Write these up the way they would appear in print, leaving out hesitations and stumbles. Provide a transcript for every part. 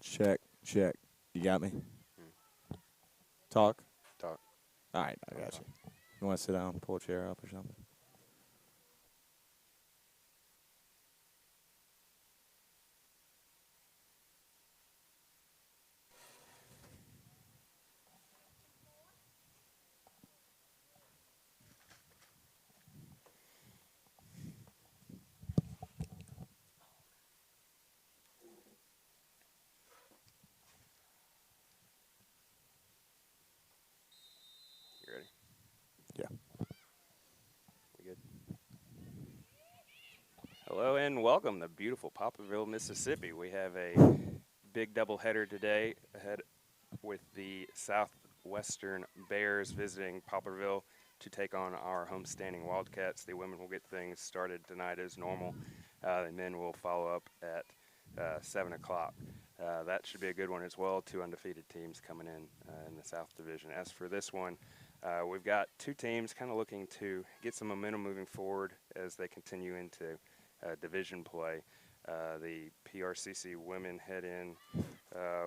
Check, check. You got me? Hmm. Talk? Talk. All right, I got you. You want to sit down, pull a chair up or something? You ready? Yeah. We good? Hello and welcome to beautiful Poplarville, Mississippi. We have a big doubleheader today ahead with the Southwestern Bears visiting Poplarville to take on our homestanding Wildcats. The women will get things started tonight as normal. The men will follow up at 7 o'clock. That should be a good one as well. Two undefeated teams coming in the South Division. As for this one, we've got two teams kind of looking to get some momentum moving forward as they continue into division play. The PRCC women head in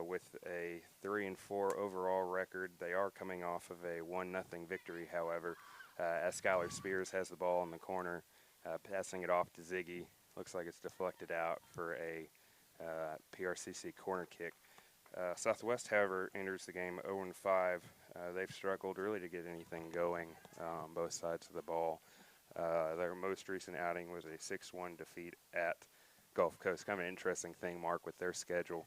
with a 3-4 overall record. They are coming off of a 1-0 victory, however, as Skylar Spears has the ball in the corner, passing it off to Ziggy. Looks like it's deflected out for a PRCC corner kick. Southwest, however, enters the game 0-5. They've struggled really to get anything going on both sides of the ball. Their most recent outing was a 6-1 defeat at Gulf Coast. Kind of an interesting thing, Mark, with their schedule.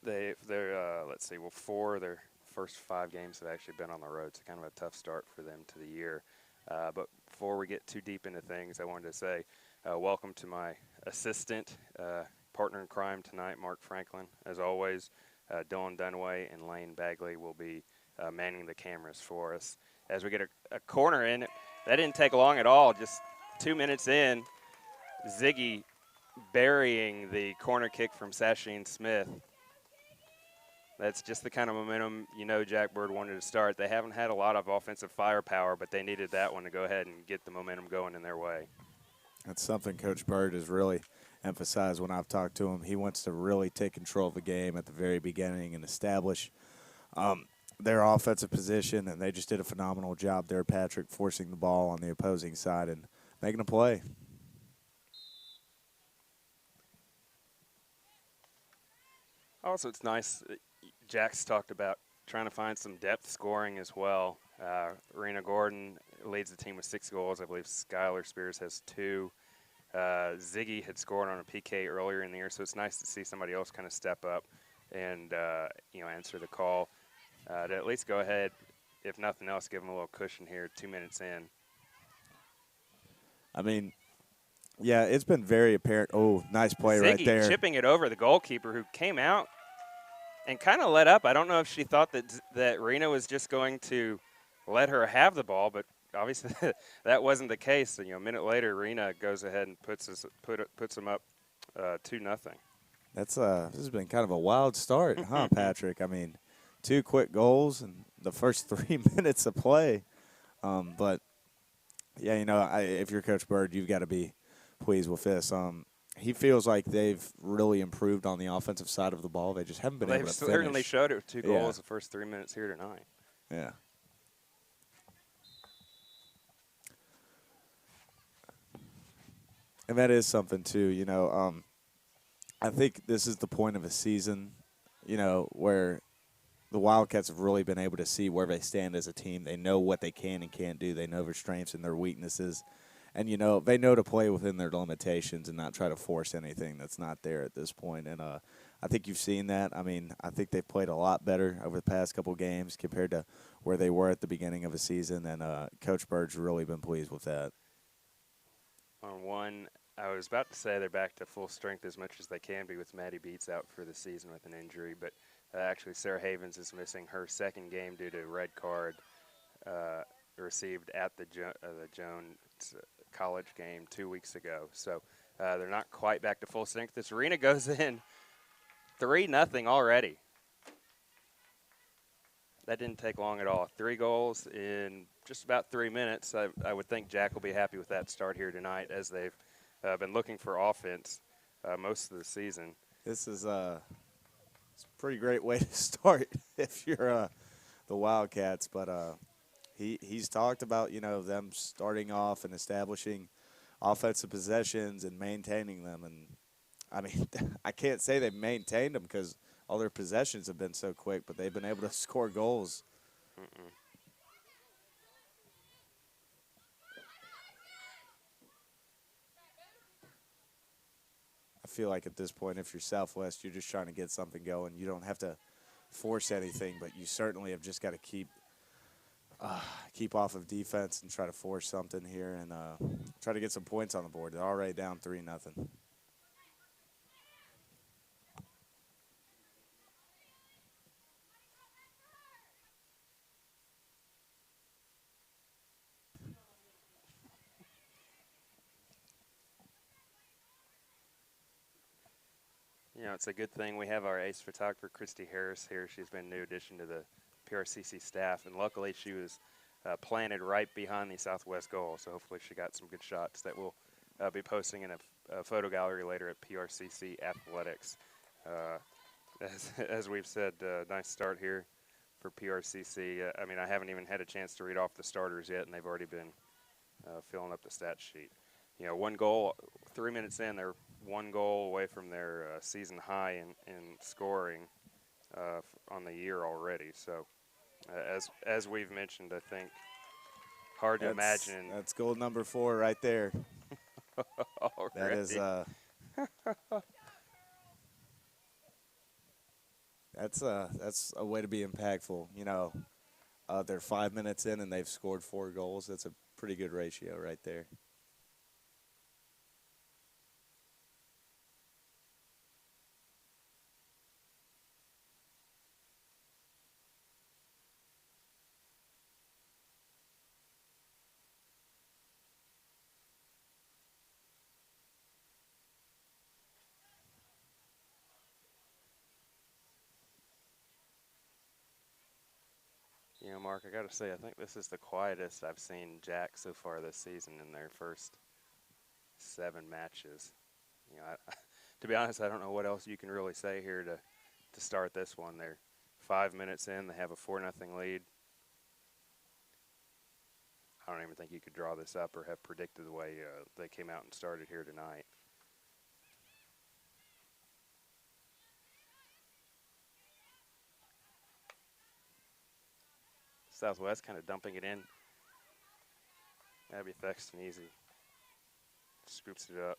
Let's see, 4 of their first 5 games have actually been on the road, so kind of a tough start for them to the year. But before we get too deep into things, I wanted to say welcome to my assistant, partner in crime tonight, Mark Franklin. As always, Dylan Dunaway and Lane Bagley will be manning the cameras for us. As we get a corner in, that didn't take long at all, just 2 minutes in, Ziggy burying the corner kick from Sasheen Smith. That's just the kind of momentum Jack Bird wanted to start. They haven't had a lot of offensive firepower, but they needed that one to go ahead and get the momentum going in their way. That's something Coach Bird has really emphasized when I've talked to him. He wants to really take control of the game at the very beginning and establish their offensive position, and they just did a phenomenal job there, Patrick, forcing the ball on the opposing side and making a play. Also, it's nice. Jack's talked about trying to find some depth scoring as well. Rena Gordon leads the team with 6 goals. I believe Skylar Spears has 2. Ziggy had scored on a PK earlier in the year, so it's nice to see somebody else kind of step up and answer the call to at least go ahead, if nothing else, give them a little cushion here 2 minutes in. I mean, yeah, it's been very apparent. Oh, nice play Ziggy right there. Chipping it over the goalkeeper who came out and kind of let up. I don't know if she thought that Rena was just going to let her have the ball, but obviously that wasn't the case. And, a minute later, Rena goes ahead and puts them up 2-0. This has been kind of a wild start, huh, Patrick? I mean, 2 quick goals in the first 3 minutes of play. But yeah, if you're Coach Bird, you've got to be pleased with this. He feels like they've really improved on the offensive side of the ball. They just haven't been able to finish. They've certainly showed it with 2 goals the first 3 minutes here tonight. Yeah. And that is something, too. I think this is the point of a season, where the Wildcats have really been able to see where they stand as a team. They know what they can and can't do. They know their strengths and their weaknesses. And, they know to play within their limitations and not try to force anything that's not there at this point. And I think you've seen that. I mean, I think they've played a lot better over the past couple games compared to where they were at the beginning of the season. And Coach Bird's really been pleased with that. On one, I was about to say they're back to full strength as much as they can be with Maddie Beats out for the season with an injury. But actually, Sarah Havens is missing her second game due to a red card received at the Jones College game 2 weeks ago. So they're not quite back to full strength. This arena goes in 3-0 already. That didn't take long at all. 3 goals in just about 3 minutes. I would think Jack will be happy with that start here tonight, as they've been looking for offense most of the season. This is pretty great way to start if you're the Wildcats. But he's talked about them starting off and establishing offensive possessions and maintaining them. And I mean, I can't say they've maintained them because all their possessions have been so quick, but they've been able to score goals. Mm-mm. I feel like at this point, if you're Southwest, you're just trying to get something going. You don't have to force anything, but you certainly have just got to keep off of defense and try to force something here and try to get some points on the board. They're already down 3-0. You know, it's a good thing we have our ace photographer, Christy Harris, here. She's been a new addition to the PRCC staff, and luckily she was planted right behind the Southwest goal, so hopefully she got some good shots that we'll be posting in a photo gallery later at PRCC Athletics. As we've said, nice start here for PRCC. I mean, I haven't even had a chance to read off the starters yet, and they've already been filling up the stat sheet. You know, 1 goal, 3 minutes in, they're 1 goal away from their season high in scoring on the year already. So, as we've mentioned, I think hard to imagine. That's goal number 4 right there. That is that's a way to be impactful. You know, they're 5 minutes in and they've scored 4 goals. That's a pretty good ratio right there. You know, Mark, I got to say, I think this is the quietest I've seen Jack so far this season in their first 7 matches. You know, to be honest, I don't know what else you can really say here to start this one. They're 5 minutes in, they have a 4-0 lead. I don't even think you could draw this up or have predicted the way they came out and started here tonight. Southwest kind of dumping it in. Abby Thexton easy. Scoops it up.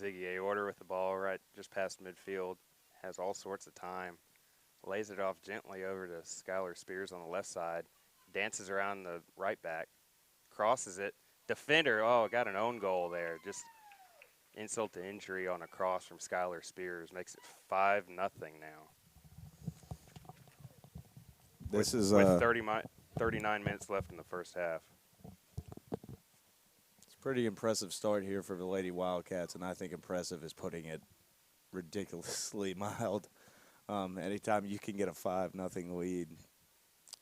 Ziggy Aorta with the ball right just past midfield. Has all sorts of time. Lays it off gently over to Skylar Spears on the left side. Dances around the right back. Crosses it. Defender, oh, got an own goal there. Just insult to injury on a cross from Skylar Spears. Makes it 5-0 now. This with, is with 39 minutes left in the first half. It's a pretty impressive start here for the Lady Wildcats, and I think impressive is putting it ridiculously mild. Anytime you can get a 5-0 lead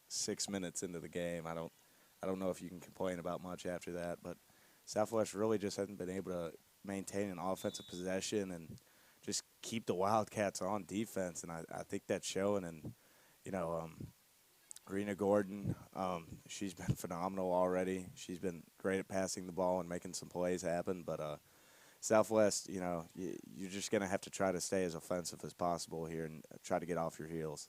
6 minutes into the game, I don't know if you can complain about much after that. But Southwest really just hasn't been able to maintain an offensive possession and just keep the Wildcats on defense, and I think that's showing. And Rena Gordon, she's been phenomenal already. She's been great at passing the ball and making some plays happen. But Southwest, you're just going to have to try to stay as offensive as possible here and try to get off your heels.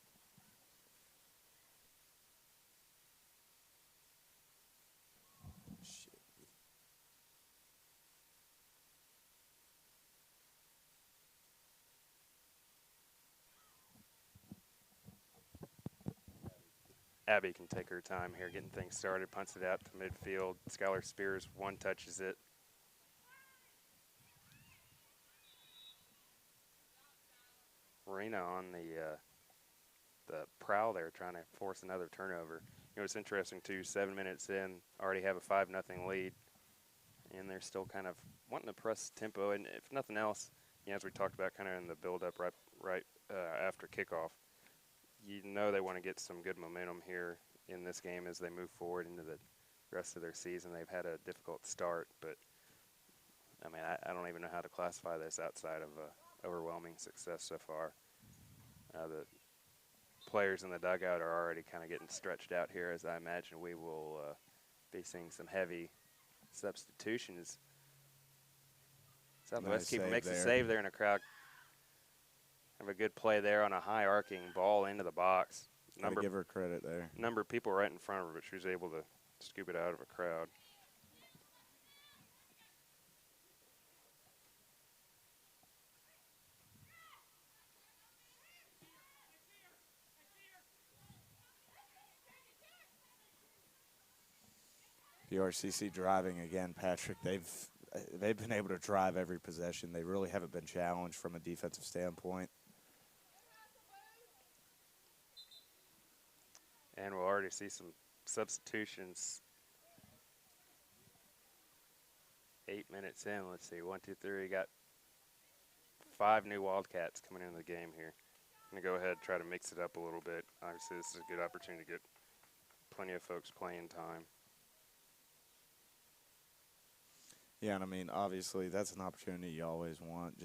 Abby can take her time here getting things started. Punts it out to midfield. Skylar Spears one-touches it. Lena on the prowl there, trying to force another turnover. You know, it's interesting too. 7 minutes in, already have a 5-0 lead, and they're still kind of wanting to press tempo. And if nothing else, you know, as we talked about, kind of in the build-up right after kickoff, you know they want to get some good momentum here in this game as they move forward into the rest of their season. They've had a difficult start, but I mean, I don't even know how to classify this outside of overwhelming success so far. The players in the dugout are already kind of getting stretched out here, as I imagine we will be seeing some heavy substitutions. Southwest keeper makes a save there in a crowd. Have a good play there on a high arcing ball into the box. Gotta give her credit there. Number of people right in front of her, but she was able to scoop it out of a crowd. PRCC driving again, Patrick. They've been able to drive every possession. They really haven't been challenged from a defensive standpoint. And we'll already see some substitutions. 8 minutes in, let's see, 1, 2, 3. Got 5 new Wildcats coming into the game here. I'm gonna go ahead and try to mix it up a little bit. Obviously, this is a good opportunity to get plenty of folks playing time. Yeah, and I mean, obviously, that's an opportunity you always want.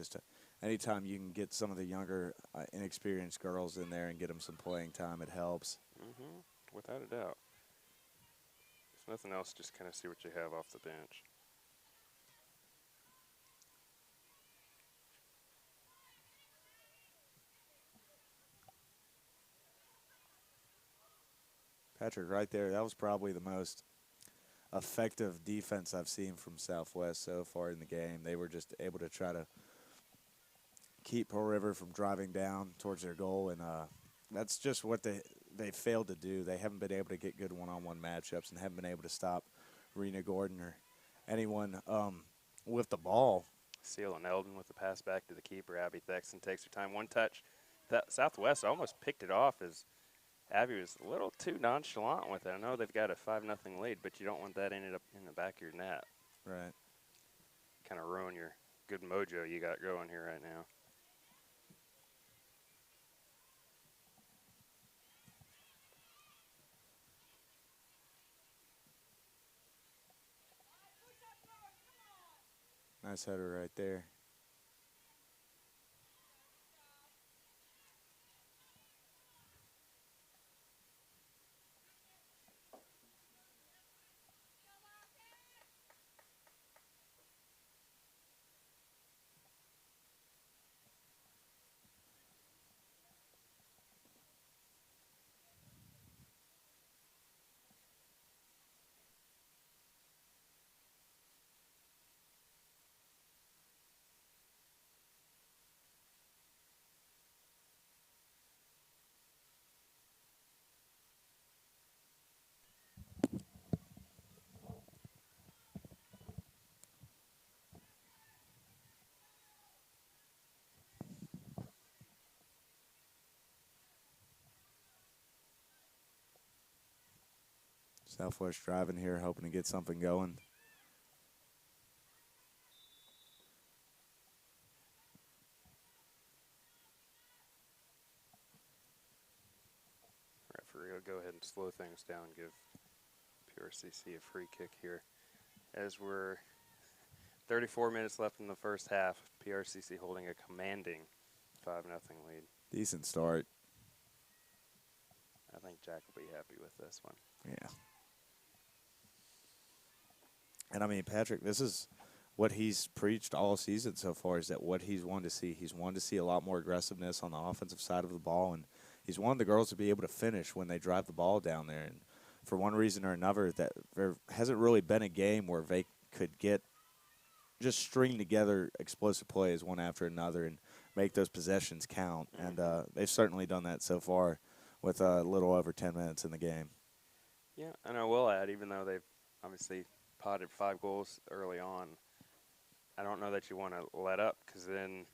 Anytime you can get some of the younger, inexperienced girls in there and get them some playing time, it helps. Without a doubt. If nothing else, just kind of see what you have off the bench. Patrick, right there, that was probably the most effective defense I've seen from Southwest so far in the game. They were just able to try to keep Pearl River from driving down towards their goal, and that's just what they failed to do. They haven't been able to get good one-on-one matchups and haven't been able to stop Rena Gordon or anyone with the ball. Seal and Eldon with the pass back to the keeper. Abby Thexton takes her time. One touch. Southwest almost picked it off as Abby was a little too nonchalant with it. I know they've got a 5-0 lead, but you don't want that ended up in the back of your net. Right. Kind of ruin your good mojo you got going here right now. Nice header right there. Southwest driving here, hoping to get something going. Referee will go ahead and slow things down, give PRCC a free kick here. As we're 34 minutes left in the first half, PRCC holding a commanding 5-0 lead. Decent start. I think Jack will be happy with this one. Yeah. And, I mean, Patrick, this is what he's preached all season so far, is that what he's wanted to see. He's wanted to see a lot more aggressiveness on the offensive side of the ball, and he's wanted the girls to be able to finish when they drive the ball down there. And for one reason or another, that there hasn't really been a game where they could get just string together explosive plays one after another and make those possessions count. And they've certainly done that so far with a little over 10 minutes in the game. Yeah, and I will add, even though they've obviously potted 5 goals early on, I don't know that you want to let up, because then,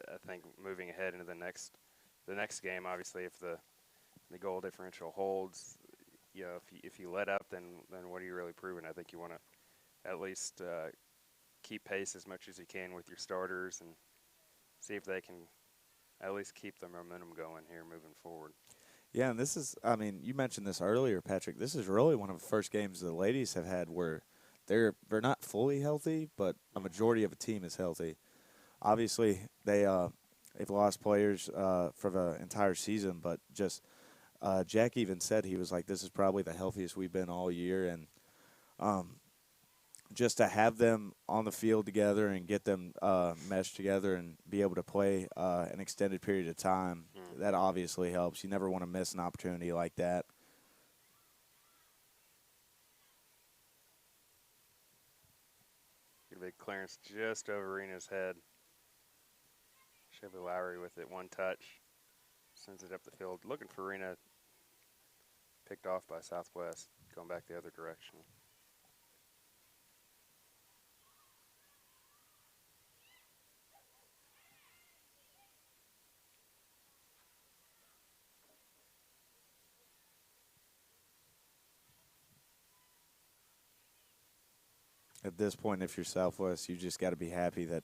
I think moving ahead into the next game, obviously, if the goal differential holds, if you let up, then what are you really proving? I think you want to at least keep pace as much as you can with your starters and see if they can at least keep the momentum going here moving forward. Yeah, and this is, I mean, you mentioned this earlier, Patrick. This is really one of the first games the ladies have had where they're not fully healthy, but a majority of the team is healthy. Obviously, they've lost players for the entire season, but just Jack even said he was like, this is probably the healthiest we've been all year, and just to have them on the field together and get them meshed together and be able to play an extended period of time, that obviously helps. You never want to miss an opportunity like that. Get a big clearance just over Rena's head. Chevy Lowry with it, one touch, sends it up the field. Looking for Rena, picked off by Southwest, going back the other direction. At this point, if you're Southwest, you just got to be happy that,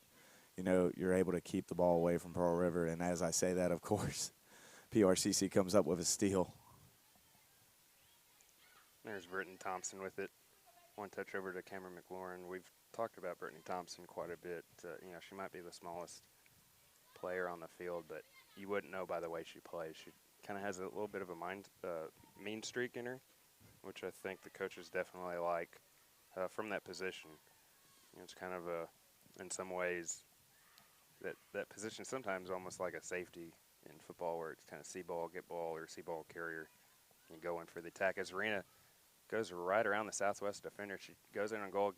you're able to keep the ball away from Pearl River. And as I say that, of course, PRCC comes up with a steal. There's Brittany Thompson with it. One touch over to Cameron McLaurin. We've talked about Brittany Thompson quite a bit. She might be the smallest player on the field, but you wouldn't know by the way she plays. She kind of has a little bit of a mean streak in her, which I think the coaches definitely like from that position. It's kind of in some ways, that position sometimes almost like a safety in football, where it's kind of see ball, get ball, or see ball carrier, and go in for the attack. As Arena goes right around the Southwest defender, she goes in on goal.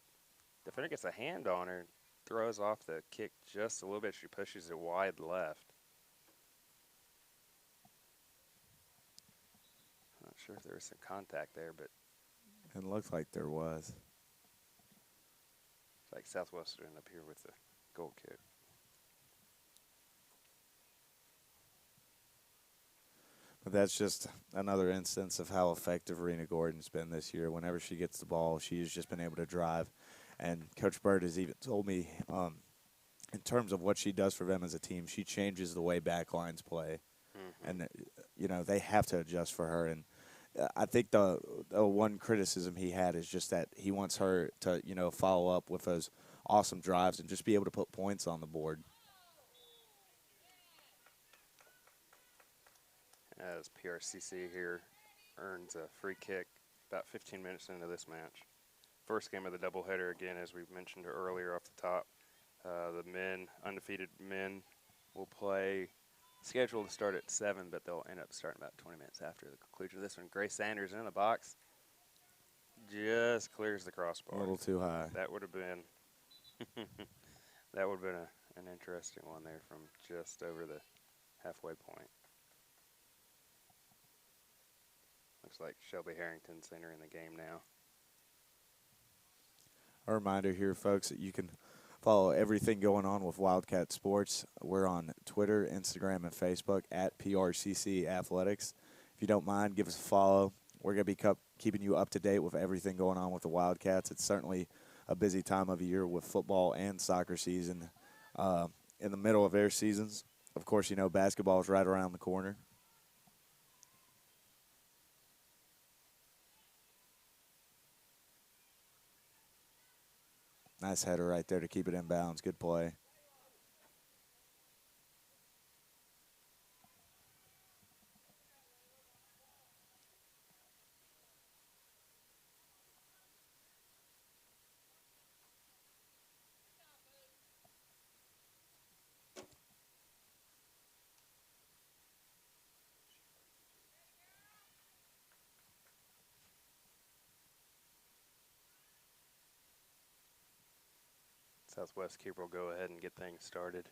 Defender gets a hand on her, throws off the kick just a little bit. She pushes it wide left. Not sure if there was some contact there, but It looked like there was. it's like Southwest would end up here with the goal kick. But that's just another instance of how effective Rena Gordon's been this year. Whenever she gets the ball, she's just been able to drive. And Coach Bird has even told me, in terms of what she does for them as a team, she changes the way backlines play. And, they have to adjust for her. And I think the one criticism he had is just that he wants her to, follow up with those awesome drives and just be able to put points on the board. As PRCC here earns a free kick about 15 minutes into this match. First game of the doubleheader, again, as we mentioned earlier off the top. The undefeated men, will play, scheduled to start at 7, but they'll end up starting about 20 minutes after the conclusion of this one. Grace Sanders in the box, just clears the crossbar. A little too high. That would have been an interesting one there from just over the halfway point. Looks like Shelby Harrington's entering the game now. A reminder here, folks, that you can follow everything going on with Wildcat Sports. We're on Twitter, Instagram, and Facebook at PRCC Athletics. If you don't mind, give us a follow. We're going to be keeping you up to date with everything going on with the Wildcats. It's certainly a busy time of year with football and soccer season in the middle of their seasons. Of course, basketball is right around the corner. Nice header right there to keep it in bounds. Good play. Southwest Keeper will go ahead and get things started.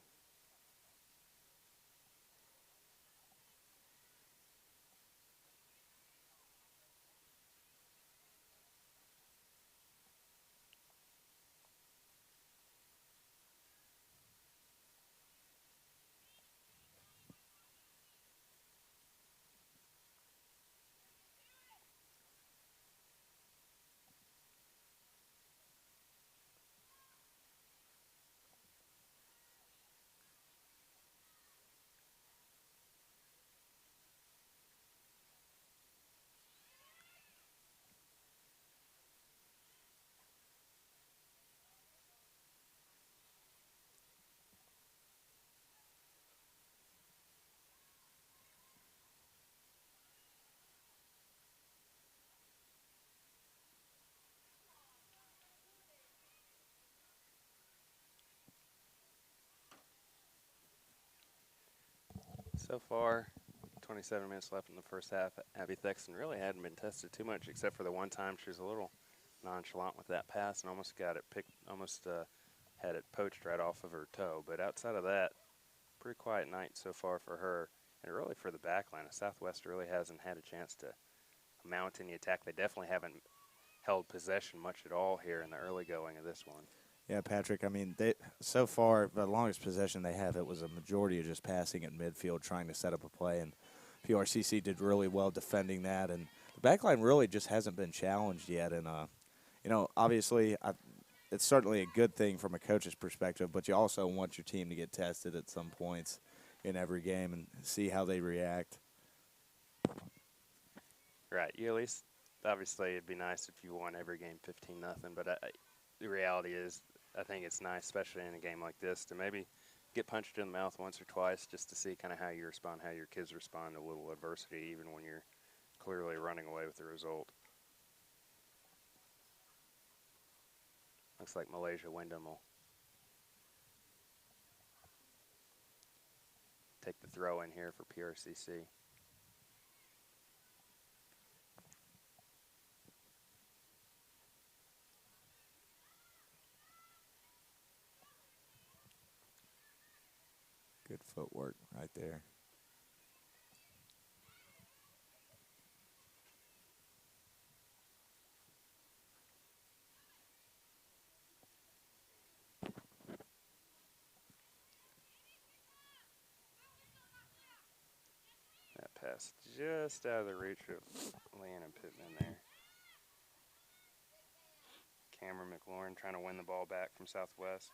So far, 27 minutes left in the first half. Abby Thexton really hadn't been tested too much, except for the one time she was a little nonchalant with that pass and almost got it picked, almost had it poached right off of her toe. But outside of that, pretty quiet night so far for her, and really for the back line. Southwest really hasn't had a chance to mount any attack. They definitely haven't held possession much at all here in the early going of this one. Yeah, Patrick, I mean, so far, the longest possession they have, it was a majority of just passing at midfield, trying to set up a play, and PRCC did really well defending that, and the back line really just hasn't been challenged yet, and, obviously, it's certainly a good thing from a coach's perspective, but you also want your team to get tested at some points in every game and see how they react. Right. You at least, obviously, it'd be nice if you won every game 15-0, but the reality is, I think it's nice, especially in a game like this, to maybe get punched in the mouth once or twice just to see kind of how you respond, how your kids respond to a little adversity, even when you're clearly running away with the result. Looks like Malaysia Wyndham will take the throw in here for PRCC. Good footwork right there. That pass just out of the reach of Leanna Pittman there. Cameron McLaurin trying to win the ball back from Southwest.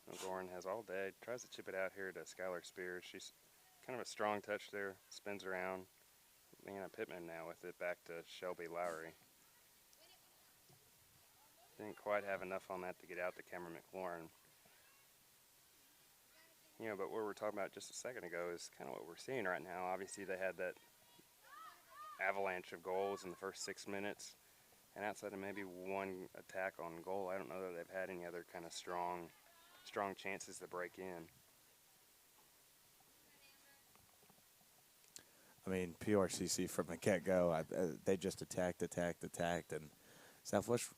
McLaurin has all day, tries to chip it out here to Skylar Spears. She's kind of a strong touch there, spins around. Leanna Pittman now with it back to Shelby Lowry. Didn't quite have enough on that to get out to Cameron McLaurin. You know, but what we were talking about just a second ago is kind of what we're seeing right now. Obviously, they had that avalanche of goals in the first 6 minutes. And outside of maybe one attack on goal, I don't know that they've had any other kind of strong chances to break in. I mean, PRCC from the get-go, they just attacked, and Southwest,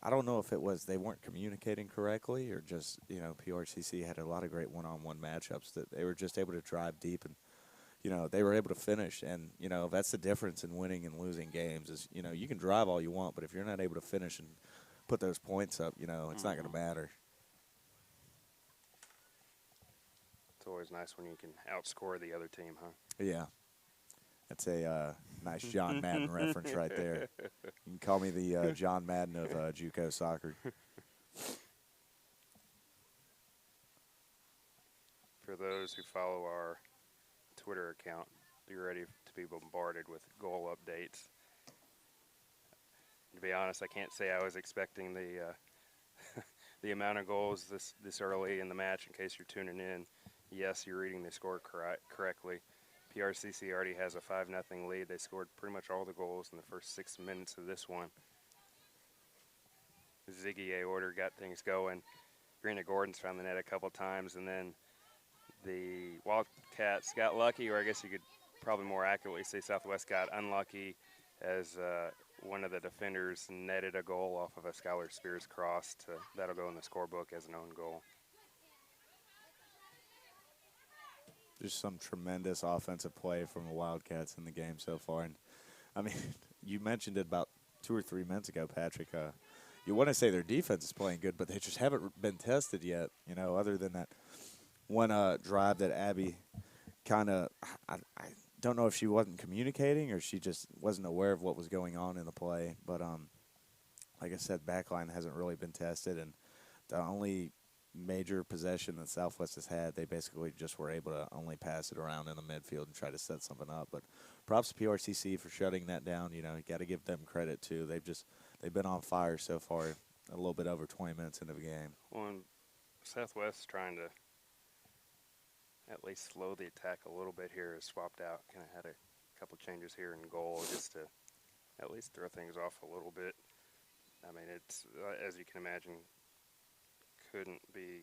I don't know if it was they weren't communicating correctly or just, PRCC had a lot of great one-on-one matchups that they were just able to drive deep and, they were able to finish. And, that's the difference in winning and losing games is, you can drive all you want, but if you're not able to finish and put those points up, it's not going to matter. It's always nice when you can outscore the other team, huh? Yeah. That's a nice John Madden reference right there. You can call me the John Madden of JUCO soccer. For those who follow our Twitter account, be ready to be bombarded with goal updates. To be honest, I can't say I was expecting the the amount of goals this early in the match. In case you're tuning in, yes, you're reading the score correctly. PRCC already has a 5-0 lead. They scored pretty much all the goals in the first 6 minutes of this one. Ziggy Aorder got things going. Grena Gordon's found the net a couple times, and then the Wildcats got lucky, or I guess you could probably more accurately say Southwest got unlucky as one of the defenders netted a goal off of a Skylar Spears cross. That'll go in the scorebook as an own goal. Just some tremendous offensive play from the Wildcats in the game so far. And, I mean, you mentioned it about 2 or 3 minutes ago, Patrick. You want to say their defense is playing good, but they just haven't been tested yet, other than that one drive that Abby kind of I don't know if she wasn't communicating or she just wasn't aware of what was going on in the play. But, like I said, backline hasn't really been tested. And the only major possession that Southwest has had, they basically just were able to only pass it around in the midfield and try to set something up. But props to PRCC for shutting that down. You got to give them credit too. They've been on fire so far, a little bit over 20 minutes into the game. Well, Southwest trying to at least slow the attack a little bit here, has swapped out, kind of had a couple changes here in goal just to at least throw things off a little bit. I mean, it's, as you can imagine, couldn't be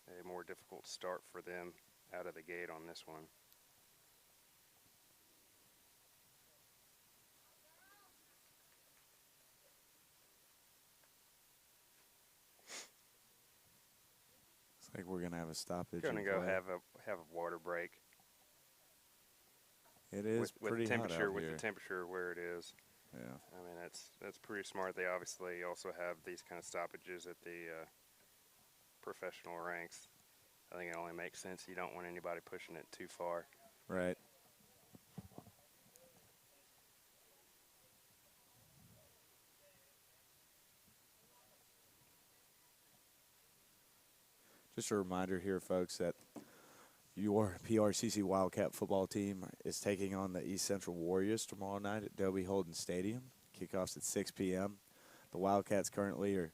a more difficult start for them out of the gate on this one. Looks like we're gonna have a stoppage. Going to go have a water break. It is with pretty temperature hot out with here. the temperature where it is. Yeah. I mean, that's pretty smart. They obviously also have these kind of stoppages at the professional ranks. I think it only makes sense. You don't want anybody pushing it too far. Right. Just a reminder here, folks, that your PRCC Wildcat football team is taking on the East Central Warriors tomorrow night at Dobie Holden Stadium. Kickoff's at 6 p.m. The Wildcats currently are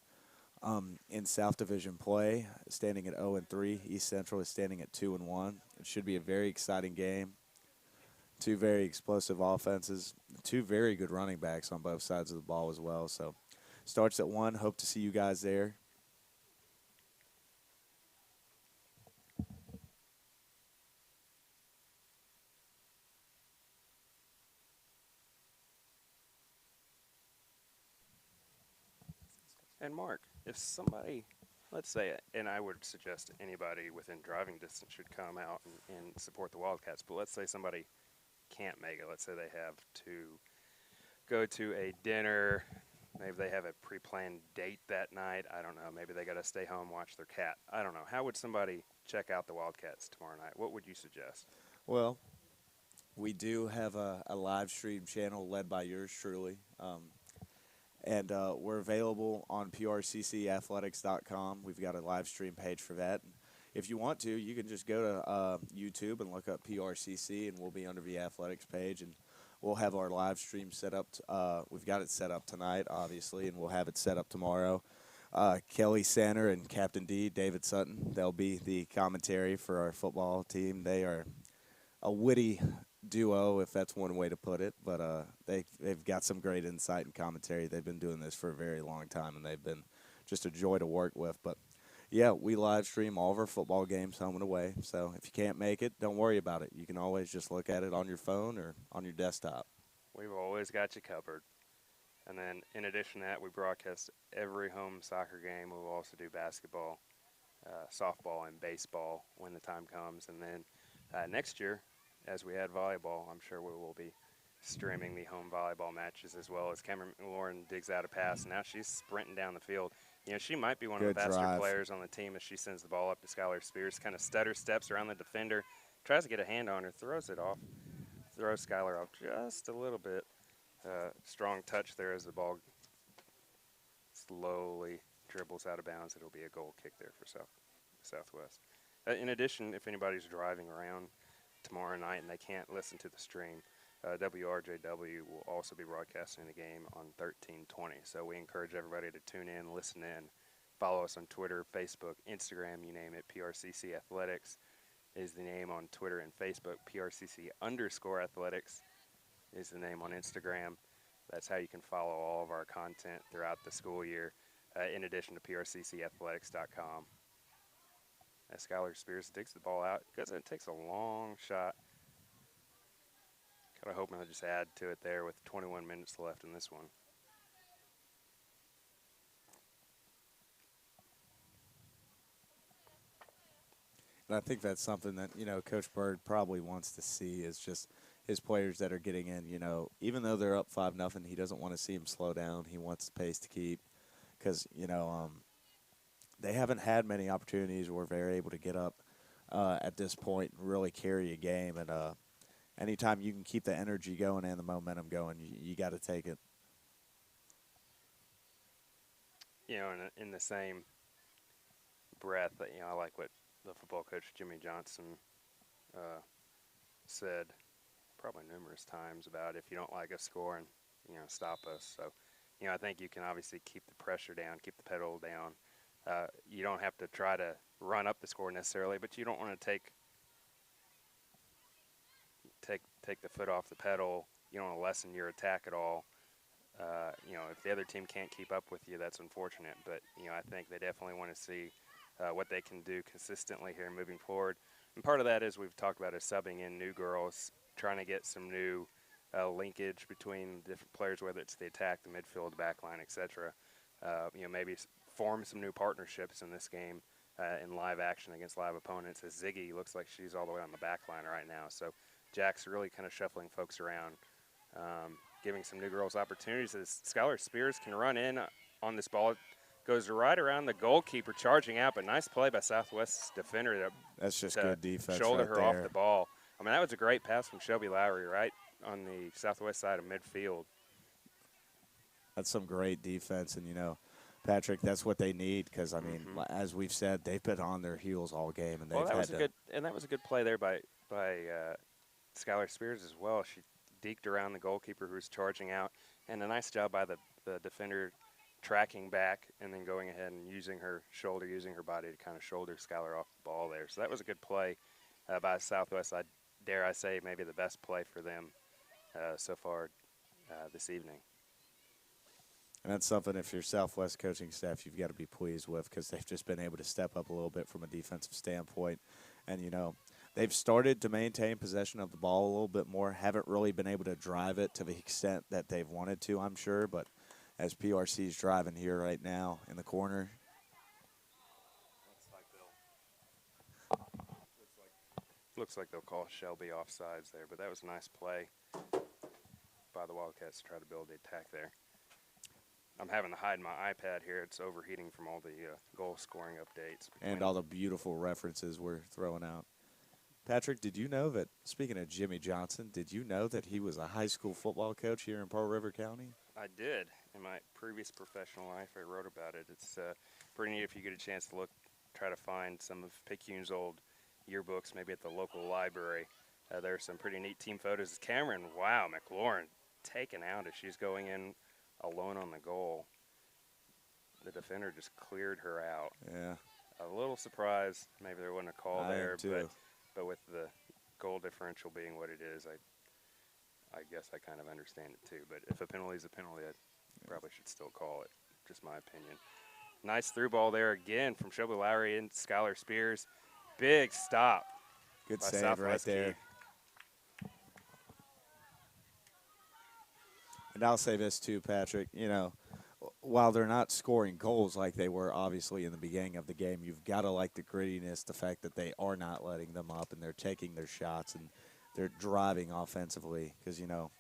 in South Division play, standing at 0-3. East Central is standing at 2-1. It should be a very exciting game. Two very explosive offenses, two very good running backs on both sides of the ball as well. So, starts at 1. Hope to see you guys there. And Mark, if somebody, let's say, and I would suggest anybody within driving distance should come out and support the Wildcats, but let's say somebody can't make it. Let's say they have to go to a dinner. Maybe they have a pre-planned date that night. I don't know. Maybe they got to stay home, watch their cat. I don't know. How would somebody check out the Wildcats tomorrow night? What would you suggest? Well, we do have a live stream channel led by yours truly. And we're available on prccathletics.com. We've got a live stream page for that. If you want to, you can just go to YouTube and look up PRCC, and we'll be under the athletics page, and we'll have our live stream set up. We've got it set up tonight, obviously, and we'll have it set up tomorrow. Kelly Sander and Captain D, David Sutton, they'll be the commentary for our football team. They are a witty duo, if that's one way to put it, but they've got some great insight and commentary. They've been doing this for a very long time, and they've been just a joy to work with. But yeah, we live stream all of our football games home and away. So if you can't make it, don't worry about it. You can always just look at it on your phone or on your desktop. We've always got you covered. And then in addition to that, we broadcast every home soccer game. We will also do basketball, softball, and baseball when the time comes. And then next year, as we add volleyball, I'm sure we will be streaming the home volleyball matches as well. As Cameron Lauren digs out a pass, now she's sprinting down the field. You know, she might be one of the faster players on the team as she sends the ball up to Skylar Spears, kind of stutter steps around the defender, tries to get a hand on her, throws it off, throws Skylar off just a little bit. Strong touch there as the ball slowly dribbles out of bounds. It'll be a goal kick there for Southwest. In addition, if anybody's driving around tomorrow night and they can't listen to the stream, WRJW will also be broadcasting the game on 1320. So we encourage everybody to tune in, listen in, follow us on Twitter, Facebook, Instagram, you name it. PRCC Athletics is the name on Twitter and Facebook. PRCC_athletics is the name on Instagram. That's how you can follow all of our content throughout the school year, in addition to PRCCathletics.com. As Skylar Spears digs the ball out, because it takes a long shot. Kind of hoping they'll just add to it there with 21 minutes left in this one. And I think that's something that, you know, Coach Bird probably wants to see is just his players that are getting in, you know, even though they're up 5-0, he doesn't want to see them slow down. He wants the pace to keep because, you know, they haven't had many opportunities where they're able to get up at this point and really carry a game. And anytime you can keep the energy going and the momentum going, you got to take it. You know, in the same breath, you know, I like what the football coach Jimmy Johnson said probably numerous times about if you don't like us scoring, you know, stop us. So, you know, I think you can obviously keep the pressure down, keep the pedal down. You don't have to try to run up the score necessarily, but you don't want to take take the foot off the pedal. You don't want to lessen your attack at all. You know, if the other team can't keep up with you, that's unfortunate. But, you know, I think they definitely want to see what they can do consistently here moving forward. And part of that is we've talked about is subbing in new girls, trying to get some new linkage between different players, whether it's the attack, the midfield, the back line, etc. You know, maybe form some new partnerships in this game in live action against live opponents, as Ziggy looks like she's all the way on the back line right now. So Jack's really kind of shuffling folks around, giving some new girls opportunities as Skylar Spears can run in on this ball. It goes right around the goalkeeper, charging out, but nice play by Southwest's defender That's just good defense shoulder right her there. off the ball. I mean, that was a great pass from Shelby Lowry right on the Southwest side of midfield. That's some great defense, and, you know, Patrick, that's what they need because, I mean, as we've said, they've been on their heels all game, and they've that was a good play there by Skylar Spears as well. She deked around the goalkeeper who was charging out, and a nice job by the defender tracking back and then going ahead and using her shoulder, using her body to kind of shoulder Skylar off the ball there. So that was a good play by Southwest. Dare I say maybe the best play for them so far this evening. And that's something, if you're Southwest coaching staff, you've got to be pleased with because they've just been able to step up a little bit from a defensive standpoint. And, you know, they've started to maintain possession of the ball a little bit more, haven't really been able to drive it to the extent that they've wanted to, I'm sure. But as PRC's driving here right now in the corner. Looks like they'll call Shelby offsides there, but that was a nice play by the Wildcats to try to build the attack there. I'm having to hide my iPad here. It's overheating from all the goal scoring updates. And all the beautiful references we're throwing out. Patrick, did you know that, speaking of Jimmy Johnson, did you know that he was a high school football coach here in Pearl River County? I did. In my previous professional life, I wrote about it. It's pretty neat if you get a chance to try to find some of Picayune's old yearbooks, maybe at the local library. There are some pretty neat team photos. Cameron, wow, McLaurin taken out as she's going in alone on the goal. The defender just cleared her out. Yeah. A little surprised. Maybe there wasn't a call there, but with the goal differential being what it is, I guess I kind of understand it too. But if a penalty is a penalty, I probably should still call it. Just my opinion. Nice through ball there again from Shelby Lowry and Skylar Spears. Big stop. Good save right there. And I'll say this too, Patrick. You know, while they're not scoring goals like they were obviously in the beginning of the game, you've got to like the grittiness, the fact that they are not letting them up and they're taking their shots and they're driving offensively because, you know,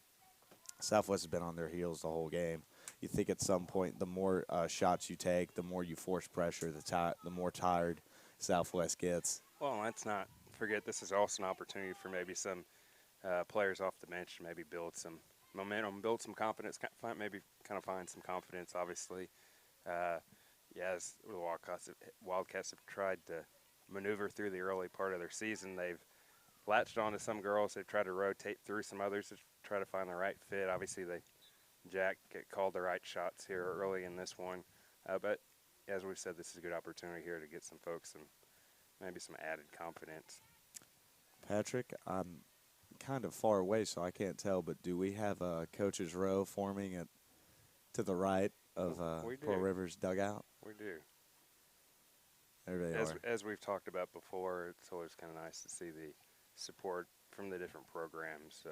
Southwest has been on their heels the whole game. You think at some point the more shots you take, the more you force pressure, the more tired Southwest gets. Well, let's not forget this is also an opportunity for maybe some players off the bench to maybe build some momentum, build some confidence, maybe kind of find some confidence, obviously. As the Wildcats have tried to maneuver through the early part of their season, they've latched on to some girls. They've tried to rotate through some others to try to find the right fit. Obviously, Jack called the right shots here early in this one. But as we've said, this is a good opportunity here to get some folks and maybe some added confidence. Patrick, I'm kind of far away, so I can't tell, but do we have a coach's row forming to the right of Pearl River's dugout? We do. There they are. As we've talked about before, it's always kind of nice to see the support from the different programs.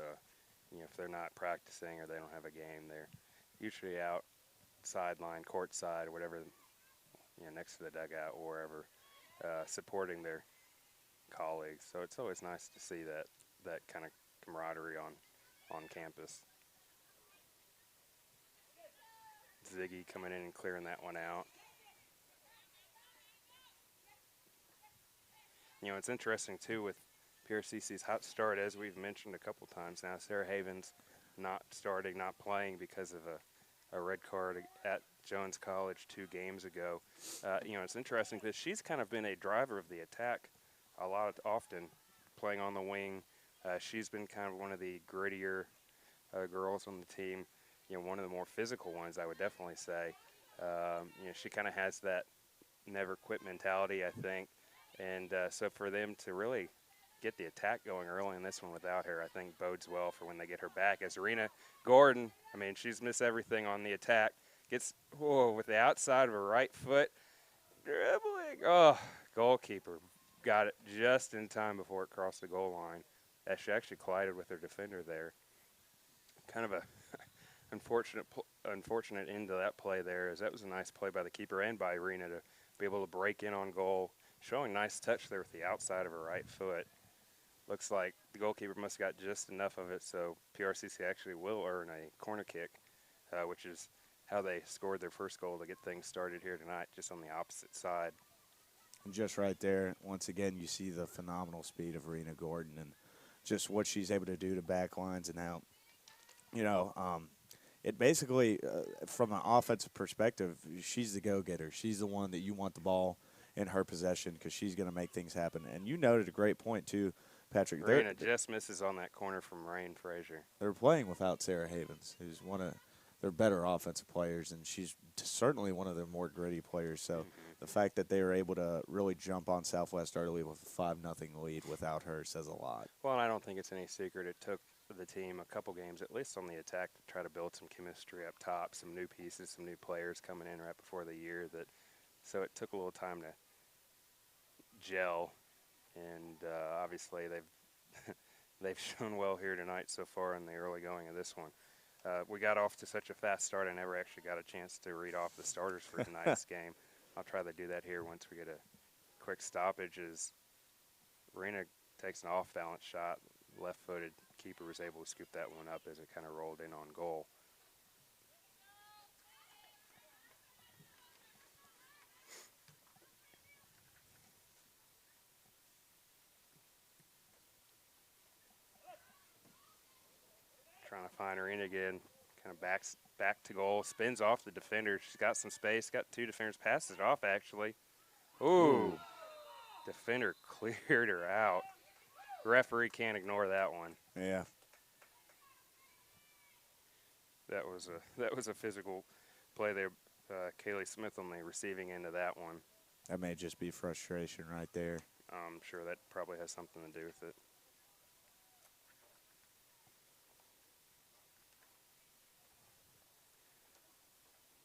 You know, if they're not practicing or they don't have a game, they're usually out sideline, court side, or whatever, you know, next to the dugout or wherever, supporting their colleagues. So it's always nice to see that kind of camaraderie on campus. Ziggy coming in and clearing that one out. You know, it's interesting, too, with PRCC's hot start, as we've mentioned a couple times now. Sarah Havens not playing because of a red card at Jones College 2 games ago. You know, it's interesting because she's kind of been a driver of the attack often, playing on the wing. She's been kind of one of the grittier girls on the team. You know, one of the more physical ones, I would definitely say. You know, she kind of has that never quit mentality, I think. And so for them to really get the attack going early in this one without her, I think bodes well for when they get her back. As Arena Gordon, I mean, she's missed everything on the attack. Gets, with the outside of her right foot, dribbling. Oh, goalkeeper got it just in time before it crossed the goal line. As she actually collided with her defender there. Kind of a unfortunate end to that play there, as that was a nice play by the keeper and by Arena to be able to break in on goal. Showing nice touch there with the outside of her right foot. Looks like the goalkeeper must have got just enough of it, so PRCC actually will earn a corner kick, which is how they scored their first goal to get things started here tonight, just on the opposite side. And just right there, once again, you see the phenomenal speed of Rena Gordon and just what she's able to do to back lines and out. You know, it basically, from an offensive perspective, she's the go-getter. She's the one that you want the ball in her possession because she's going to make things happen. And you noted a great point, too, Patrick. Rena just misses on that corner from Rain Frazier. They're playing without Sarah Havens, who's one of their better offensive players, and she's certainly one of their more gritty players. So the fact that they were able to really jump on Southwest early with a 5-0 lead without her says a lot. Well, and I don't think it's any secret it took the team a couple games, at least on the attack, to try to build some chemistry up top, some new pieces, some new players coming in right before the year. So it took a little time to gel, and obviously they've shown well here tonight so far in the early going of this one. We got off to such a fast start, I never actually got a chance to read off the starters for tonight's game. I'll try to do that here once we get a quick stoppage. As Rena takes an off-balance shot, left-footed keeper was able to scoop that one up as it kind of rolled in on goal. Trying to find Arena again, kind of back to goal, spins off the defender. She's got some space, got two defenders, passes it off actually. Ooh. Defender cleared her out. Referee can't ignore that one. Yeah. That was a physical play there. Kaylee Smith on the receiving end of that one. That may just be frustration right there. I'm sure that probably has something to do with it.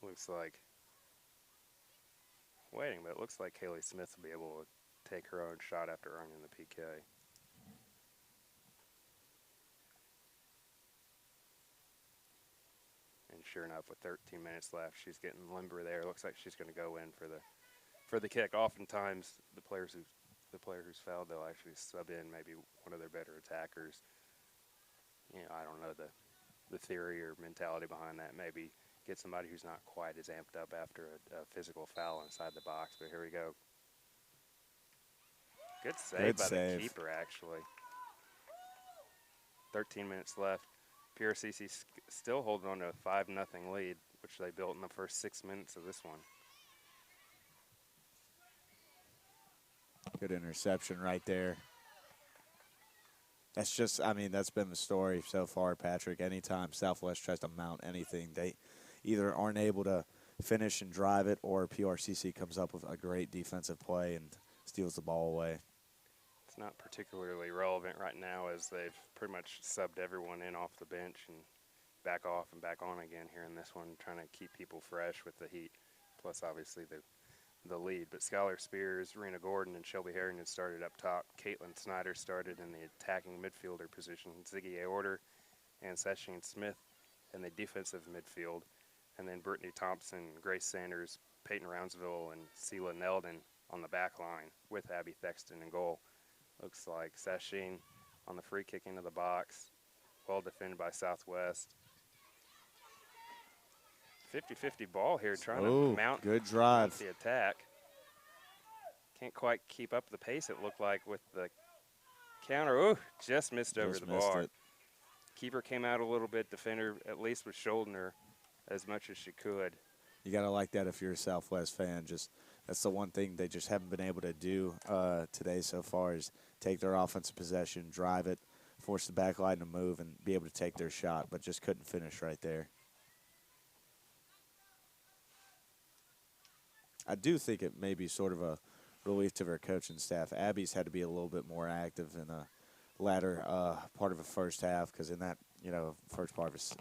Looks like waiting, but it looks like Kaylee Smith will be able to take her own shot after earning the PK. And sure enough, with 13 minutes left, she's getting limber there. Looks like she's going to go in for the kick. Oftentimes, the player who's fouled, they'll actually sub in maybe one of their better attackers. You know, I don't know the theory or mentality behind that. Maybe get somebody who's not quite as amped up after a physical foul inside the box. But here we go. Good save by the keeper, actually. 13 minutes left. PRCC still holding on to a 5-0 lead, which they built in the first 6 minutes of this one. Good interception right there. That's just, I mean, that's been the story so far, Patrick. Anytime Southwest tries to mount anything, they either aren't able to finish and drive it, or PRCC comes up with a great defensive play and steals the ball away. It's not particularly relevant right now, as they've pretty much subbed everyone in off the bench and back off and back on again here in this one, trying to keep people fresh with the heat, plus obviously the lead. But Skylar Spears, Rena Gordon, and Shelby Harrington started up top. Caitlin Snyder started in the attacking midfielder position. Ziggy Aorter and Sasheen Smith in the defensive midfield. And then Brittany Thompson, Grace Sanders, Peyton Roundsville, and Sela Neldon on the back line with Abby Thexton in goal. Looks like Sasheen on the free kick into the box. Well defended by Southwest. 50-50 ball here, trying to mount good drive. The attack. Can't quite keep up the pace, it looked like, with the counter. Ooh, just missed over the bar. Keeper came out a little bit. Defender at least was shouldering her as much as she could. You got to like that if you're a Southwest fan. Just that's the one thing they just haven't been able to do today so far, is take their offensive possession, drive it, force the back line to move, and be able to take their shot, but just couldn't finish right there. I do think it may be sort of a relief to her coaching staff. Abby's had to be a little bit more active in the latter part of the first half because in that, first part of the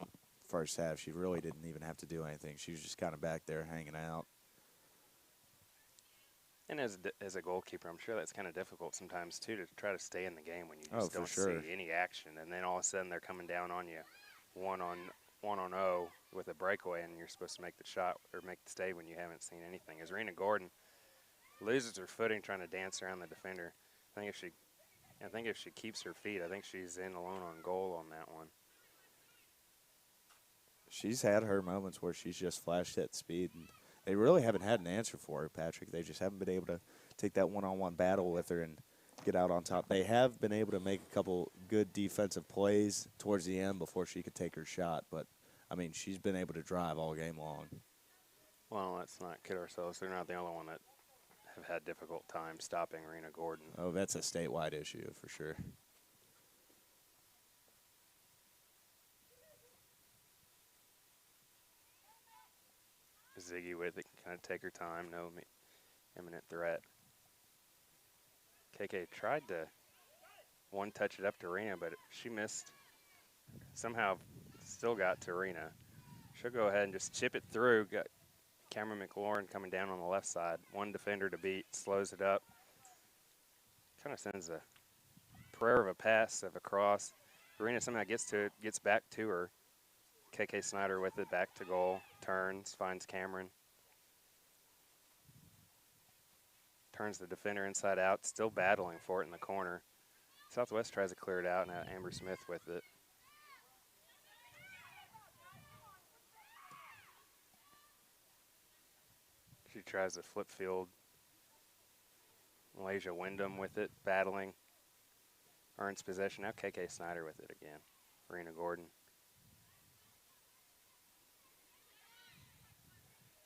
first half, she really didn't even have to do anything. She was just kind of back there hanging out. And as a goalkeeper, I'm sure that's kind of difficult sometimes, too, to try to stay in the game when you just don't see any action. And then all of a sudden they're coming down on you 1-on-0 with a breakaway, and you're supposed to make the shot or make the stay when you haven't seen anything. As Rena Gordon loses her footing trying to dance around the defender, I think if she keeps her feet, I think she's in alone on goal on that one. She's had her moments where she's just flashed at speed, and they really haven't had an answer for her, Patrick. They just haven't been able to take that one-on-one battle with her and get out on top. They have been able to make a couple good defensive plays towards the end before she could take her shot, but, I mean, she's been able to drive all game long. Well, let's not kid ourselves. They're not the only one that have had difficult time stopping Rena Gordon. Oh, that's a statewide issue for sure. Ziggy with it, kind of take her time, no imminent threat. KK tried to one-touch it up to Rena, but she missed. Somehow still got to Rena. She'll go ahead and just chip it through. Got Cameron McLaurin coming down on the left side. One defender to beat, slows it up. Kind of sends a prayer of a pass of a cross. Rena somehow gets to it, gets back to her. KK Snyder with it, back to goal, turns, finds Cameron. Turns the defender inside out, still battling for it in the corner. Southwest tries to clear it out, now Amber Smith with it. She tries to flip field. Malaysia Wyndham with it, battling. Earns possession, now KK Snyder with it again. Rena Gordon.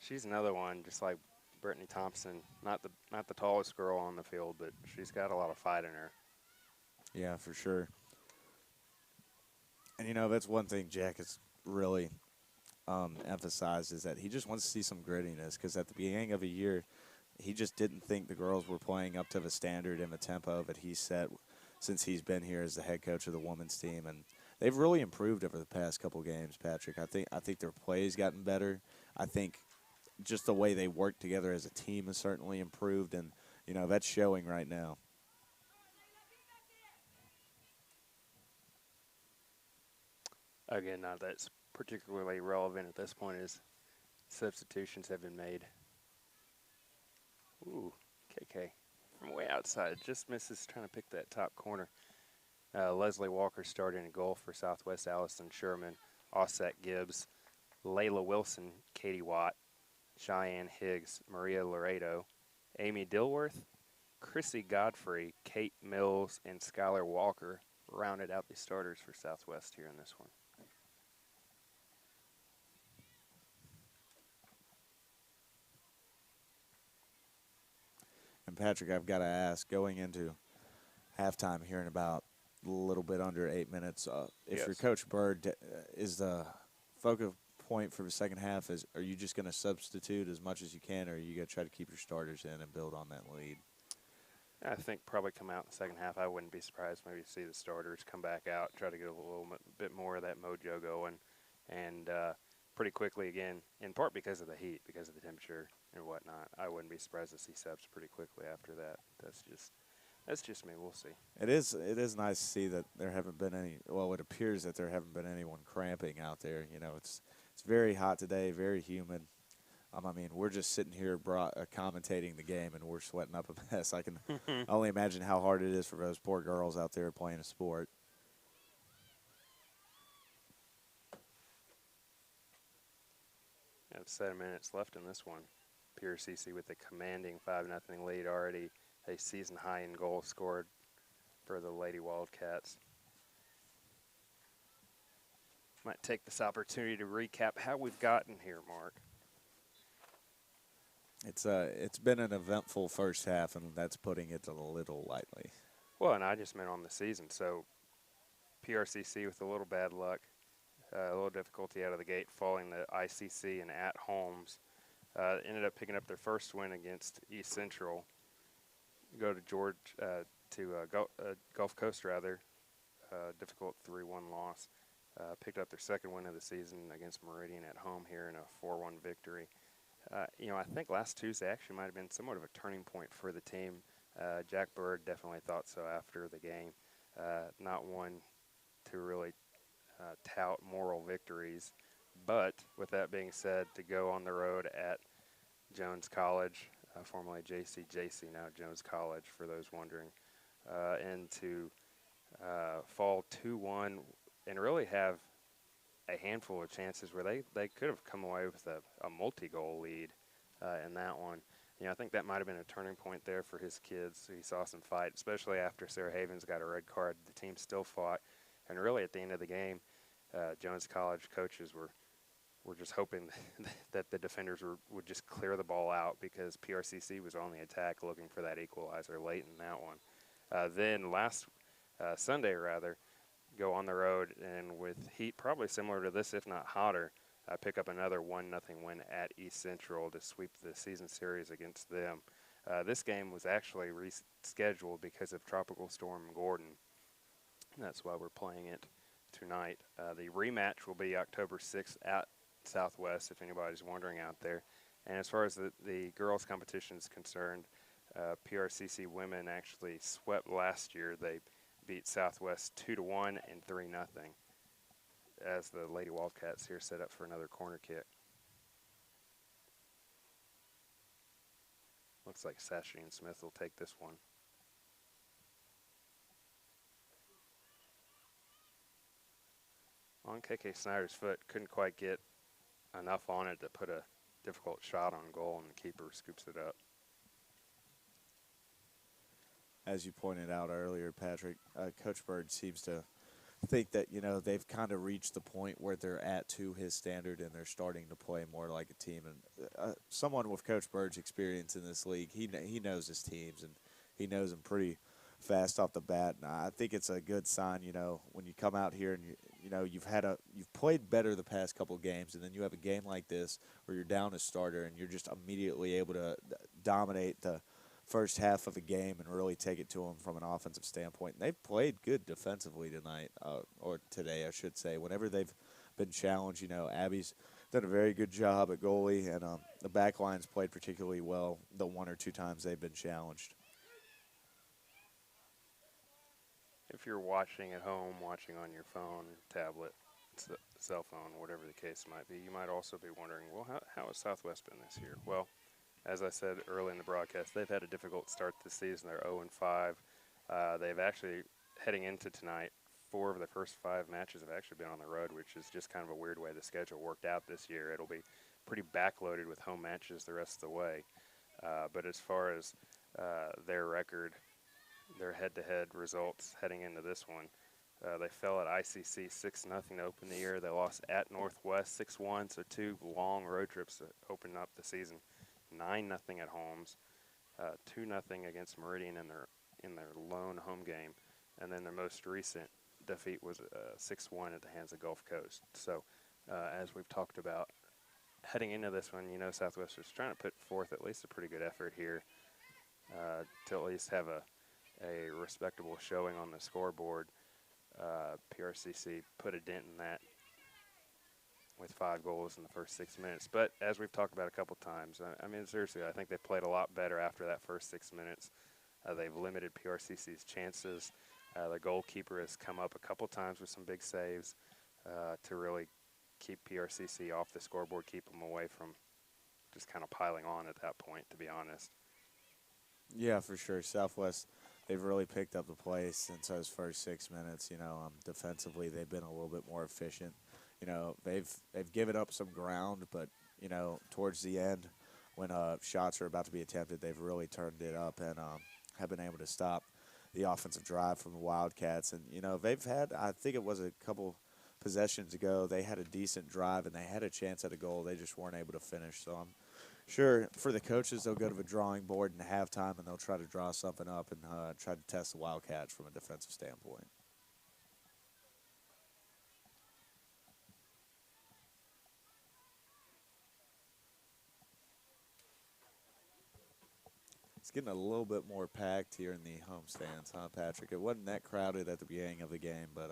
She's another one, just like Brittany Thompson. Not the tallest girl on the field, but she's got a lot of fight in her. Yeah, for sure. And, that's one thing Jack has really emphasized is that he just wants to see some grittiness because at the beginning of the year, he just didn't think the girls were playing up to the standard and the tempo that he set since he's been here as the head coach of the women's team. And they've really improved over the past couple games, Patrick. I think their play's gotten better. I think just the way they work together as a team has certainly improved, and, that's showing right now. Again, not that's particularly relevant at this point as substitutions have been made. Ooh, KK from way outside, just misses trying to pick that top corner. Leslie Walker starting a goal for Southwest. Allison Sherman, Offset Gibbs, Layla Wilson, Katie Watt, Cheyenne Higgs, Maria Laredo, Amy Dilworth, Chrissy Godfrey, Kate Mills, and Skylar Walker rounded out the starters for Southwest here in this one. And, Patrick, I've got to ask, going into halftime here in about a little bit under 8 minutes, if your Coach Bird is the focal point for the second half, are you just going to substitute as much as you can, or are you going to try to keep your starters in and build on that lead? I think probably come out in the second half. I wouldn't be surprised maybe to see the starters come back out, try to get a little bit more of that mojo going, and pretty quickly again, in part because of the heat, because of the temperature and whatnot. I wouldn't be surprised to see subs pretty quickly after that. That's just me. We'll see. It is nice to see that there haven't been any. Well, it appears that there haven't been anyone cramping out there. It's very hot today, very humid. I mean, we're just sitting here commentating the game, and we're sweating up a mess. I can only imagine how hard it is for those poor girls out there playing a sport. Have 7 minutes left in this one. PRCC with a commanding 5-0 lead already. A season high in goals scored for the Lady Wildcats. Might take this opportunity to recap how we've gotten here, Mark. It's been an eventful first half, and that's putting it a little lightly. Well, and I just meant on the season. So PRCC with a little bad luck, a little difficulty out of the gate, falling the ICC and at Holmes. Ended up picking up their first win against East Central. go to Gulf Coast rather. Difficult 3-1 loss. Picked up their second win of the season against Meridian at home here in a 4-1 victory. I think last Tuesday actually might have been somewhat of a turning point for the team. Jack Bird definitely thought so after the game. Not one to really tout moral victories. But with that being said, to go on the road at Jones College, formerly JC, now Jones College for those wondering, and to fall 2-1 and really have a handful of chances where they could have come away with a multi-goal lead in that one. I think that might have been a turning point there for his kids. He saw some fight, especially after Sarah Havens got a red card. The team still fought, and really at the end of the game, Jones College coaches were just hoping that the defenders would just clear the ball out because PRCC was on the attack looking for that equalizer late in that one. Then last Sunday, go on the road and with heat probably similar to this, if not hotter, pick up another 1-0 win at East Central to sweep the season series against them. This game was actually rescheduled because of Tropical Storm Gordon. That's why we're playing it tonight. The rematch will be October 6th at Southwest, if anybody's wondering out there. And as far as the girls' competition is concerned, PRCC women actually swept last year. They beat Southwest 2-1 and 3-0 as the Lady Wildcats here set up for another corner kick. Looks like Sasheen Smith will take this one. On KK Snyder's foot, couldn't quite get enough on it to put a difficult shot on goal, and the keeper scoops it up. As you pointed out earlier, Patrick, Coach Bird seems to think that, they've kind of reached the point where they're at to his standard and they're starting to play more like a team. And someone with Coach Bird's experience in this league, he knows his teams and he knows them pretty fast off the bat. And I think it's a good sign, when you come out here and you've played better the past couple of games, and then you have a game like this where you're down a starter and you're just immediately able to dominate the first half of a game and really take it to them from an offensive standpoint. And they've played good defensively tonight, or today, I should say. Whenever they've been challenged, Abby's done a very good job at goalie, and the back line's played particularly well the one or two times they've been challenged. If you're watching at home, watching on your phone, tablet, cell phone, whatever the case might be, you might also be wondering, well, how has Southwest been this year? Well, as I said early in the broadcast, they've had a difficult start this season. They're 0-5. They've actually, heading into tonight, 4 of the first 5 matches have actually been on the road, which is just kind of a weird way the schedule worked out this year. It'll be pretty backloaded with home matches the rest of the way. But as far as their record, their head-to-head results heading into this one, they fell at ICC 6-0 to open the year. They lost at Northwest 6-1, so 2 long road trips that opened up the season. 9-0 at homes, 2-0 against Meridian in their lone home game, and then their most recent defeat was 6-1 at the hands of Gulf Coast. So, as we've talked about, heading into this one, Southwest was trying to put forth at least a pretty good effort here to at least have a respectable showing on the scoreboard. PRCC put a dent in that with 5 goals in the first 6 minutes. But as we've talked about a couple times, seriously, I think they played a lot better after that first 6 minutes. They've limited PRCC's chances. The goalkeeper has come up a couple times with some big saves to really keep PRCC off the scoreboard, keep them away from just kind of piling on at that point, to be honest. Yeah, for sure. Southwest, they've really picked up the play since those first 6 minutes. Defensively, they've been a little bit more efficient. They've given up some ground, but, towards the end when shots are about to be attempted, they've really turned it up and have been able to stop the offensive drive from the Wildcats. And, they've had, I think it was a couple possessions ago, they had a decent drive and they had a chance at a goal. They just weren't able to finish. So I'm sure for the coaches, they'll go to the drawing board in halftime and they'll try to draw something up and try to test the Wildcats from a defensive standpoint. It's getting a little bit more packed here in the home stands, huh, Patrick? It wasn't that crowded at the beginning of the game, but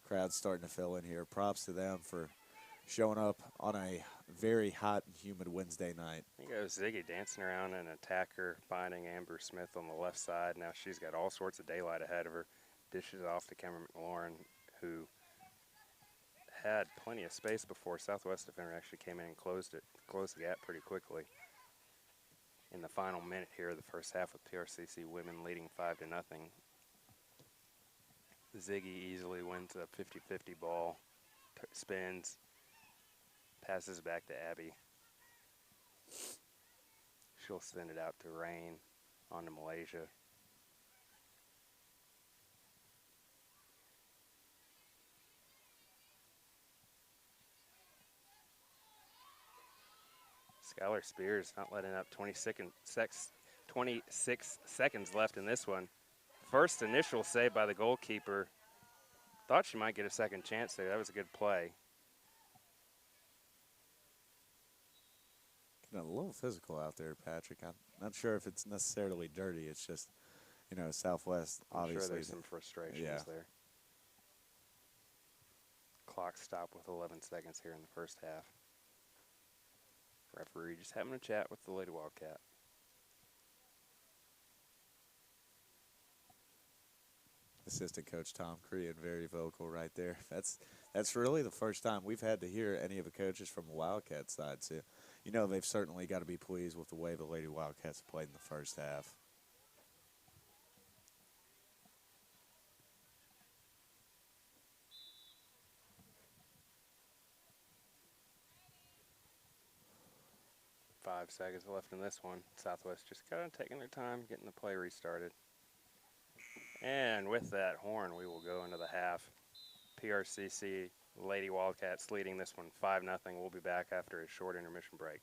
crowd's starting to fill in here. Props to them for showing up on a very hot and humid Wednesday night. You go Ziggy dancing around an attacker, finding Amber Smith on the left side. Now she's got all sorts of daylight ahead of her. Dishes off to Cameron McLaurin, who had plenty of space before. Southwest defender actually came in and closed the gap pretty quickly. In the final minute here of the first half with PRCC women leading 5-0. Ziggy easily wins a 50-50 ball, spins, passes back to Abby. She'll send it out to Rain, on to Malaysia. Skylar Spears not letting up. 26 seconds left in this one. First initial save by the goalkeeper. Thought she might get a second chance there. That was a good play. Getting a little physical out there, Patrick. I'm not sure if it's necessarily dirty. It's just, Southwest, obviously. I'm sure there's some frustrations there. Clock stopped with 11 seconds here in the first half. Referee just having a chat with the Lady Wildcat. Assistant coach Tom Crean, very vocal right there. That's really the first time we've had to hear any of the coaches from the Wildcat side. So, they've certainly got to be pleased with the way the Lady Wildcats played in the first half. Five seconds left in this one. Southwest just kind of taking their time, getting the play restarted. And with that horn, we will go into the half. PRCC Lady Wildcats leading this one 5-0. We'll be back after a short intermission break.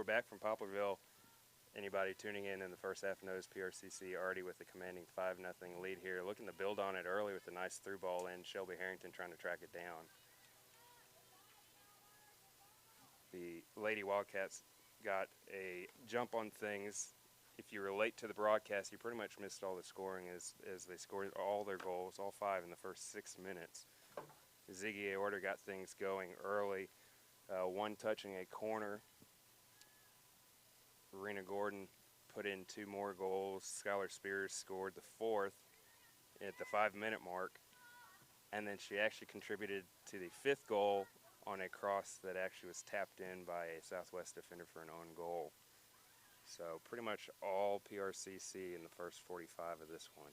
we're back from Poplarville. Anybody tuning in the first half knows PRCC already with a commanding 5-0 lead here. Looking to build on it early with a nice through ball in. Shelby Harrington trying to track it down. The Lady Wildcats got a jump on things. If you were late to the broadcast, you pretty much missed all the scoring as they scored all their goals, all 5 in the first 6 minutes. Ziggy Aorta got things going early, one touching a corner. Rena Gordon put in 2 more goals. Skylar Spears scored the 4th at the 5-minute mark. And then she actually contributed to the 5th goal on a cross that actually was tapped in by a Southwest defender for an own goal. So pretty much all PRCC in the first 45 of this one.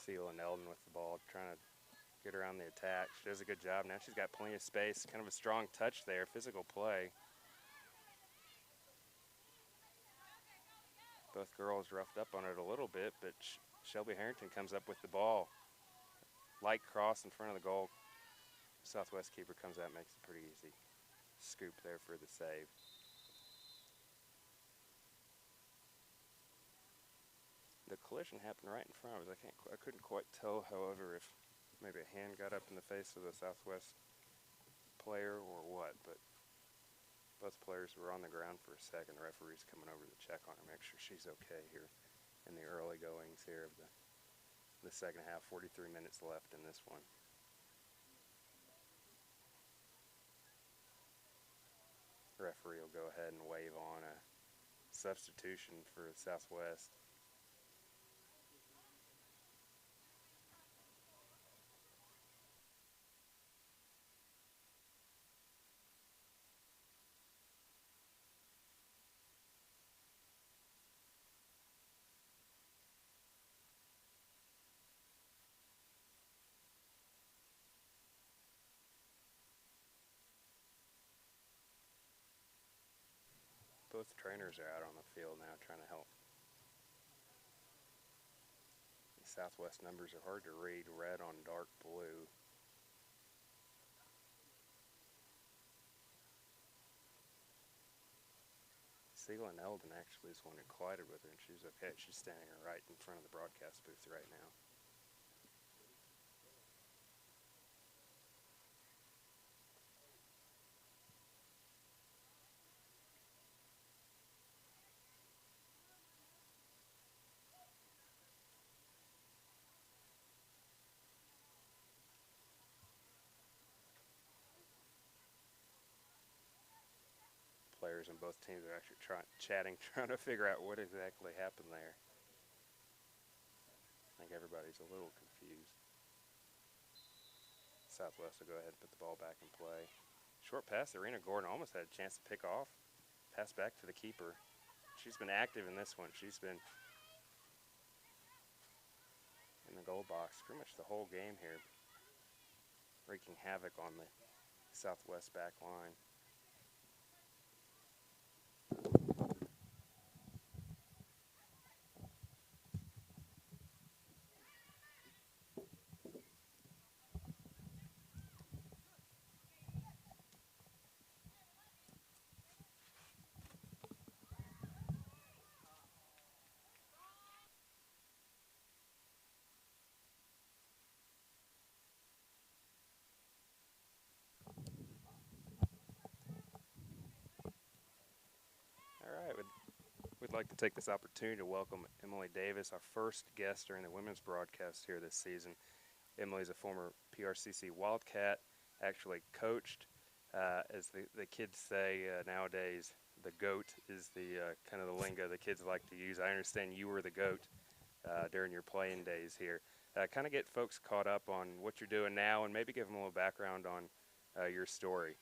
Celia Eldon with the ball, trying to get around the attack. She does a good job. Now she's got plenty of space. Kind of a strong touch there, physical play. Both girls roughed up on it a little bit, but Shelby Harrington comes up with the ball. Light cross in front of the goal. Southwest keeper comes out, makes it pretty easy. Scoop there for the save. The collision happened right in front of us. I couldn't quite tell, however, if maybe a hand got up in the face of the Southwest player or what, but both players were on the ground for a second. The referee's coming over to check on her, make sure she's okay here in the early goings here of the second half. 43 minutes left in this one. The referee will go ahead and wave on a substitution for Southwest. Both trainers are out on the field now trying to help. The Southwest numbers are hard to read, red on dark blue. Celia Eldon actually is the one who collided with her, and she's okay. She's standing right in front of the broadcast booth right now. Players on both teams are actually chatting, trying to figure out what exactly happened there. I think everybody's a little confused. Southwest will go ahead and put the ball back in play. Short pass, Rena Gordon almost had a chance to pick off. Pass back to the keeper. She's been active in this one. She's been in the goal box pretty much the whole game here, wreaking havoc on the Southwest back line. We'd like to take this opportunity to welcome Emily Davis, our first guest during the women's broadcast here this season. Emily's a former PRCC Wildcat, actually coached, as the kids say nowadays, the GOAT is the kind of the lingo the kids like to use. I understand you were the GOAT during your playing days here. Kind of get folks caught up on what you're doing now and maybe give them a little background on your story.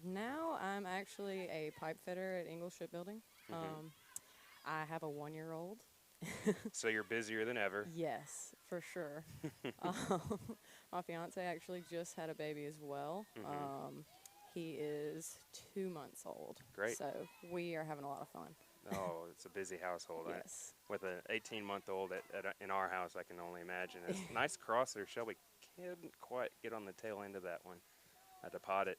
Now I'm actually a pipe fitter at Ingalls Shipbuilding. I have a 1-year-old. So you're busier than ever. Yes, for sure. My fiance actually just had a baby as well. He is 2 months old. Great. So we are having a lot of fun. Oh, it's a busy household. Yes. With an 18-month-old in our house, I can only imagine. It's a nice crosser. Shelby couldn't quite get on the tail end of that one to pot it.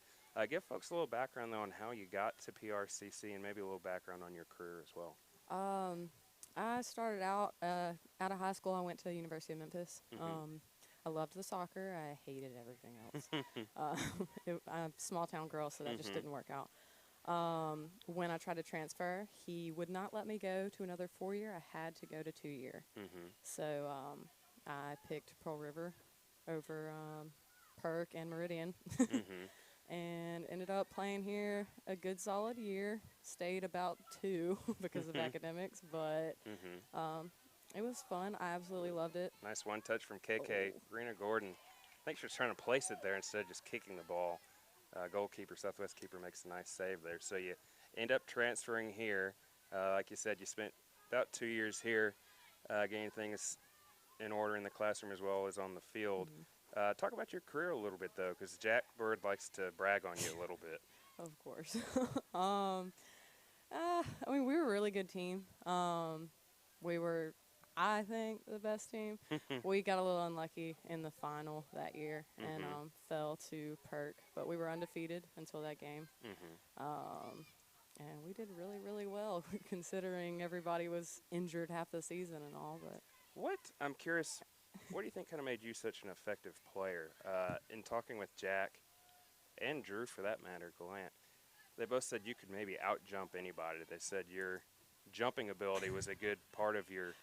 Give folks a little background, though, on how you got to PRCC and maybe a little background on your career as well. I started out of high school. I went to the University of Memphis. Mm-hmm. I loved the soccer. I hated everything else. I'm a small town girl, so that just didn't work out. When I tried to transfer, he would not let me go to another 4-year. I had to go to 2-year. So I picked Pearl River over Perk and Meridian. And ended up playing here a good solid year. Stayed about 2 because of academics, but it was fun. I absolutely loved it. Nice one touch from KK. Rena Gordon, I think she was trying to place it there instead of just kicking the ball. Goalkeeper, Southwest keeper makes a nice save there. So you end up transferring here. Like you said, you spent about 2 years here getting things in order in the classroom as well as on the field. Talk about your career a little bit, though, because Jack Bird likes to brag on you a little bit. Of course. I mean, we were a really good team. We were, I think, the best team. We got a little unlucky in the final that year and fell to Perk, but we were undefeated until that game. And we did really, really well considering everybody was injured half the season and all. But I'm curious, what do you think kind of made you such an effective player? In talking with Jack and Drew, for that matter, Gallant, they both said you could maybe out-jump anybody. They said your jumping ability was a good part of your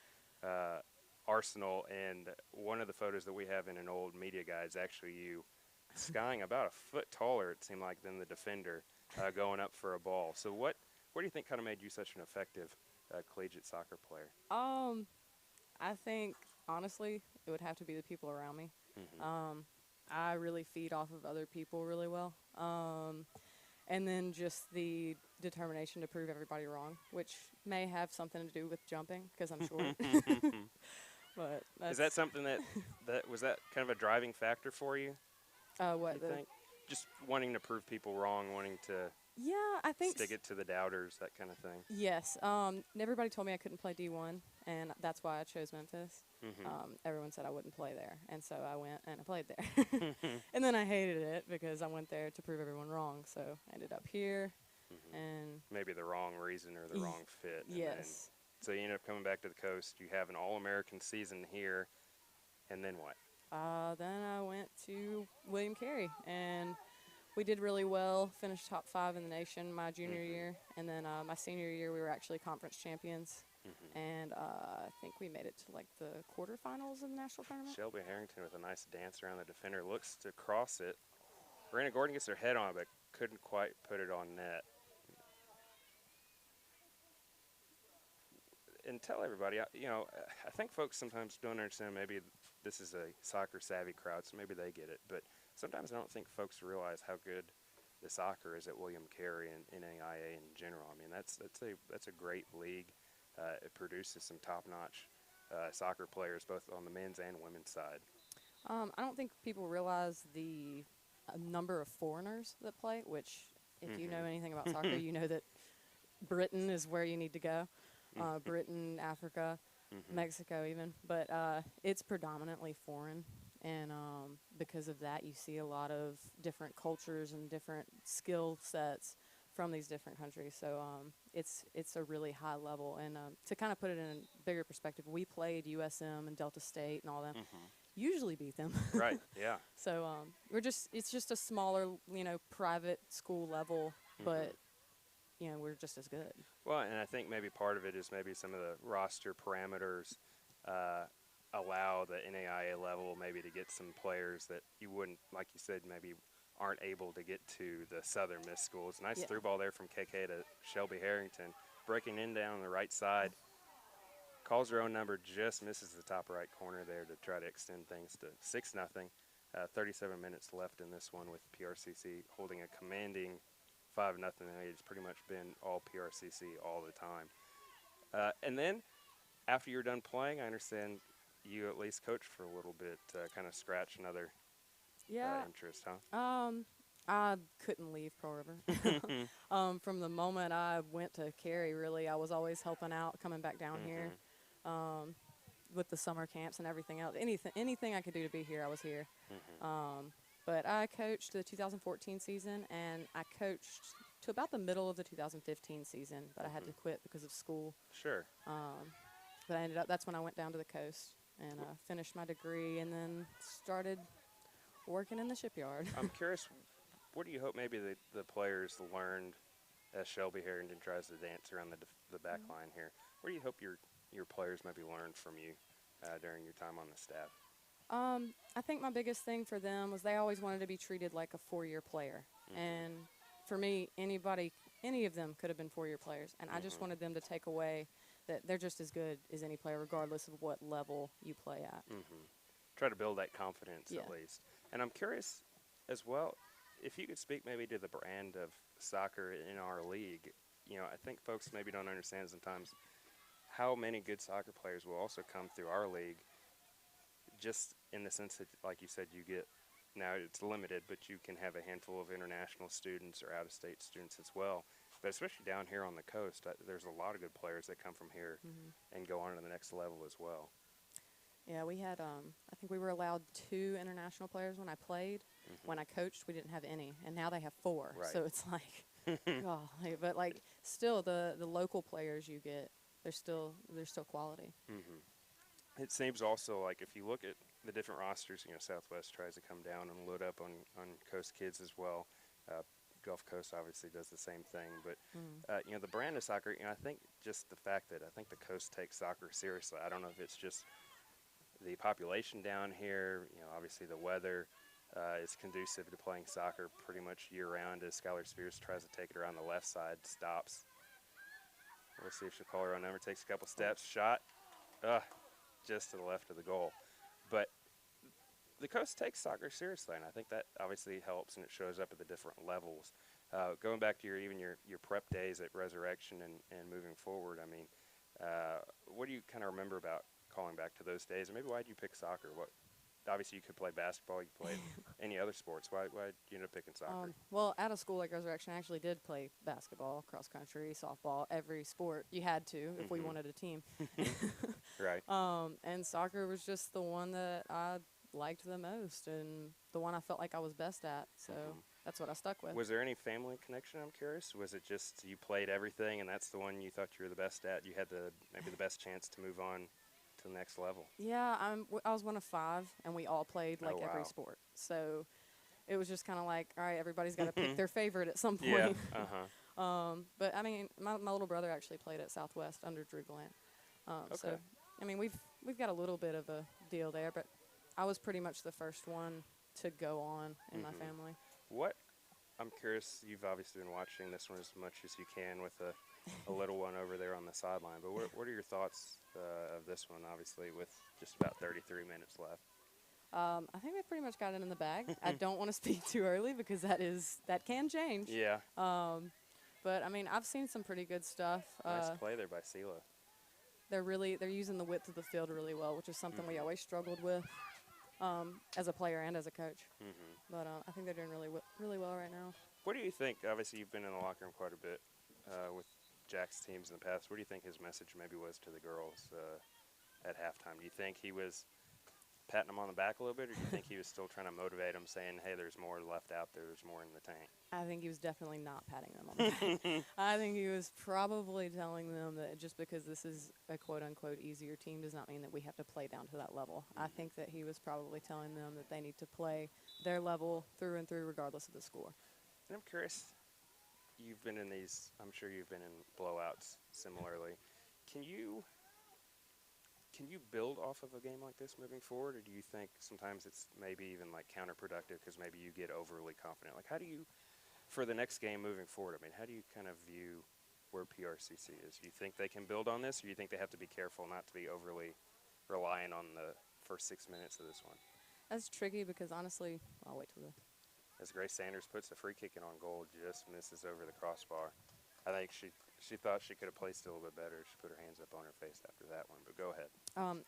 arsenal, and one of the photos that we have in an old media guide is actually you skying about a foot taller, it seemed like, than the defender going up for a ball. So what do you think kind of made you such an effective collegiate soccer player? I think, honestly, it would have to be the people around me. I really feed off of other people really well. And then just the determination to prove everybody wrong, which may have something to do with jumping because I'm short. But is that something that was that kind of a driving factor for you? What you think? Just wanting to prove people wrong, wanting to I think stick it to the doubters, that kind of thing. Yes. Everybody told me I couldn't play D1, and that's why I chose Memphis. Everyone said I wouldn't play there, and so I went and I played there. And then I hated it because I went there to prove everyone wrong, so I ended up here. And maybe the wrong reason or the wrong fit. Yes. So you end up coming back to the coast. You have an All-American season here, and then what? Then I went to William Carey, and we did really well, finished top 5 in the nation my junior year, and then my senior year we were actually conference champions, and I think we made it to like the quarterfinals of the national tournament. Shelby Harrington with a nice dance around the defender, looks to cross it. Rena Gordon gets her head on it, but couldn't quite put it on net. And tell everybody, I think folks sometimes don't understand, maybe this is a soccer-savvy crowd, so maybe they get it, but sometimes I don't think folks realize how good the soccer is at William Carey and NAIA in general. I mean, that's a great league. It produces some top-notch soccer players, both on the men's and women's side. I don't think people realize the number of foreigners that play, which if you know anything about soccer, you know that Britain is where you need to go. Britain, Africa, Mexico even. But it's predominantly foreign. And because of that, you see a lot of different cultures and different skill sets from these different countries. So it's a really high level. And to kind of put it in a bigger perspective, we played USM and Delta State and all them. Usually beat them. Right, yeah. So it's just a smaller, private school level, but we're just as good. Well, and I think maybe part of it is maybe some of the roster parameters allow the NAIA level maybe to get some players that you wouldn't, like you said, maybe aren't able to get to the Southern Miss schools. Nice through ball there from KK to Shelby Harrington. Breaking in down on the right side. Calls her own number, just misses the top right corner there to try to extend things to 6-0. 37 minutes left in this one with PRCC holding a commanding 5-0. It's pretty much been all PRCC all the time. And then after you're done playing, I understand you at least coached for a little bit, kind of scratch another interest, huh? I couldn't leave Pearl River. From the moment I went to Cary, really, I was always helping out, coming back down here with the summer camps and everything else. Anything I could do to be here, I was here. But I coached the 2014 season, and I coached to about the middle of the 2015 season, but I had to quit because of school. Sure. But I ended up, that's when I went down to the coast and finished my degree and then started working in the shipyard. I'm curious, what do you hope maybe the players learned as Shelby Harrington tries to dance around the back line here? What do you hope your players maybe learned from you during your time on the staff? I think my biggest thing for them was they always wanted to be treated like a four-year player. And for me, any of them could have been four-year players. And I just wanted them to take away that they're just as good as any player, regardless of what level you play at. Try to build that confidence at least. And I'm curious as well, if you could speak maybe to the brand of soccer in our league. You know, I think folks maybe don't understand sometimes how many good soccer players will also come through our league, just in the sense that, like you said, you get, now it's limited, but you can have a handful of international students or out-of-state students as well. But especially down here on the coast, there's a lot of good players that come from here and go on to the next level as well. Yeah, we had, I think we were allowed 2 international players when I played. When I coached, we didn't have any, and now they have 4. Right. So it's like, golly. But, like, still the local players you get, they're still quality. It seems also like if you look at the different rosters, you know, Southwest tries to come down and load up on Coast kids as well. Gulf Coast obviously does the same thing. But, you know, the brand of soccer, you know, I think just the fact that I think the Coast takes soccer seriously. I don't know if it's just the population down here, you know, obviously the weather is conducive to playing soccer pretty much year-round as Skylar Spears tries to take it around the left side, stops. We'll see if she'll call her own number, takes a couple steps, shot, just to the left of the goal. But the Coast takes soccer seriously, and I think that obviously helps, and it shows up at the different levels. Going back to your prep days at Resurrection and moving forward, I mean, what do you kind of remember about calling back to those days, and maybe why did you pick soccer? Obviously you could play basketball, you could play any other sports. Why did you end up picking soccer? Well, out of school like Resurrection, I actually did play basketball, cross country, softball, every sport. You had to if we wanted a team. Right. And soccer was just the one that I liked the most and the one I felt like I was best at. So that's what I stuck with. Was there any family connection, I'm curious? Was it just you played everything and that's the one you thought you were the best at? You had maybe the best chance to move on to the next level? Yeah, I was one of 5, and we all played like every sport. So it was just kind of like, all right, everybody's got to pick their favorite at some point. Yeah. But I mean, my little brother actually played at Southwest under Drew Glant. So I mean, we've got a little bit of a deal there, but I was pretty much the first one to go on in my family. I'm curious, you've obviously been watching this one as much as you can with a little one over there on the sideline, but what are your thoughts of this one, obviously, with just about 33 minutes left? I think we pretty much got it in the bag. I don't want to speak too early because that can change. Yeah. But, I mean, I've seen some pretty good stuff. Nice play there by Sela. They're using the width of the field really well, which is something we always struggled with as a player and as a coach. But I think they're doing really well right now. What do you think? Obviously, you've been in the locker room quite a bit with Jack's teams in the past. What do you think his message maybe was to the girls at halftime? Do you think he was patting them on the back a little bit, or do you think he was still trying to motivate them, saying, hey, there's more left out there, there's more in the tank? I think he was definitely not patting them on the back. I think he was probably telling them that just because this is a quote-unquote easier team does not mean that we have to play down to that level. I think that he was probably telling them that they need to play their level through and through regardless of the score. And I'm curious, you've been in these, I'm sure you've been in blowouts similarly. Can you build off of a game like this moving forward, or do you think sometimes it's maybe even like counterproductive because maybe you get overly confident? Like, how do you, for the next game moving forward, I mean, how do you kind of view where PRCC is? Do you think they can build on this, or do you think they have to be careful not to be overly reliant on the first 6 minutes of this one? That's tricky because, honestly, I'll wait till the... As Grace Sanders puts the free kick in on goal, just misses over the crossbar. I think she thought she could have placed it a little bit better. She put her hands up on her face after that one, but go ahead.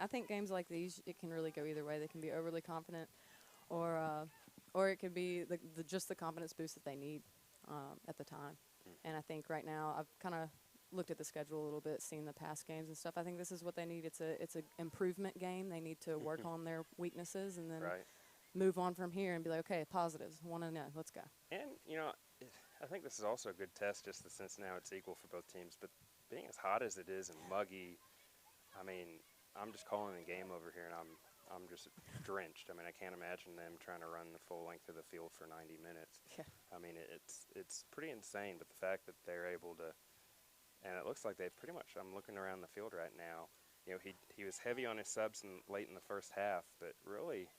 I think games like these, it can really go either way. They can be overly confident or or it could be just the confidence boost that they need at the time. And I think right now I've kind of looked at the schedule a little bit, seen the past games and stuff. I think this is what they need. It's a improvement game. They need to work on their weaknesses and then move on from here and be like, okay, positives, 1-0, let's go. And, I think this is also a good test just since now it's equal for both teams. But being as hot as it is and muggy, I mean, I'm just calling the game over here, and I'm just drenched. I mean, I can't imagine them trying to run the full length of the field for 90 minutes. Yeah. I mean, it's pretty insane. But the fact that they're able to, and it looks like they've pretty much. I'm looking around the field right now. He was heavy on his subs late in the first half, but really,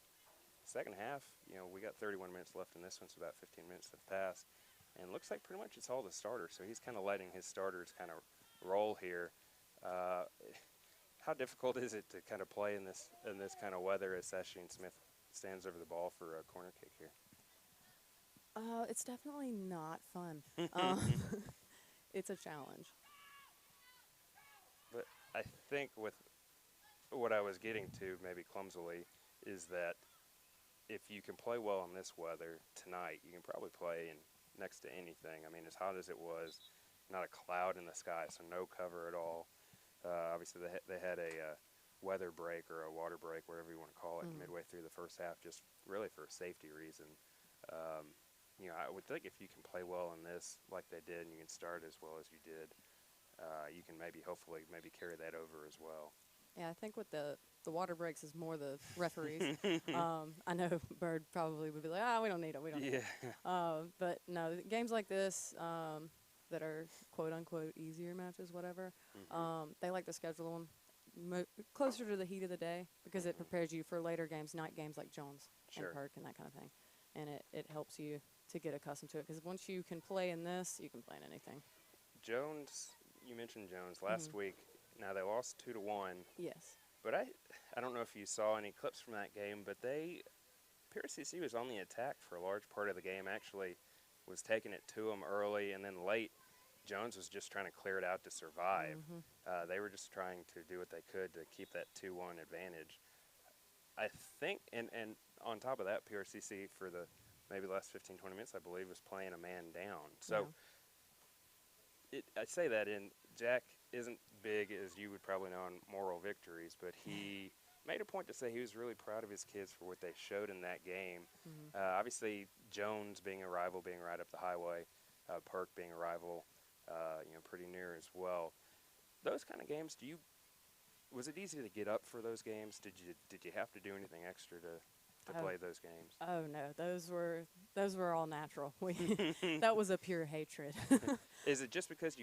second half, we got 31 minutes left in this one, so about 15 minutes have passed, and it looks like pretty much it's all the starters. So he's kind of letting his starters kind of roll here. How difficult is it to kind of play in this kind of weather as Sasheen Smith stands over the ball for a corner kick here? It's definitely not fun. It's a challenge. But I think with what I was getting to, maybe clumsily, is that if you can play well in this weather tonight, you can probably play in next to anything. I mean, as hot as it was, not a cloud in the sky, so no cover at all. Obviously, they had a weather break or a water break, whatever you want to call it, midway through the first half, just really for a safety reason. I would think if you can play well in this like they did and you can start as well as you did, you can hopefully carry that over as well. Yeah, I think with the water breaks is more the referees. I know Bird probably would be like, we don't need it. We don't need it. But no, games like this that are quote-unquote easier matches, whatever, they like to schedule them closer to the heat of the day because it prepares you for later games, night games like Jones and Perk and that kind of thing. And it helps you to get accustomed to it because once you can play in this, you can play in anything. Jones, you mentioned Jones last week. Now, they lost 2-1. Yes. But I don't know if you saw any clips from that game, but PRCC was on the attack for a large part of the game, actually was taking it to them early, and then late, Jones was just trying to clear it out to survive. They were just trying to do what they could to keep that 2-1 advantage. I think, and on top of that, PRCC for the maybe last 15, 20 minutes, I believe, was playing a man down. So I say that Jack isn't big, as you would probably know, on moral victories, but he made a point to say he was really proud of his kids for what they showed in that game. Obviously, Jones being a rival, being right up the highway, Perk being a rival, pretty near as well. Those kind of games, was it easy to get up for those games? Did you have to do anything extra to play those games? Oh no, those were all natural. That was a pure hatred. Is it just because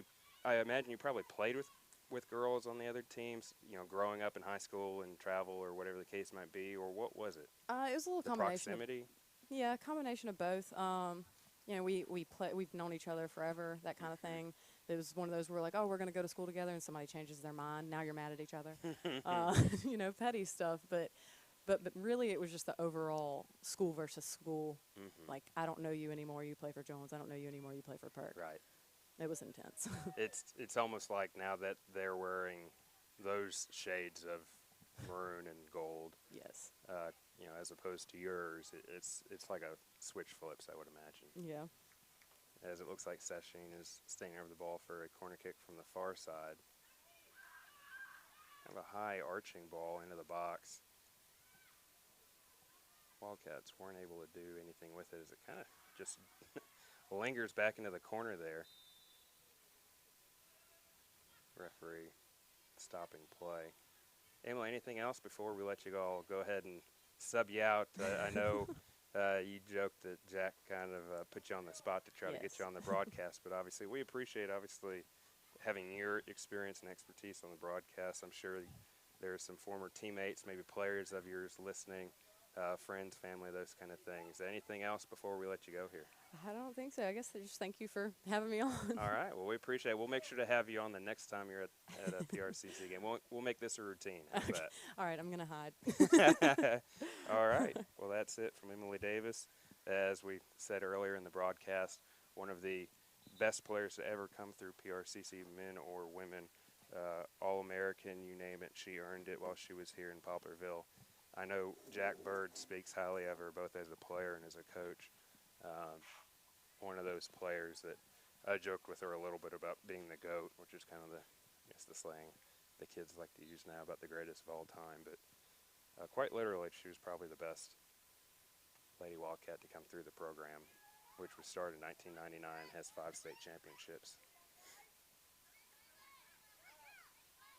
I imagine you probably played with girls on the other teams, growing up in high school and travel or whatever the case might be, or what was it? It was a little combination. Proximity? Yeah, a combination of both. We've known each other forever, that kind of thing. It was one of those where we're like, we're going to go to school together, and somebody changes their mind. Now you're mad at each other. Petty stuff. But really, it was just the overall school versus school. Like, I don't know you anymore. You play for Jones. I don't know you anymore. You play for Perk. Right. It was intense. It's almost like now that they're wearing those shades of maroon and gold. Yes. As opposed to yours, it's like a switch flips, I would imagine. Yeah. As it looks like Sasheen is staying over the ball for a corner kick from the far side. Kind of a high arching ball into the box. Wildcats weren't able to do anything with it as it kind of just lingers back into the corner there. Referee stopping play. Emily, anything else before we let you go? I'll go ahead and sub you out. I know you joked that Jack kind of put you on the spot to try to get you on the broadcast, but obviously we appreciate having your experience and expertise on the broadcast. I'm sure there are some former teammates, maybe players of yours listening, friends, family, those kind of things. Anything else before we let you go here? I don't think so. I guess I just thank you for having me on. All right. Well, we appreciate it. We'll make sure to have you on the next time you're at a PRCC game. We'll make this a routine. How's that? All right. I'm going to hide. All right. Well, that's it from Emily Davis. As we said earlier in the broadcast, one of the best players to ever come through PRCC, men or women, All-American, you name it. She earned it while she was here in Poplarville. I know Jack Bird speaks highly of her both as a player and as a coach. One of those players that I joked with her a little bit about being the GOAT, which is kind of the slang the kids like to use now about the greatest of all time. But quite literally, she was probably the best Lady Wildcat to come through the program, which was started in 1999, has 5 state championships.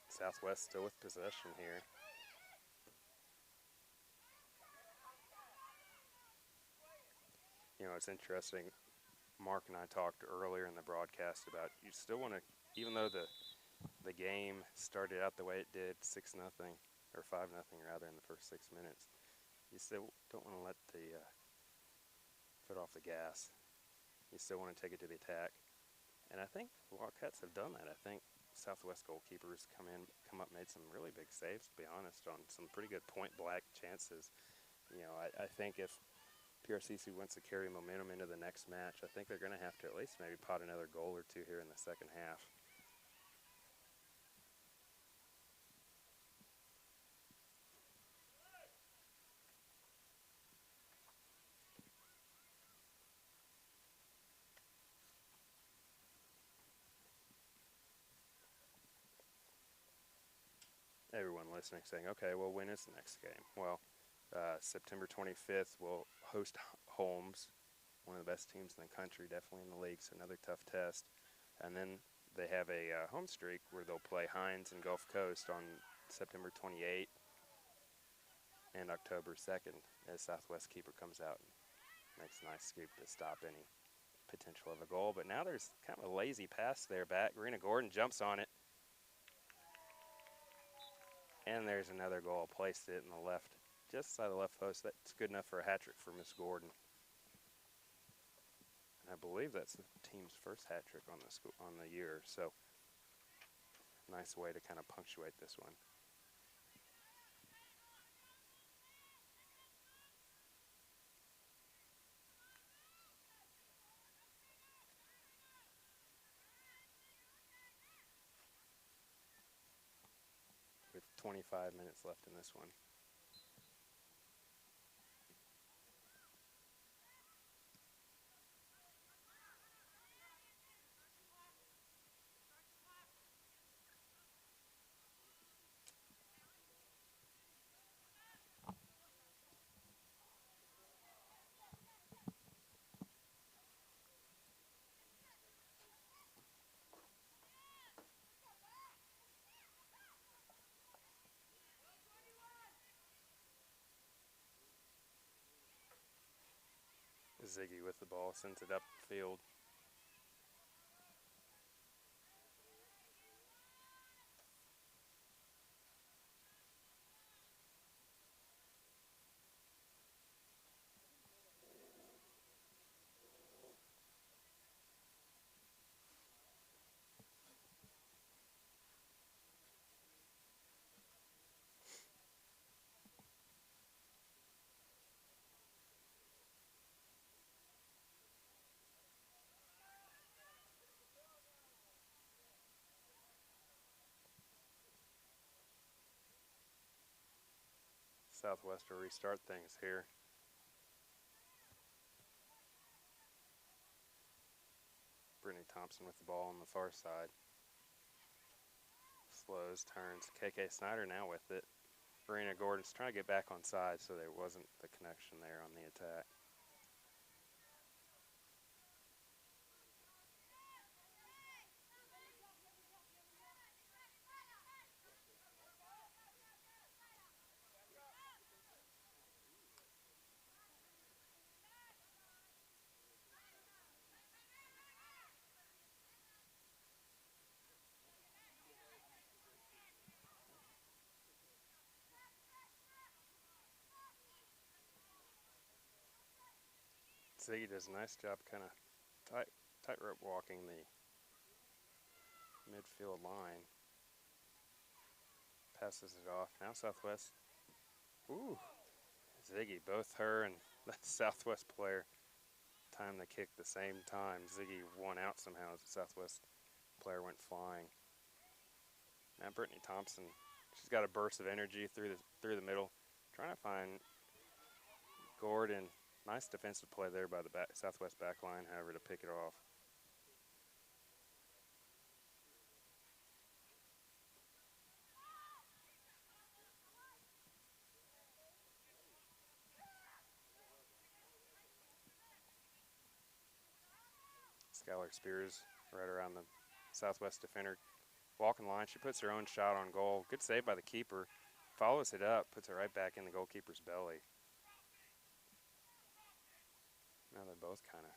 Southwest still with possession here. You know, it's interesting. Mark and I talked earlier in the broadcast about you still want to, even though the game started out the way it did, 6-0 or 5-0 rather in the first 6 minutes, you still don't want to let the foot off the gas. You still want to take it to the attack, and I think the Wildcats have done that. I think Southwest goalkeepers come up, made some really big saves. To be honest, on some pretty good point blank chances. You know, I think if PRCC wants to carry momentum into the next match, I think they're going to have to at least maybe pot another goal or two here in the second half. Everyone listening saying, okay, well, when is the next game? Well, September 25th, we'll host Holmes, one of the best teams in the country, definitely in the league, so another tough test. And then they have a home streak where they'll play Hines and Gulf Coast on September 28th and October 2nd as Southwest keeper comes out and makes a nice scoop to stop any potential of a goal. But now there's kind of a lazy pass there back. Rena Gordon jumps on it. And there's another goal. Placed it in the left, just side of the left post. That's good enough for a hat trick for Miss Gordon. And I believe that's the team's first hat trick on the year. So nice way to kind of punctuate this one. With 25 minutes left in this one. Ziggy with the ball, sends it up the field. Southwest will restart things here. Brittany Thompson with the ball on the far side. Slows, turns. KK Snyder now with it. Rena Gordon's trying to get back on side, so there wasn't the connection there on the attack. Ziggy does a nice job kind of tightrope walking the midfield line. Passes it off. Now Southwest. Ooh. Ziggy, both her and the Southwest player timed the kick the same time. Ziggy won out somehow as the Southwest player went flying. Now Brittany Thompson, she's got a burst of energy through the middle. trying to find Gordon. Nice defensive play there by the Southwest back line, however, to pick it off. Skylar Spears right around the Southwest defender. Walking line, she puts her own shot on goal. Good save by the keeper. Follows it up, puts it right back in the goalkeeper's belly. Now they're both kind of,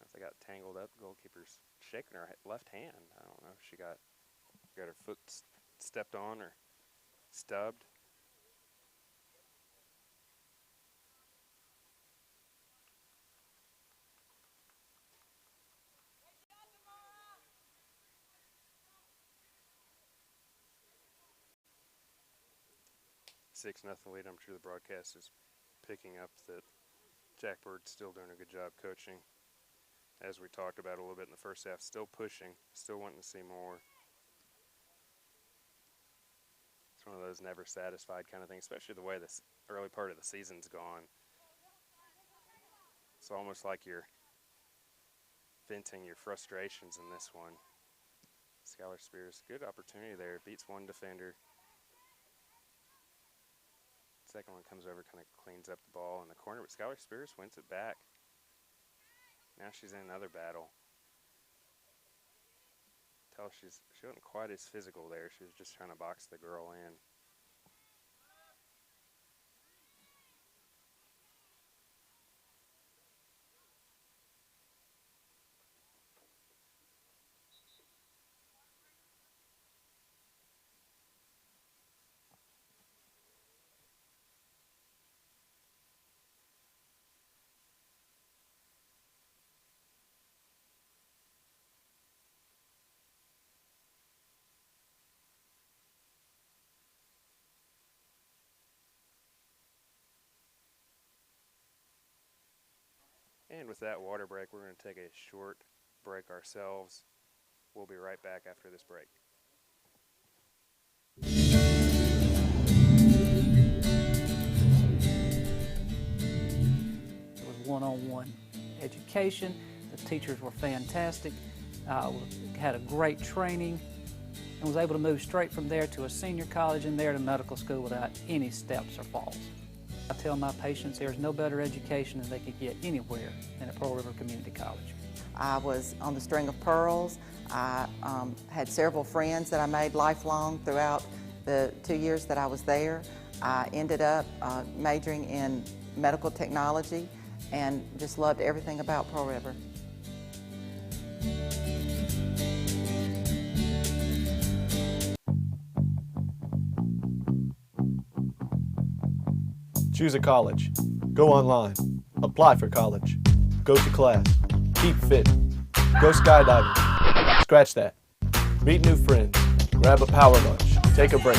if they got tangled up, the goalkeeper's shaking her left hand. I don't know if she got her foot stepped on or stubbed. Nothing lead. I'm sure the broadcast is picking up that Jack Bird's still doing a good job coaching. As we talked about a little bit in the first half, still pushing, still wanting to see more. It's one of those never satisfied kind of things, especially the way this early part of the season's gone. It's almost like you're venting your frustrations in this one. Skylar Spears, good opportunity there, beats one defender. Second one comes over, kind of cleans up the ball in the corner, but Skylar Spears wins it back. Now she's in another battle. She wasn't quite as physical there. She was just trying to box the girl in. And with that water break, we're going to take a short break ourselves. We'll be right back after this break. It was one-on-one education. The teachers were fantastic. Had a great training and was able to move straight from there to a senior college and there to medical school without any steps or falls. I tell my patients there's no better education than they could get anywhere than at Pearl River Community College. I was on the string of pearls. I had several friends that I made lifelong throughout the 2 years that I was there. I ended up majoring in medical technology and just loved everything about Pearl River. Choose a college. Go online. Apply for college. Go to class. Keep fit. Go skydiving. Scratch that. Meet new friends. Grab a power lunch. Take a break.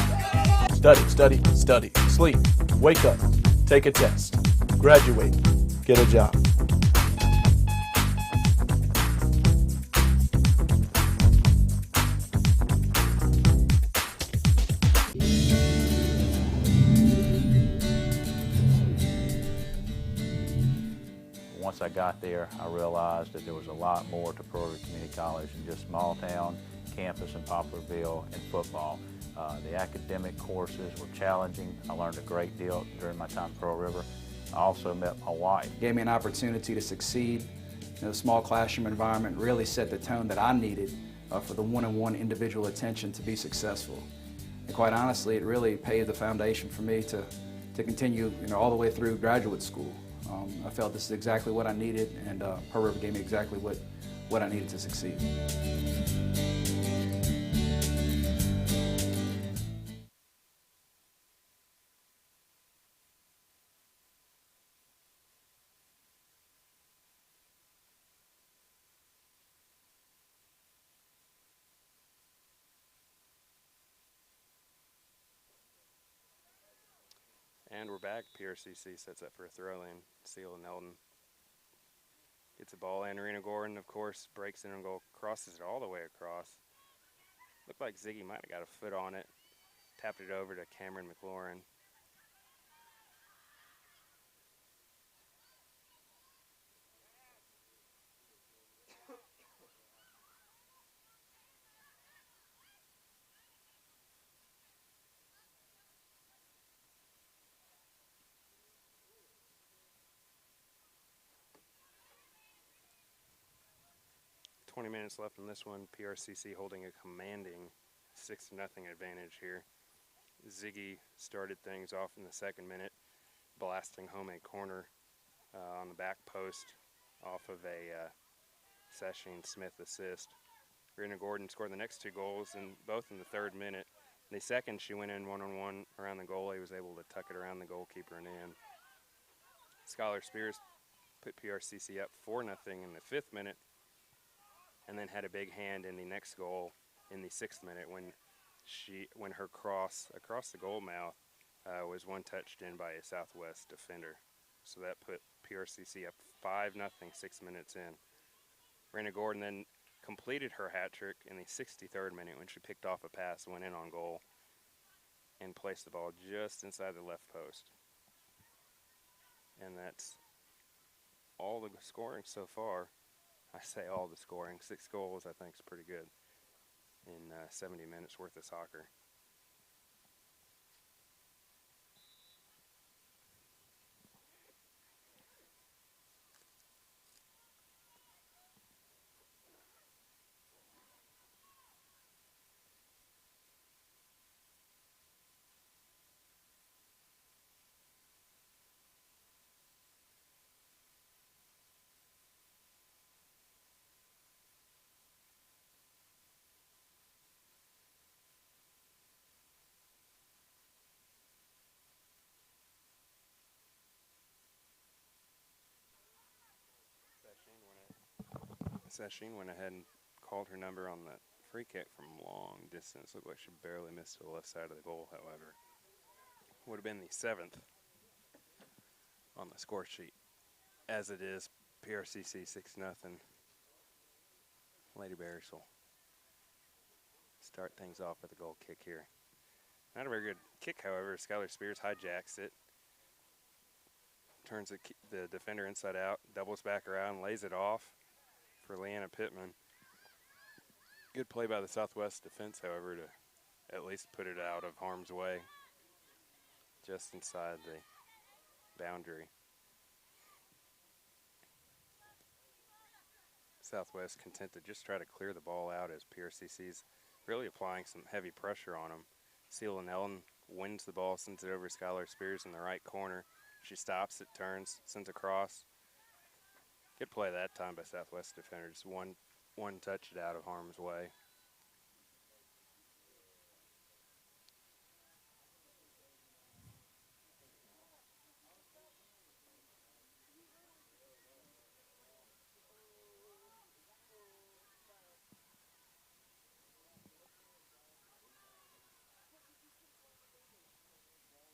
Study, study, study. Sleep. Wake up. Take a test. Graduate. Get a job. Once I got there, I realized that there was a lot more to Pearl River Community College than just small town, campus in Poplarville, and football. The academic courses were challenging. I learned a great deal during my time at Pearl River. I also met my wife. Gave me an opportunity to succeed. The small classroom environment really set the tone that I needed for the one-on-one individual attention to be successful. And quite honestly, it really paved the foundation for me to continue all the way through graduate school. I felt this is exactly what I needed, and Pearl River gave me exactly what I needed to succeed. And we're back. PRCC sets up for a throw-in. Seal Nelton gets a ball in. Arena Gordon, of course, breaks in and goal, crosses it all the way across. Looked like Ziggy might have got a foot on it. Tapped it over to Cameron McLaurin. 20 minutes left in this one. PRCC holding a commanding 6-0 advantage here. Ziggy started things off in the second minute, blasting home a corner on the back post off of a Sasheen Smith assist. Rena Gordon scored the next 2 goals, and both in the third minute. In the second, she went in one-on-one around the goalie, was able to tuck it around the goalkeeper and in. Skylar Spears put PRCC up 4-0 in the 5th minute, and then had a big hand in the next goal in the 6th minute when her cross across the goal mouth was one-touched in by a Southwest defender. So that put PRCC up 5-0 6 minutes in. Rena Gordon then completed her hat trick in the 63rd minute when she picked off a pass, went in on goal, and placed the ball just inside the left post. And that's all the scoring so far. I say all the scoring. 6 goals, I think, is pretty good in 70 minutes worth of soccer. Sasheen went ahead and called her number on the free kick from long distance. Looked like she barely missed the left side of the goal, however. Would have been the 7th on the score sheet. As it is, PRCC 6-0. Lady Bears will start things off with a goal kick here. Not a very good kick, however. Skylar Spears hijacks it. Turns the defender inside out, doubles back around, lays it off for Leanna Pittman. Good play by the Southwest defense, however, to at least put it out of harm's way, just inside the boundary. Southwest content to just try to clear the ball out as PRCC's really applying some heavy pressure on them. Celia Ellen wins the ball, sends it over to Skylar Spears in the right corner. She stops it, turns, sends across. Good play that time by Southwest defender. Just one touch it out of harm's way.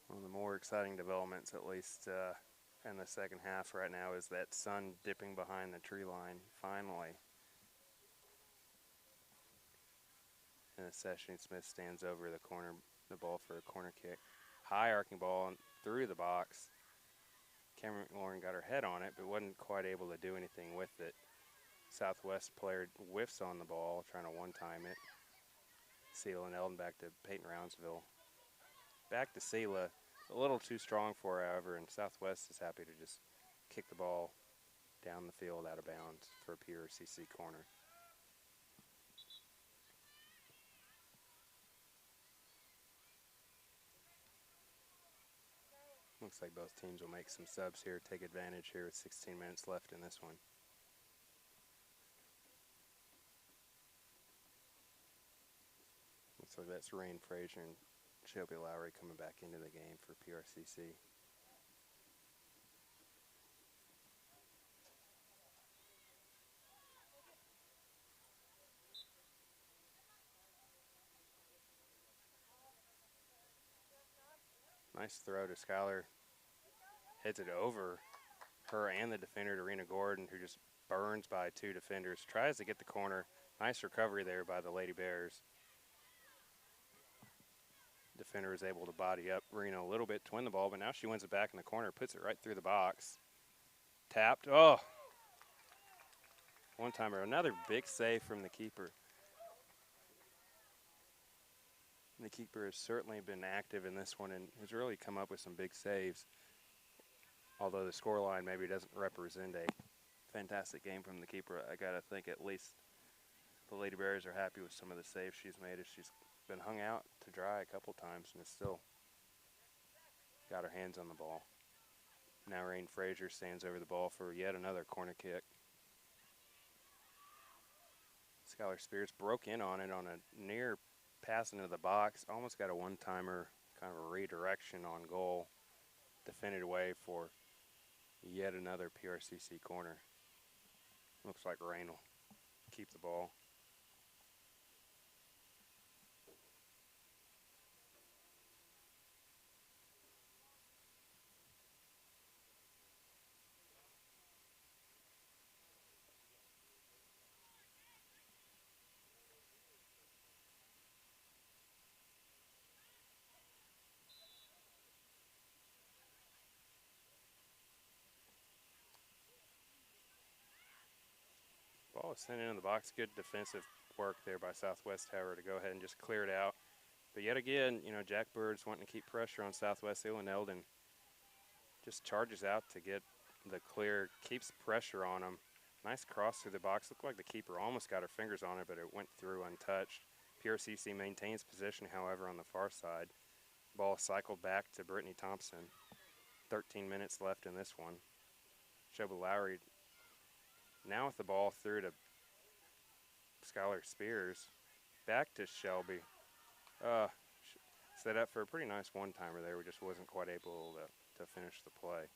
One of the more exciting developments, at least in the second half right now, is that sun dipping behind the tree line, finally. And Sasheen Smith stands over the ball for a corner kick. High arcing ball through the box. Cameron McLaurin got her head on it, but wasn't quite able to do anything with it. Southwest player whiffs on the ball, trying to one-time it. Seela and Eldon back to Peyton Roundsville. Back to Seela. A little too strong for her, however, and Southwest is happy to just kick the ball down the field out of bounds for a PRCC corner. Looks like both teams will make some subs here, take advantage here with 16 minutes left in this one. Looks like that's Rain Frazier and Shelby Lowry coming back into the game for PRCC. Nice throw to Skylar. Heads it over her and the defender to Rena Gordon, who just burns by 2 defenders. Tries to get the corner. Nice recovery there by the Lady Bears. Defender is able to body up Rena a little bit to win the ball, but now she wins it back in the corner, puts it right through the box. Tapped. Oh! One timer. Another big save from the keeper. The keeper has certainly been active in this one and has really come up with some big saves. Although the scoreline maybe doesn't represent a fantastic game from the keeper, I got to think at least The Lady Bears are happy with some of the saves she's made as she's been hung out to dry a couple times and has still got her hands on the ball. Now Rain Frazier stands over the ball for yet another corner kick. Skylar Spears broke in on it on a near pass into the box, almost got a one-timer, kind of a redirection on goal, defended away for yet another PRCC corner. Looks like Rain will keep the ball. Ball is sent into the box. Good defensive work there by Southwest Tower to go ahead and just clear it out. But yet again, you know, Jack Bird's wanting to keep pressure on Southwest Illinois and just charges out to get the clear, keeps pressure on him. Nice cross through the box. Looked like the keeper almost got her fingers on it, but it went through untouched. PRCC maintains possession, however, on the far side. Ball cycled back to Brittany Thompson. 13 minutes left in this one. Shoba Lowry now with the ball through to Skylar Spears. Back to Shelby. Set up for a pretty nice one-timer there. We just wasn't quite able to finish the play.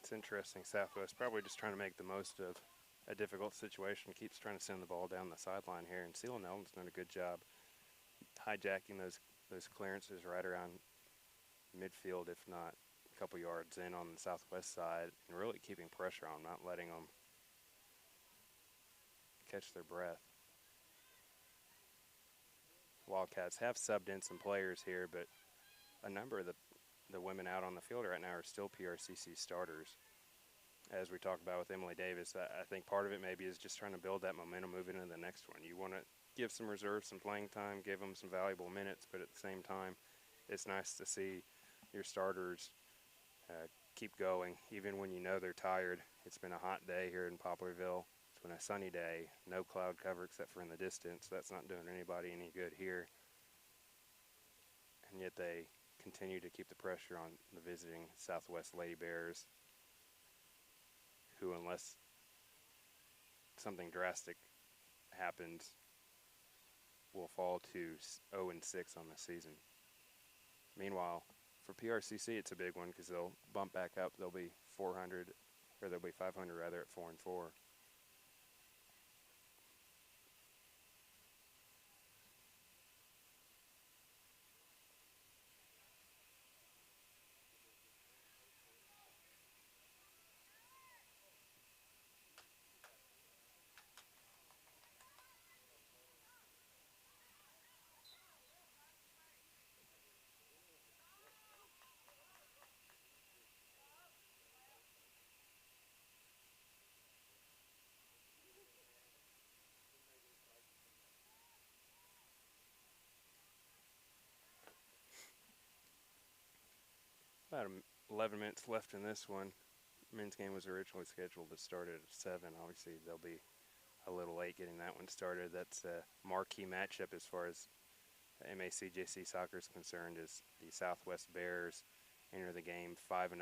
It's interesting. Southwest probably just trying to make the most of a difficult situation. Keeps trying to send the ball down the sideline here, and Seal Nelton's done a good job hijacking those clearances right around midfield, if not a couple yards in on the Southwest side, and really keeping pressure on, not letting them catch their breath. Wildcats have subbed in some players here, but a number of the women out on the field right now are still PRCC starters. As we talked about with Emily Davis, I think part of it maybe is just trying to build that momentum moving into the next one. You want to give some reserves some playing time, give them some valuable minutes, but at the same time, it's nice to see your starters keep going, even when you know they're tired. It's been a hot day here in Poplarville. It's been a sunny day, no cloud cover except for in the distance. That's not doing anybody any good here. And yet they continue to keep the pressure on the visiting Southwest Lady Bears, who, unless something drastic happens, will fall to 0-6 on the season. Meanwhile, for PRCC, it's a big one because they'll bump back up. They'll be 400, or they'll be 500 rather at 4-4. About 11 minutes left in this one. Men's game was originally scheduled to start at 7. Obviously, they'll be a little late getting that one started. That's a marquee matchup as far as MACJC soccer is concerned, as the Southwest Bears enter the game 5-0.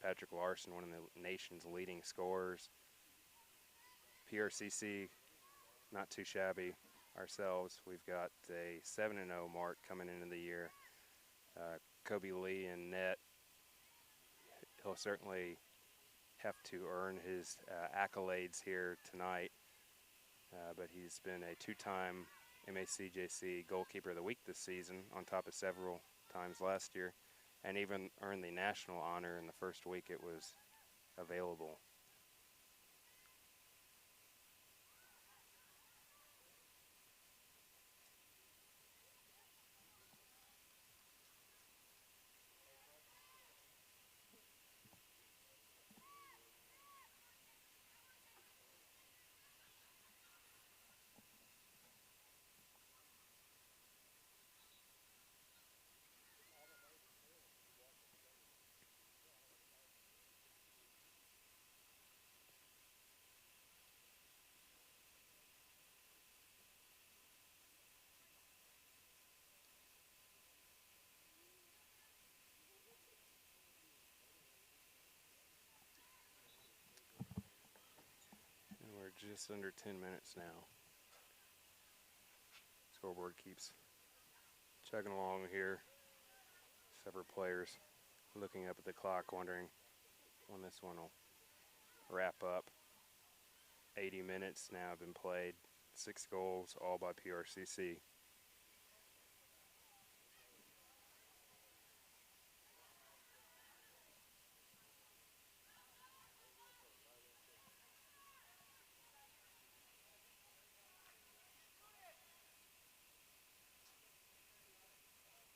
Patrick Larson, one of the nation's leading scorers. PRCC, not too shabby ourselves. We've got a 7-0 mark coming into the year. Kobe Lee in net. He'll certainly have to earn his accolades here tonight, but he's been a 2-time MACJC Goalkeeper of the Week this season, on top of several times last year, and even earned the national honor in the first week it was available. just under 10 minutes now. Scoreboard keeps chugging along here. Several players looking up at the clock, wondering when this one will wrap up. 80 minutes now have been played. 6 goals, all by PRCC.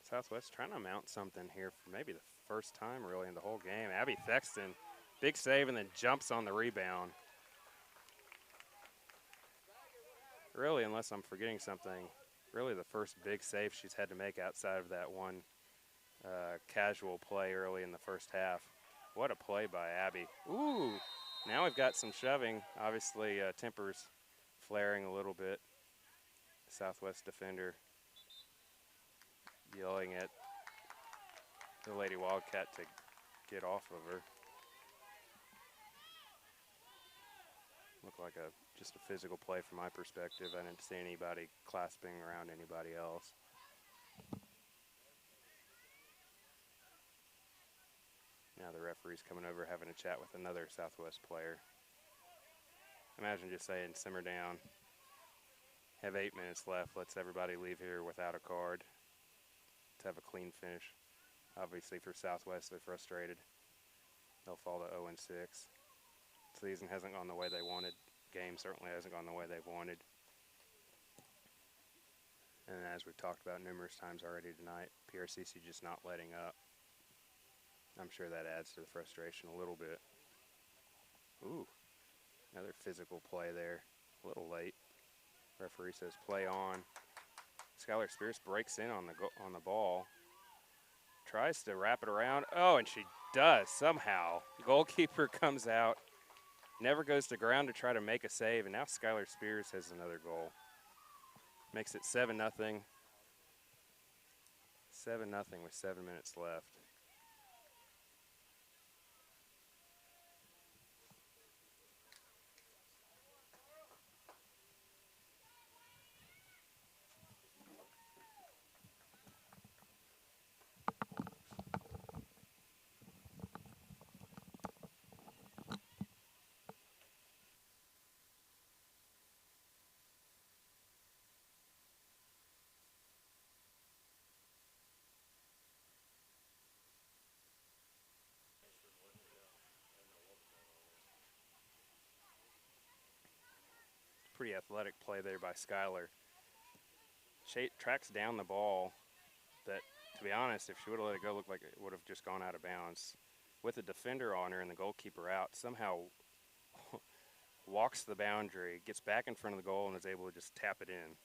Southwest trying to mount something here for maybe the first time really in the whole game. Abby Thexton, big save and then jumps on the rebound. Really, unless I'm forgetting something, really the first big save she's had to make outside of that one casual play early in the first half. What a play by Abby. Ooh, now we've got some shoving. Obviously, tempers flaring a little bit. Southwest defender yelling at the Lady Wildcat to get off of her. Looked like just a physical play from my perspective. I didn't see anybody clasping around anybody else. Now the referee's coming over having a chat with another Southwest player. Imagine just saying, simmer down. Have 8 minutes left. Let's everybody leave here without a card to have a clean finish. Obviously for Southwest, they're frustrated. They'll fall to 0-6. Season hasn't gone the way they wanted. Game certainly hasn't gone the way they've wanted. And as we've talked about numerous times already tonight, PRCC just not letting up. I'm sure that adds to the frustration a little bit. Ooh, another physical play there. A little late. Referee says play on. Skylar Spears breaks in on the ball. Tries to wrap it around. Oh, and she does somehow. Goalkeeper comes out. Never goes to ground to try to make a save, and now Skylar Spears has another goal. Makes it 7-0. 7-0 with 7 minutes left. Pretty athletic play there by Skylar. She tracks down the ball that, to be honest, if she would have let it go, looked like it would have just gone out of bounds. With a defender on her and the goalkeeper out, somehow walks the boundary, gets back in front of the goal, and is able to just tap it in.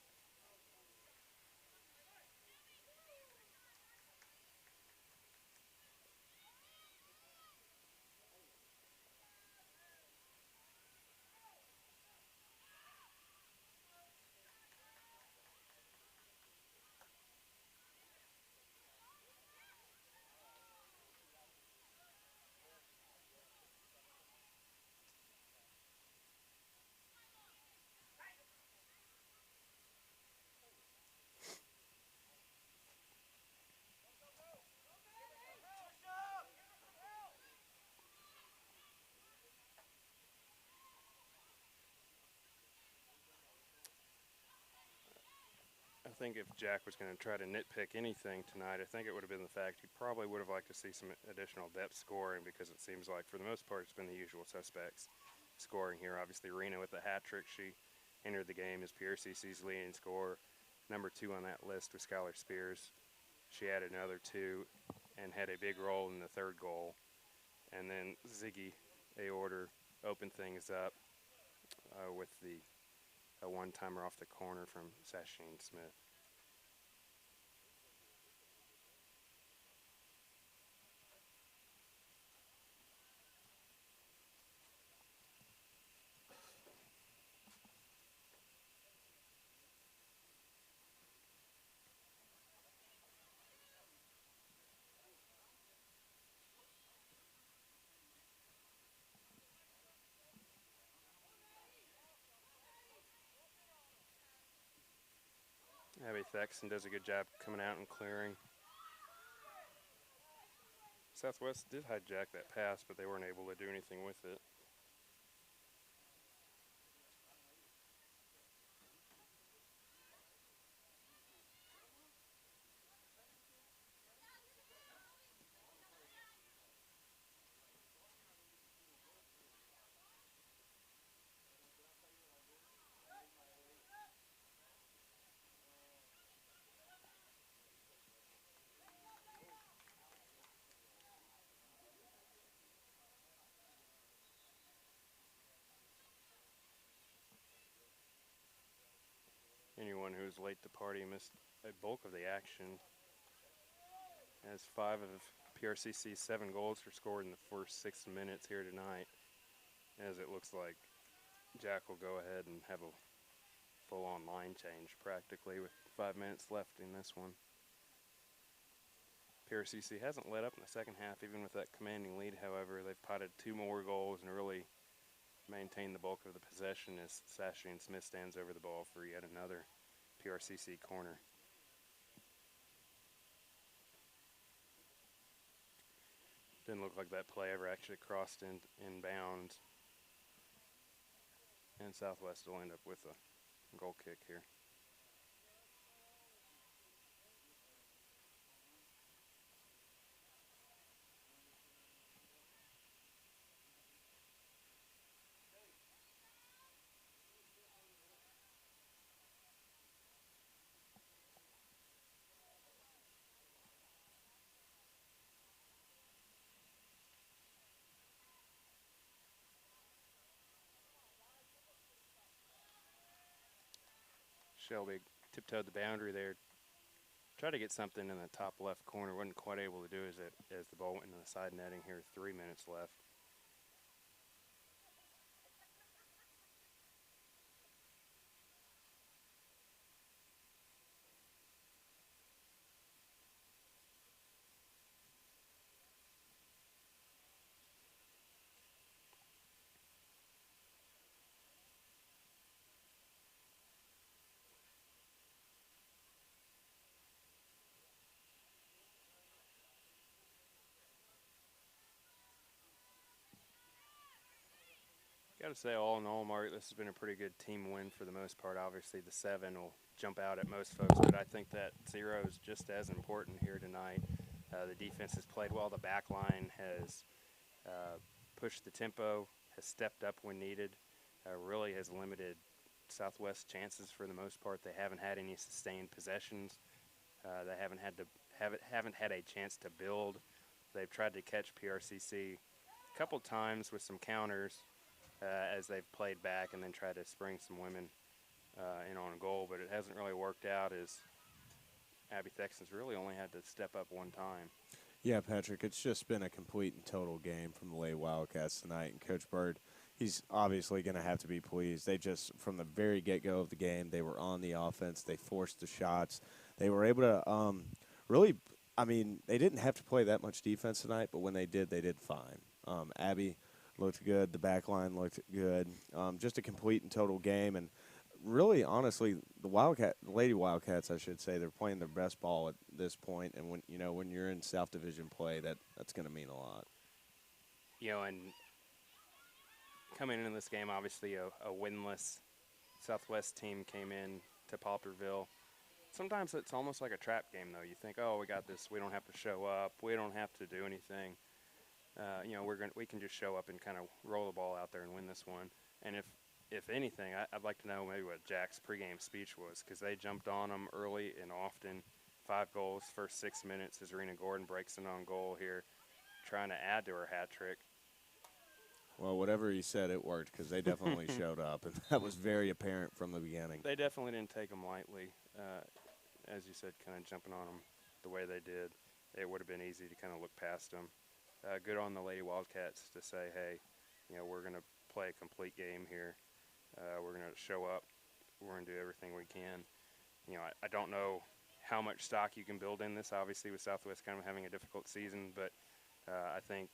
I think if Jack was going to try to nitpick anything tonight, I think it would have been the fact he probably would have liked to see some additional depth scoring, because it seems like for the most part it's been the usual suspects scoring here. Obviously Rena with the hat trick, she entered the game as PRCC's leading scorer. Number 2 on that list was Skylar Spears. She added another 2 and had a big role in the third goal. And then Ziggy Aorter opened things up with the one-timer off the corner from Sasheen Smith. Abby Thexton does a good job coming out and clearing. Southwest did hijack that pass, but they weren't able to do anything with it. Anyone who's late to party missed a bulk of the action, as 5 of PRCC's 7 goals were scored in the first 6 minutes here tonight, as it looks like Jack will go ahead and have a full-on line change practically with 5 minutes left in this one. PRCC hasn't let up in the second half, even with that commanding lead. However, they've potted 2 more goals and really maintained the bulk of the possession as Sashian Smith stands over the ball for yet another PRCC corner. Didn't look like that play ever actually crossed in bounds. And Southwest will end up with a goal kick here. Shelby tiptoed the boundary there. Tried to get something in the top left corner. Wasn't quite able to do as the ball went into the side netting here. 3 minutes left. Got to say, all in all, Mark, this has been a pretty good team win for the most part. Obviously, the 7 will jump out at most folks, but I think that 0 is just as important here tonight. The defense has played well. The back line has pushed the tempo, has stepped up when needed, really has limited Southwest chances for the most part. They haven't had any sustained possessions. They haven't had a chance to build. They've tried to catch PRCC a couple times with some counters, as they've played back and then tried to spring some women in on a goal, but it hasn't really worked out as Abby Thexton's really only had to step up one time. Yeah, Patrick, it's just been a complete and total game from the Lady Wildcats tonight, and Coach Bird, he's obviously going to have to be pleased. They just, from the very get-go of the game, they were on the offense. They forced the shots. They were able to really, I mean, they didn't have to play that much defense tonight, but when they did fine. Abby looked good. The back line looked good. Just a complete and total game. And really, honestly, the Lady Wildcats, I should say, they're playing their best ball at this point. And when you're in South Division play, that's going to mean a lot. And coming into this game, obviously a winless Southwest team came in to Poplarville. Sometimes it's almost like a trap game, though. You think, oh, we got this. We don't have to show up. We don't have to do anything. We can just show up and kind of roll the ball out there and win this one. And if anything, I'd like to know maybe what Jack's pregame speech was, because they jumped on them early and often. 5 goals, first 6 minutes as Rena Gordon breaks in on goal here, trying to add to her hat trick. Well, whatever he said, it worked, because they definitely showed up, and that was very apparent from the beginning. They definitely didn't take them lightly. As you said, kind of jumping on them the way they did. It would have been easy to kind of look past them. Good on the Lady Wildcats to say, hey, we're going to play a complete game here. We're going to show up. We're going to do everything we can. I don't know how much stock you can build in this, obviously, with Southwest kind of having a difficult season, but I think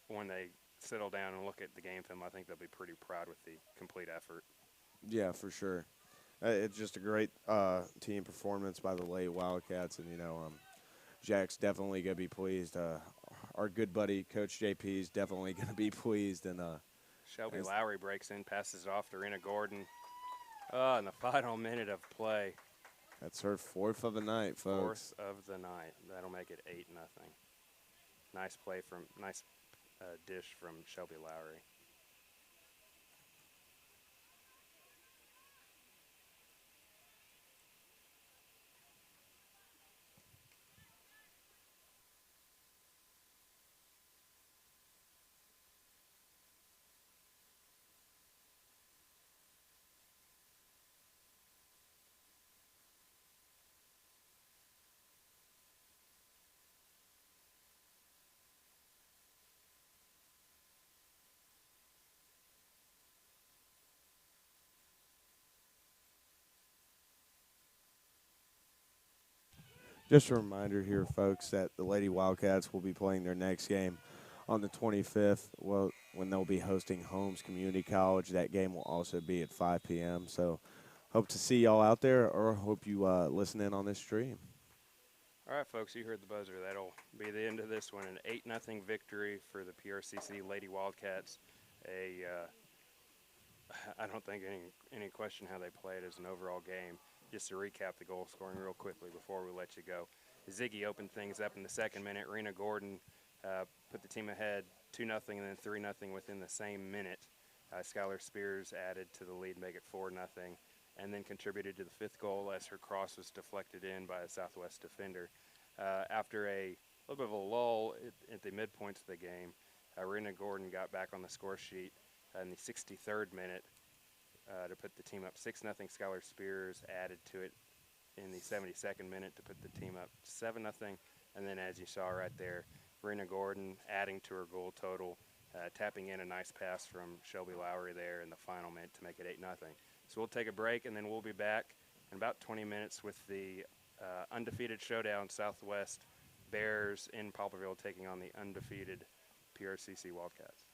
when they settle down and look at the game film, I think they'll be pretty proud with the complete effort. Yeah, for sure. It's just a great team performance by the late Wildcats, and Jack's definitely gonna be pleased. Our good buddy Coach JP is definitely gonna be pleased, and Shelby Lowry breaks in, passes it off to Rena Gordon. In the final minute of play. That's her fourth of the night, folks. Fourth of the night. That'll make it 8-0. Nice play nice dish from Shelby Lowry. Just a reminder here, folks, that the Lady Wildcats will be playing their next game on the 25th. Well, when they'll be hosting Holmes Community College. That game will also be at 5 p.m. So, hope to see y'all out there, or hope you listen in on this stream. All right, folks, you heard the buzzer. That'll be the end of this one. An 8-0 victory for the PRCC Lady Wildcats. I don't think any question how they played as an overall game. Just to recap the goal scoring real quickly before we let you go. Ziggy opened things up in the second minute. Rena Gordon put the team ahead 2-0 and then 3-0 within the same minute. Skylar Spears added to the lead, make it 4-0, and then contributed to the fifth goal as her cross was deflected in by a Southwest defender. After a little bit of a lull at the midpoint of the game, Rena Gordon got back on the score sheet in the 63rd minute to put the team up 6-0. Skylar Spears added to it in the 72nd minute to put the team up 7-0. And then, as you saw right there, Rena Gordon adding to her goal total, tapping in a nice pass from Shelby Lowry there in the final minute to make it 8-0. So we'll take a break, and then we'll be back in about 20 minutes with the undefeated showdown, Southwest Bears in Poplarville taking on the undefeated PRCC Wildcats.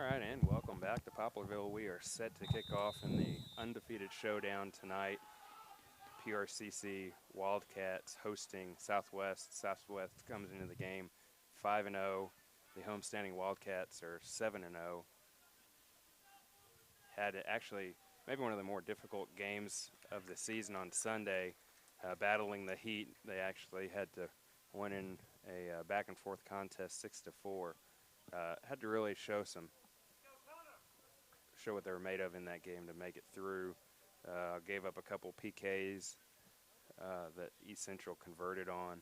right, and welcome back to Poplarville. We are set to kick off in the undefeated showdown tonight. PRCC Wildcats hosting Southwest. Southwest comes into the game 5-0. The homestanding Wildcats are 7-0. Had actually maybe one of the more difficult games of the season on Sunday, battling the heat. They actually had to win in a back-and-forth contest 6-4. Had to really show what they were made of in that game to make it through. Gave up a couple PKs that East Central converted on.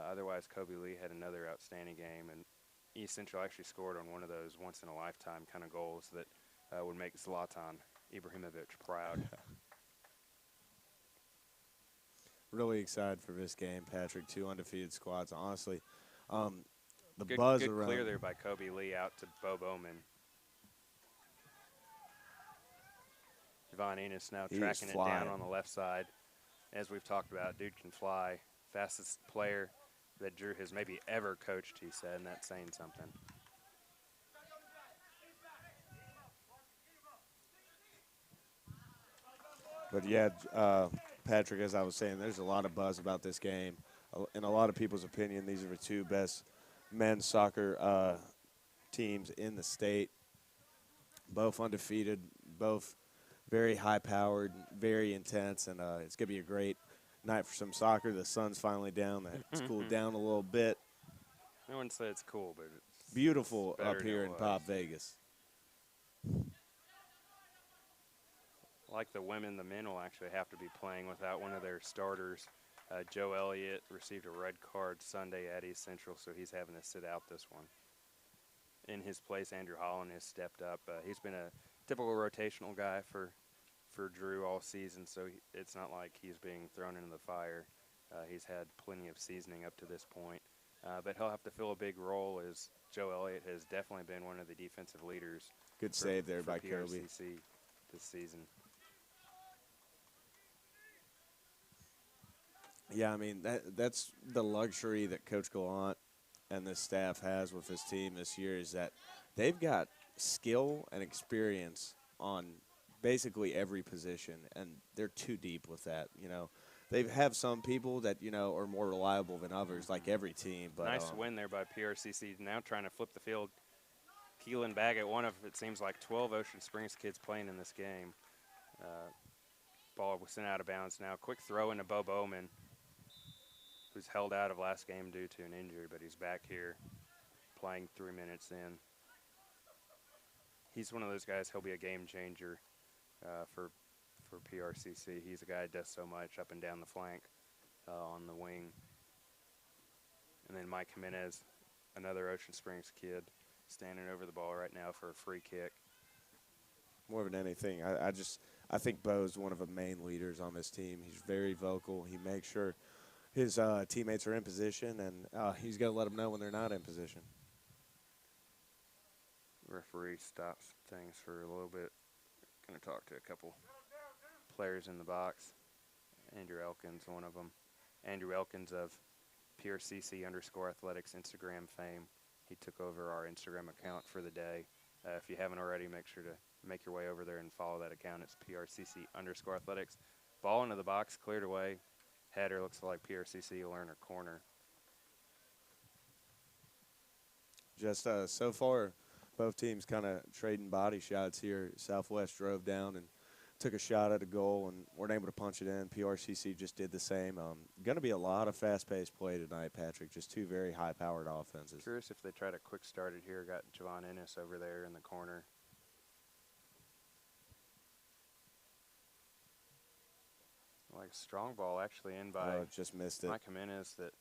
Otherwise, Kobe Lee had another outstanding game, and East Central actually scored on one of those once-in-a-lifetime kind of goals that would make Zlatan Ibrahimovic proud. Really excited for this game, Patrick. 2 undefeated squads. Honestly, the Good buzz around. Clear there by Kobe Lee out to Bo Bowman. Javon Enos now tracking it down on the left side. As we've talked about, dude can fly. Fastest player that Drew has maybe ever coached, he said, and that's saying something. But yeah, Patrick, as I was saying, there's a lot of buzz about this game. In a lot of people's opinion, these are the 2 best men's soccer teams in the state. Both undefeated, both very high-powered, very intense, and it's going to be a great night for some soccer. The sun's finally down. It's cooled down a little bit. No one said it's cool, but it's beautiful better up here in Pop Vegas. Like the women, the men will actually have to be playing without one of their starters. Joe Elliott received a red card Sunday at East Central, so he's having to sit out this one. In his place, Andrew Holland has stepped up. He's been a typical rotational guy for Drew all season, so it's not like he's being thrown into the fire. He's had plenty of seasoning up to this point. But he'll have to fill a big role, as Joe Elliott has definitely been one of the defensive leaders. Good save there by PRCC Kobe this season. Yeah, I mean, that's the luxury that Coach Gallant and this staff has with his team this year, is that they've got skill and experience on basically every position, and they're too deep with that. They have some people that, are more reliable than others, like every team. But nice win there by PRCC. Now trying to flip the field. Keelan Baggett, one of, it seems like, 12 Ocean Springs kids playing in this game. Ball was sent out of bounds now. Quick throw into Bo Bowman, who's held out of last game due to an injury, but he's back here playing 3 minutes in. He's one of those guys, he'll be a game changer for PRCC. He's a guy that does so much up and down the flank on the wing. And then Mike Jimenez, another Ocean Springs kid, standing over the ball right now for a free kick. More than anything, I think Bo's one of the main leaders on this team. He's very vocal. He makes sure his teammates are in position, and he's got to let them know when they're not in position. Referee stops things for a little bit. Going to talk to a couple players in the box. Andrew Elkins, one of them. Andrew Elkins of PRCC_athletics Instagram fame. He took over our Instagram account for the day. If you haven't already, make sure to make your way over there and follow that account. It's PRCC_athletics. Ball into the box, cleared away. Header looks like PRCC will earn a corner. Just so far, both teams kind of trading body shots here. Southwest drove down and took a shot at a goal and weren't able to punch it in. PRCC just did the same. Going to be a lot of fast-paced play tonight, Patrick. Just 2 very high-powered offenses. Curious if they tried a quick start it here. Got Javon Ennis over there in the corner. Like a strong ball actually in by just missed it. Mike Jimenez that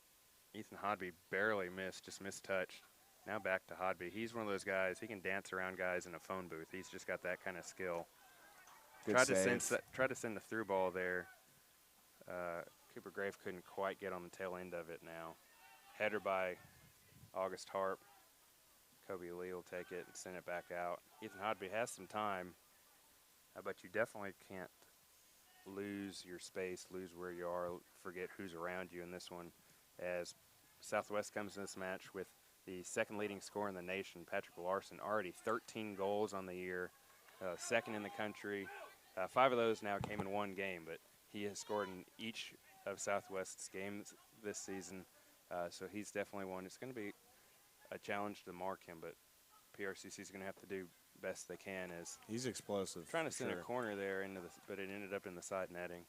Ethan Hodby barely missed, just mistouched. Now back to Hodby. He's one of those guys, he can dance around guys in a phone booth. He's just got that kind of skill. Tried to send the through ball there. Cooper Grave couldn't quite get on the tail end of it now. Header by August Harp. Kobe Lee will take it and send it back out. Ethan Hodby has some time, but you definitely can't lose your space, lose where you are, forget who's around you in this one, as Southwest comes in this match with the second leading scorer in the nation, Patrick Larson, already 13 goals on the year, second in the country. 5 of those now came in one game, but he has scored in each of Southwest's games this season. So he's definitely one. It's going to be a challenge to mark him, but PRCC is going to have to do best they can. As he's explosive. Trying to send a corner there but it ended up in the side netting.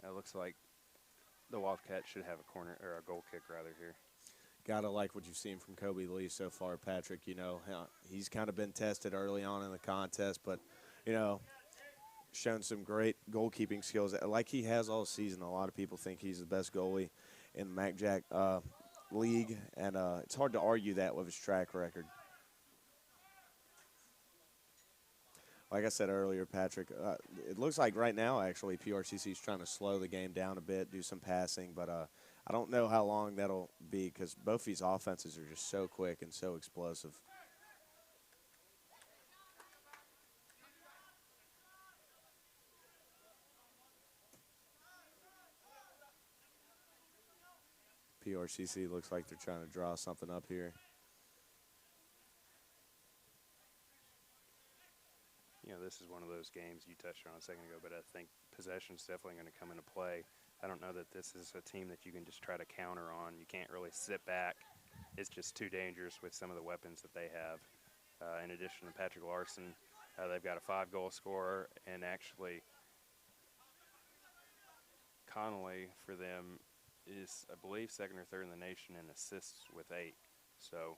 It looks like the Wildcats should have a corner or a goal kick rather here. Gotta like what you've seen from Kobe Lee so far, Patrick. You know, he's kind of been tested early on in the contest, but you know, shown some great goalkeeping skills like he has all season. A lot of people think he's the best goalie in the MacJack league, and it's hard to argue that with his track record. Like I said earlier, Patrick, it looks like right now, actually, PRCC is trying to slow the game down a bit, do some passing, but I don't know how long that'll be because both these offenses are just so quick and so explosive. PRCC looks like they're trying to draw something up here. You know, this is one of those games you touched on a second ago, but I think possession is definitely going to come into play. I don't know that this is a team that you can just try to counter on. You can't really sit back. It's just too dangerous with some of the weapons that they have. In addition to Patrick Larson, they've got a 5-goal scorer, and actually Connolly for them is, I believe, second or third in the nation in assists with 8. So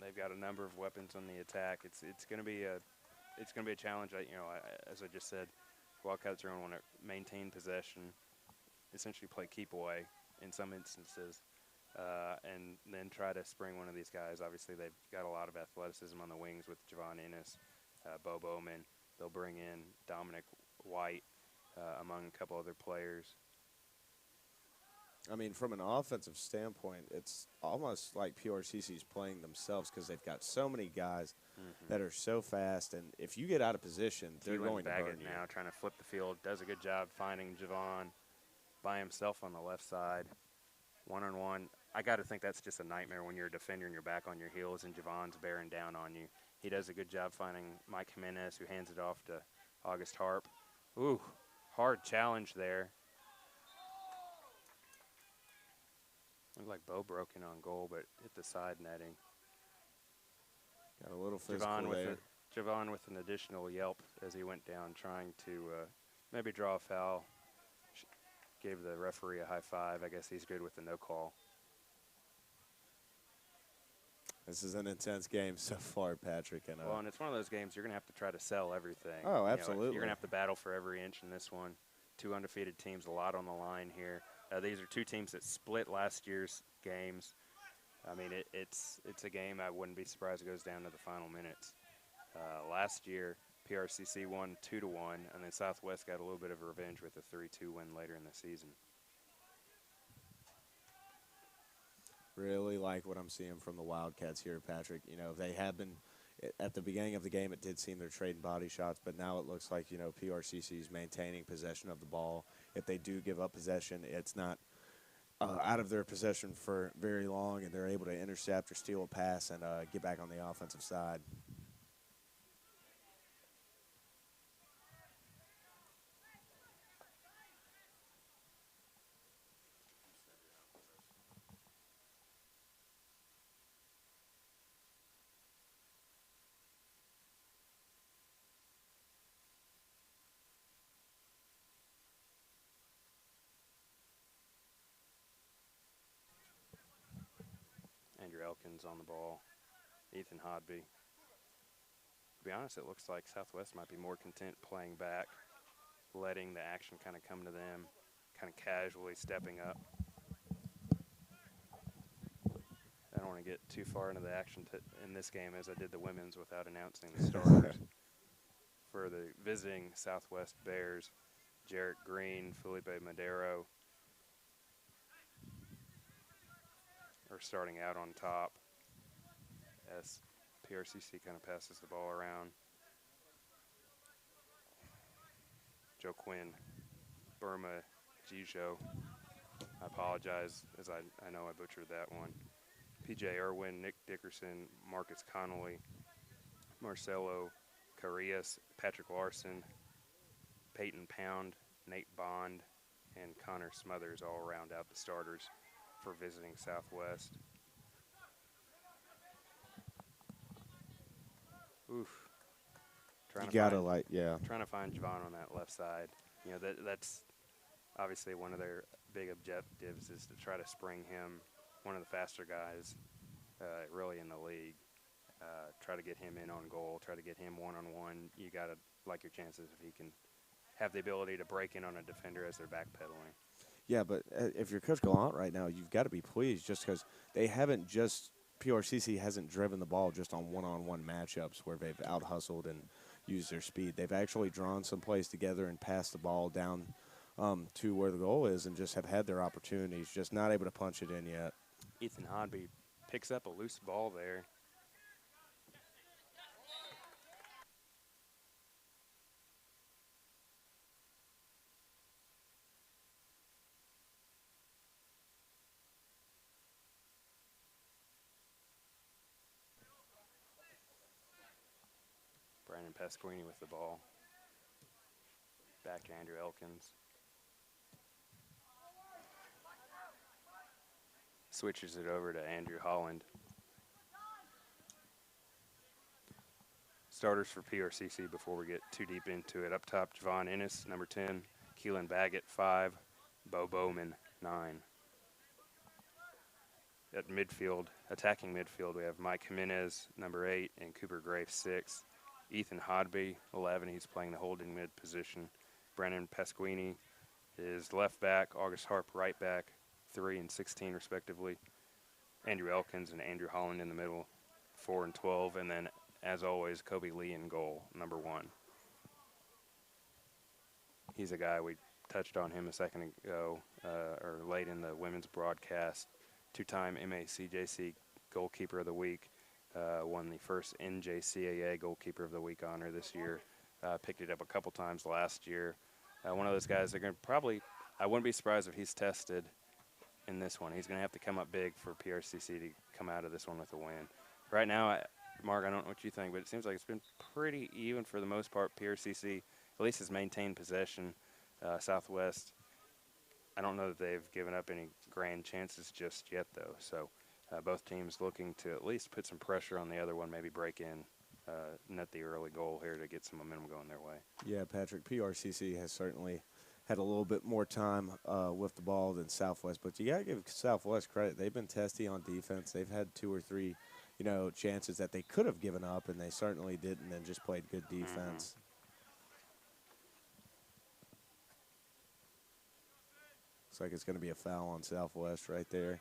they've got a number of weapons on the attack. It's going to be a challenge. As I just said, Wildcats are going to want to maintain possession, essentially play keep away in some instances, and then try to spring one of these guys. Obviously, they've got a lot of athleticism on the wings with Javon Ennis, Bo Bowman. They'll bring in Dominic White, among a couple other players. I mean, from an offensive standpoint, it's almost like PRCC is playing themselves because they've got so many guys that are so fast, and if you get out of position, they're going to burn you. Now trying to flip the field, does a good job finding Javon by himself on the left side, one-on-one. I got to think that's just a nightmare when you're a defender and you're back on your heels and Javon's bearing down on you. He does a good job finding Mike Jimenez, who hands it off to August Harp. Ooh, hard challenge there. Looked like Bo broke in on goal, but hit the side netting. Got a little physical there. Javon with an additional yelp as he went down, trying to maybe draw a foul. Gave the referee a high five. I guess he's good with the no call. This is an intense game so far, Patrick. And it's one of those games you're going to have to try to sell everything. Oh, absolutely. You're going to have to battle for every inch in this one. 2 undefeated teams, a lot on the line here. These are 2 teams that split last year's games. I mean, it's a game I wouldn't be surprised it goes down to the final minutes. Last year, PRCC won 2-1, and then Southwest got a little bit of revenge with a 3-2 win later in the season. Really like what I'm seeing from the Wildcats here, Patrick. You know, they have been at the beginning of the game. It did seem they're trading body shots, but now it looks like PRCC is maintaining possession of the ball. If they do give up possession, it's not out of their possession for very long, and they're able to intercept or steal a pass and get back on the offensive side. Andrew Elkins on the ball. Ethan Hodby. To be honest, it looks like Southwest might be more content playing back, letting the action kind of come to them, kind of casually stepping up. I don't want to get too far into the action in this game as I did the women's without announcing the starters. For the visiting Southwest Bears, Jarrett Green, Felipe Madero are starting out on top as PRCC kind of passes the ball around. Joe Quinn, Burma Jijo. I apologize as I know I butchered that one. P.J. Irwin, Nick Dickerson, Marcus Connolly, Marcelo Carrillas, Patrick Larson, Peyton Pound, Nate Bond, and Connor Smothers all round out the starters for visiting Southwest. Oof. Trying to find Javon on that left side. You know, that's obviously one of their big objectives is to try to spring him, one of the faster guys really in the league. Try to get him in on goal, try to get him one-on-one. You got to like your chances if he can have the ability to break in on a defender as they're backpedaling. Yeah, but if you're Coach Gallant right now, you've got to be pleased just because they haven't just – PRCC hasn't driven the ball just on one-on-one matchups where they've out-hustled and used their speed. They've actually drawn some plays together and passed the ball down to where the goal is and just have had their opportunities, just not able to punch it in yet. Ethan Hodby picks up a loose ball there. Brandon Pasquini with the ball. Back to Andrew Elkins. Switches it over to Andrew Holland. Starters for PRCC before we get too deep into it. Up top, Javon Ennis, number 10. Keelan Baggett, 5. Bo Bowman, 9. At midfield, attacking midfield, we have Mike Jimenez, number 8, and Cooper Graves, 6. Ethan Hodby, 11. He's playing the holding mid position. Brandon Pasquini is left back. August Harp, right back, 3 and 16 respectively. Andrew Elkins and Andrew Holland in the middle, 4 and 12. And then, as always, Kobe Lee in goal, number 1. He's a guy, we touched on him a second ago, or late in the women's broadcast. 2-time MACJC Goalkeeper of the Week. Won the first NJCAA Goalkeeper of the Week honor this year. Picked it up a couple times last year. One of those guys that are going to probably, I wouldn't be surprised if he's tested in this one. He's going to have to come up big for PRCC to come out of this one with a win. Right now, Mark, I don't know what you think, but it seems like it's been pretty even for the most part. PRCC at least has maintained possession. Southwest, I don't know that they've given up any grand chances just yet, though. So both teams looking to at least put some pressure on the other one, maybe break in, net the early goal here to get some momentum going their way. Yeah, Patrick, PRCC has certainly had a little bit more time with the ball than Southwest, but you got to give Southwest credit. They've been testy on defense. They've had 2 or 3, chances that they could have given up, and they certainly didn't and just played good defense. Looks like it's going to be a foul on Southwest right there.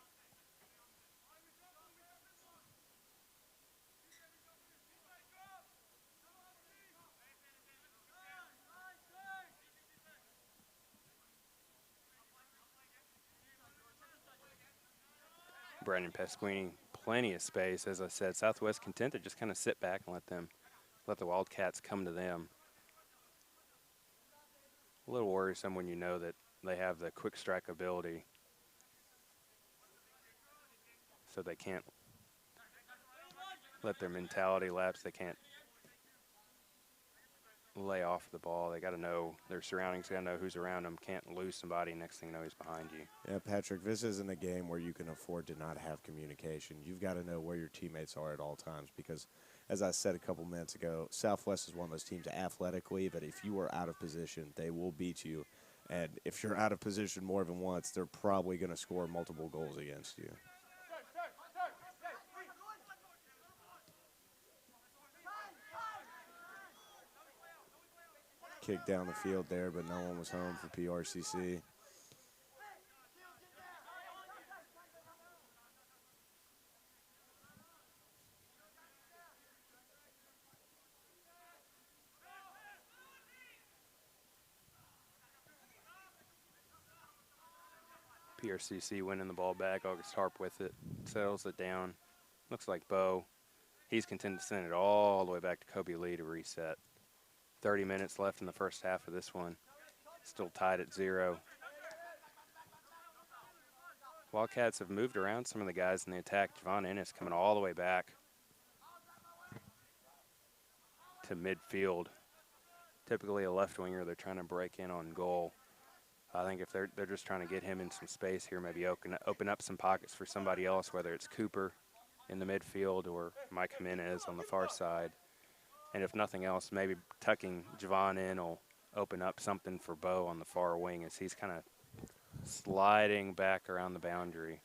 Brandon Pasquini, plenty of space. As I said, Southwest content to just kind of sit back and let the Wildcats come to them. A little worrisome when you know that they have the quick strike ability, so they can't let their mentality lapse. They can't lay off the ball. They got to know their surroundings, got to know who's around them. Can't lose somebody, next thing you know, he's behind you. Yeah, Patrick, this isn't a game where you can afford to not have communication. You've got to know where your teammates are at all times because, as I said a couple minutes ago, Southwest is one of those teams athletically that if you are out of position, they will beat you. And if you're out of position more than once, they're probably going to score multiple goals against you. Kick down the field there, but no one was home for PRCC. PRCC winning the ball back. August Harp with it, settles it down. Looks like Bo. He's content to send it all the way back to Kobe Lee to reset. 30 minutes left in the first half of this one. Still tied at 0. Wildcats have moved around some of the guys in the attack. Javon Ennis coming all the way back to midfield. Typically a left winger, they're trying to break in on goal. I think if they're just trying to get him in some space here, maybe open up some pockets for somebody else, whether it's Cooper in the midfield or Mike Jimenez on the far side. And if nothing else, maybe tucking Javon in will open up something for Bo on the far wing as he's kind of sliding back around the boundary.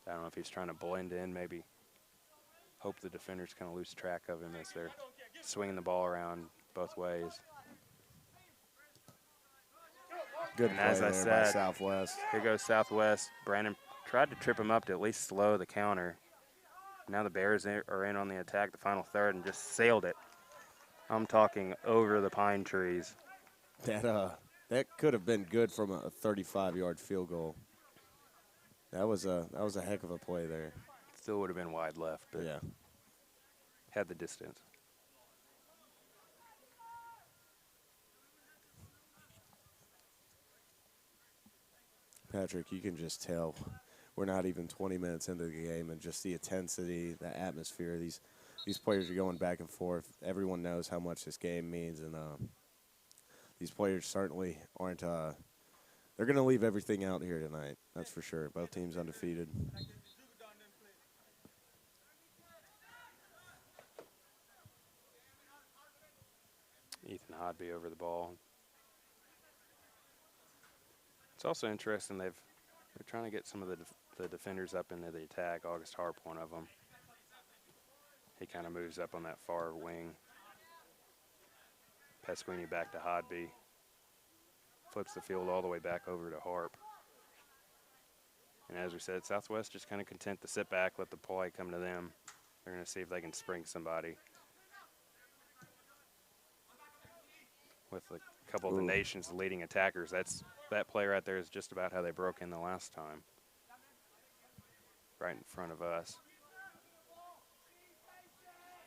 I don't know if he's trying to blend in, maybe hope the defenders kind of lose track of him as they're swinging the ball around both ways. Good And play as I there by said, Southwest. Here goes Southwest. Brandon tried to trip him up to at least slow the counter. Now the Bears are in on the attack, the final third, and just sailed it. I'm talking over the pine trees. That could have been good from a 35-yard field goal. That was a heck of a play there. Still would have been wide left, but Yeah. had the distance. Patrick, you can just tell we're not even 20 minutes into the game, and just the intensity, the atmosphere. These players are going back and forth. Everyone knows how much this game means, and these players certainly aren't. They're going to leave everything out here tonight. That's for sure. Both teams undefeated. Ethan Hodby over the ball. It's also interesting they're trying to get some of the defenders up into the attack. August Harp, one of them. He kind of moves up on that far wing. Pasquini back to Hodby. Flips the field all the way back over to Harp. And as we said, Southwest just kind of content to sit back, let the play come to them. They're going to see if they can spring somebody. With a couple of the nation's leading attackers, that play right there is just about how they broke in the last time. Right in front of us.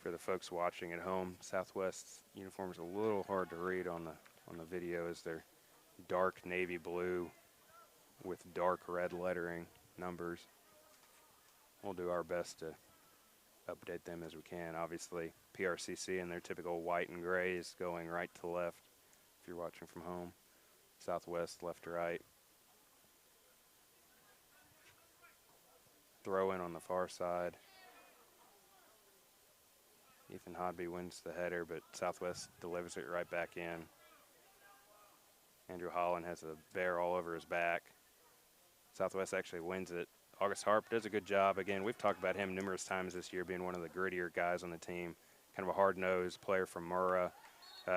For the folks watching at home, Southwest's uniform is a little hard to read on the video as they're dark navy blue with dark red lettering, numbers. We'll do our best to update them as we can. Obviously, PRCC in their typical white and grays going right to left if you're watching from home. Southwest left to right. Throw in on the far side. Ethan Hodby wins the header, but Southwest delivers it right back in. Andrew Holland has a bear all over his back. Southwest actually wins it. August Harp does a good job. Again, we've talked about him numerous times this year, being one of the grittier guys on the team. Kind of a hard-nosed player from Murrah.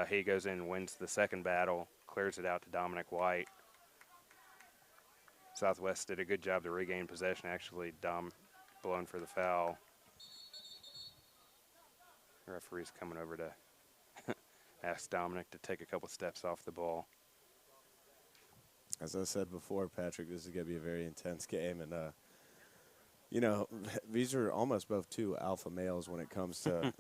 He goes in and wins the second battle, clears it out to Dominic White. Southwest did a good job to regain possession. Actually, Dom blown for the foul. The referee's coming over to ask Dominic to take a couple steps off the ball. As I said before, Patrick, this is going to be a very intense game. And, you know, these are almost both two alpha males when it comes to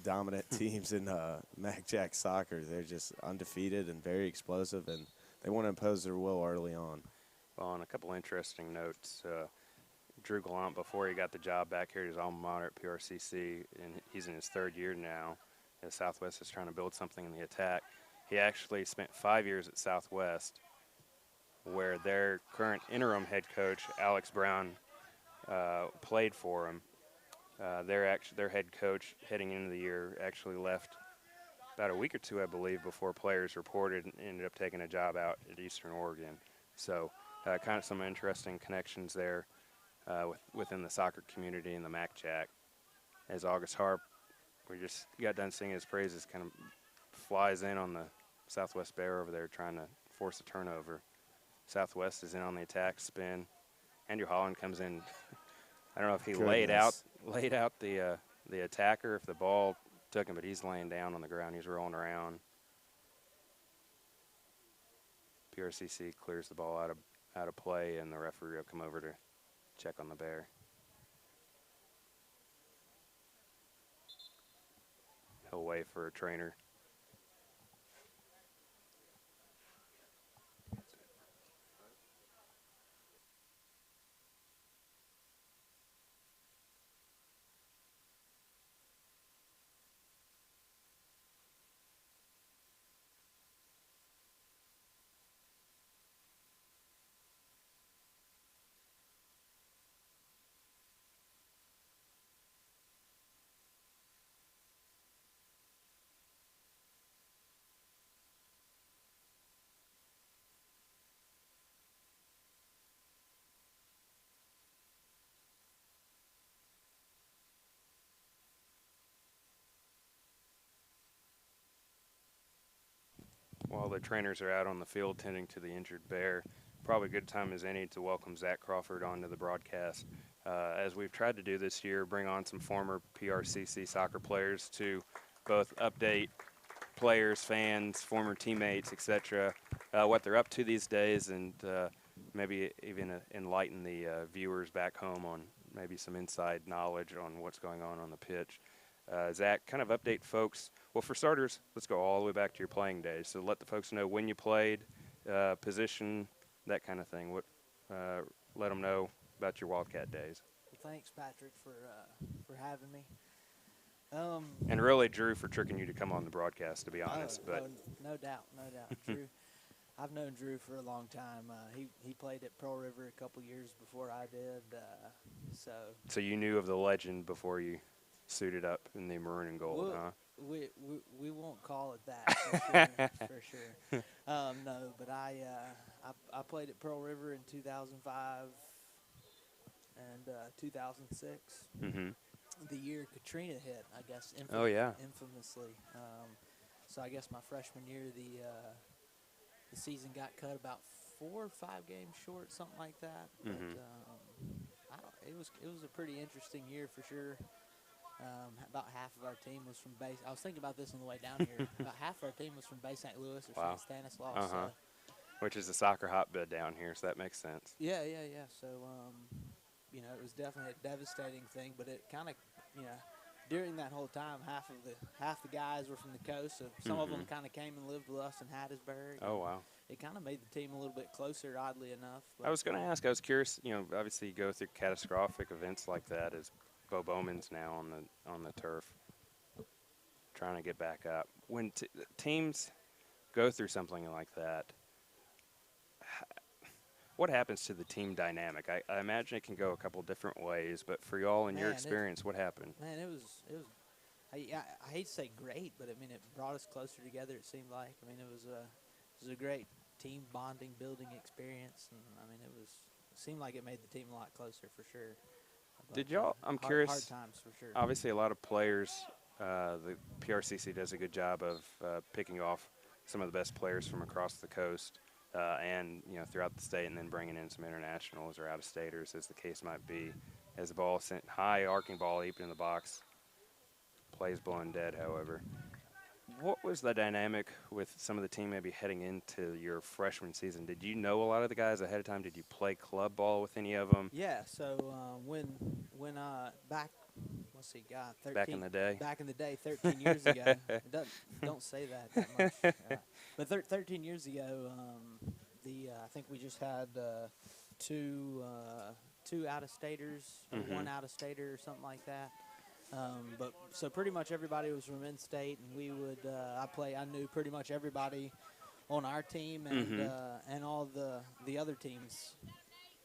dominant teams in Mac Jack soccer. They're just undefeated and very explosive, and they want to impose their will early on. Well, on a couple interesting notes, Drew Gallant, before he got the job back here at his alma mater at PRCC, and he's in his third year now, as Southwest is trying to build something in the attack. He actually spent 5 years at Southwest, where their current interim head coach, Alex Brown, played for him. Their head coach heading into the year actually left about a week or two, I believe, before players reported and ended up taking a job out at Eastern Oregon. So kind of some interesting connections there within the soccer community and the Mac Jack. As August Harp, we just got done singing his praises, kind of flies in on the Southwest Bear over there trying to force a turnover. Southwest is in on the attack, spin. Andrew Holland comes in. I don't know if he laid out the attacker, if the ball took him, but he's laying down on the ground. He's rolling around. PRCC clears the ball out of play, and the referee will come over to check on the Bear. He'll wait for a trainer. while the trainers are out on the field tending to the injured Bear, probably a good time as any to welcome Zach Crawford onto the broadcast. As we've tried to do this year, bring on some former PRCC soccer players to both update players, fans, former teammates, etc., what they're up to these days, and maybe even enlighten the viewers back home on maybe some inside knowledge on what's going on the pitch. Zach, kind of update folks. Well, for starters, let's go all the way back to your playing days. So let the folks know when you played, position, that kind of thing. Let them know about your Wildcat days. Well, thanks, Patrick, for having me. And really, Drew, for tricking you to come on the broadcast, to be honest. But no doubt. Drew, I've known Drew for a long time. He played at Pearl River a couple years before I did. So you knew of the legend before you suited up in the maroon and gold, huh? We won't call it that for sure. No, but I played at Pearl River in 2005 and 2006. Mm-hmm. The year Katrina hit, I guess. Infamously. So I guess my freshman year, the season got cut about 4 or 5 games short, something like that. Mm-hmm. But it was a pretty interesting year for sure. About half of our team was from base. I was thinking about this on the way down here. About half of our team was from Bay St. Louis or Wow. St. Stanislaus. Uh-huh. Which is a soccer hotbed down here, so that makes sense. Yeah. So, it was definitely a devastating thing, but it kind of, during that whole time, half the guys were from the coast, so some of them kind of came and lived with us in Hattiesburg. Oh, wow. It kind of made the team a little bit closer, oddly enough. I was going to ask, I was curious, obviously you go through catastrophic events like that as Bo Bowman's now on the turf, trying to get back up. When teams go through something like that, what happens to the team dynamic? I imagine it can go a couple different ways, but for y'all in your experience, what happened? Man, it was. I hate to say great, but I mean it brought us closer together. It seemed like. I mean it was a great team bonding, building experience, and I mean it seemed like it made the team a lot closer for sure. But, Did y'all? I'm curious. Hard times for sure. Obviously, a lot of players. The PRCC does a good job of picking off some of the best players from across the coast. And throughout the state, and then bringing in some internationals or out-of-staters, as the case might be. As the ball sent high, arcing ball deep in the box, plays blowing dead. However, what was the dynamic with some of the team maybe heading into your freshman season? Did you know a lot of the guys ahead of time? Did you play club ball with any of them? Yeah. So when back. Let's see, God, 13. Back in the day. Back in the day, 13 years ago. Don't say that much. But 13 years ago, I think we just had two out-of-staters, or one out-of-stater or something like that. But so pretty much everybody was from in-state, and we would I knew pretty much everybody on our team and all the other teams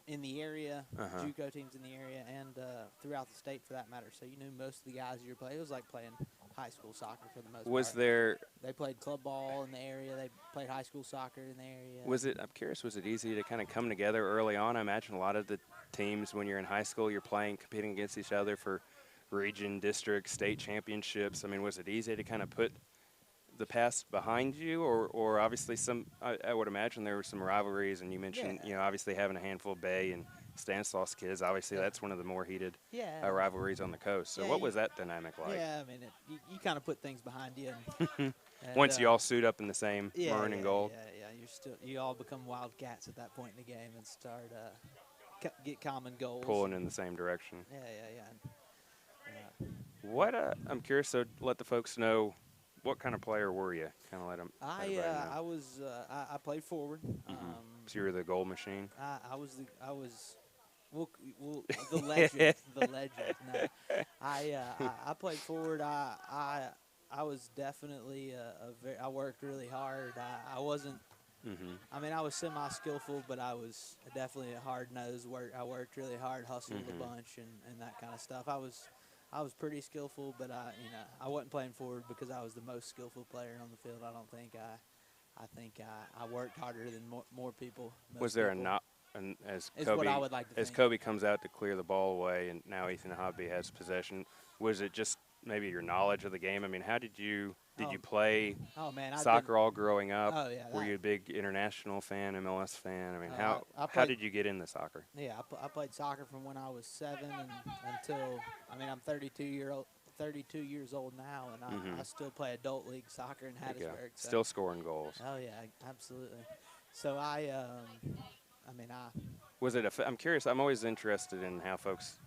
in the area, JUCO teams in the area, and throughout the state for that matter. So you knew most of the guys you were playing. It was like playing high school soccer for the most part. They played club ball in the area. They played high school soccer in the area. I'm curious, was it easy to kind of come together early on? I imagine a lot of the teams when you're in high school, you're competing against each other for region, district, state championships. I mean, was it easy to kind of put the past behind you, or obviously I would imagine there were some rivalries, and you mentioned obviously having a handful of Bay and Stanislaus kids. Obviously that's one of the more heated rivalries on the coast. So what was that dynamic like? Yeah, I mean you kind of put things behind you. And once you all suit up in the same maroon and gold. Yeah. You all become Wildcats at that point in the game and start get common goals. Pulling in the same direction. Yeah. What I'm curious. So let the folks know. What kind of player were you? Kind of let them. I played forward. So you were the goal machine. I was the legend. The legend. No, I played forward. I was definitely I worked really hard. I wasn't. I mean, I was semi-skillful, but I was definitely a hard-nosed work. I worked really hard, hustled a bunch, and that kind of stuff. I was pretty skillful, but I wasn't playing forward because I was the most skillful player on the field. I don't think I think I worked harder than more people. Was there as Kobe comes out to clear the ball away, and now Ethan Hobby has possession? Was it just maybe your knowledge of the game? I mean, how did you Did you play Oh man, soccer all growing up? Oh yeah. Were you a big international fan, MLS fan? I mean, I how played- did you get into soccer? Yeah, I played soccer from when I was 7 until I'm 32 years old now, and I still play adult league soccer in There you go. Hattiesburg. So. Still scoring goals. Oh yeah, absolutely. So Was it I'm curious. I'm always interested in how folks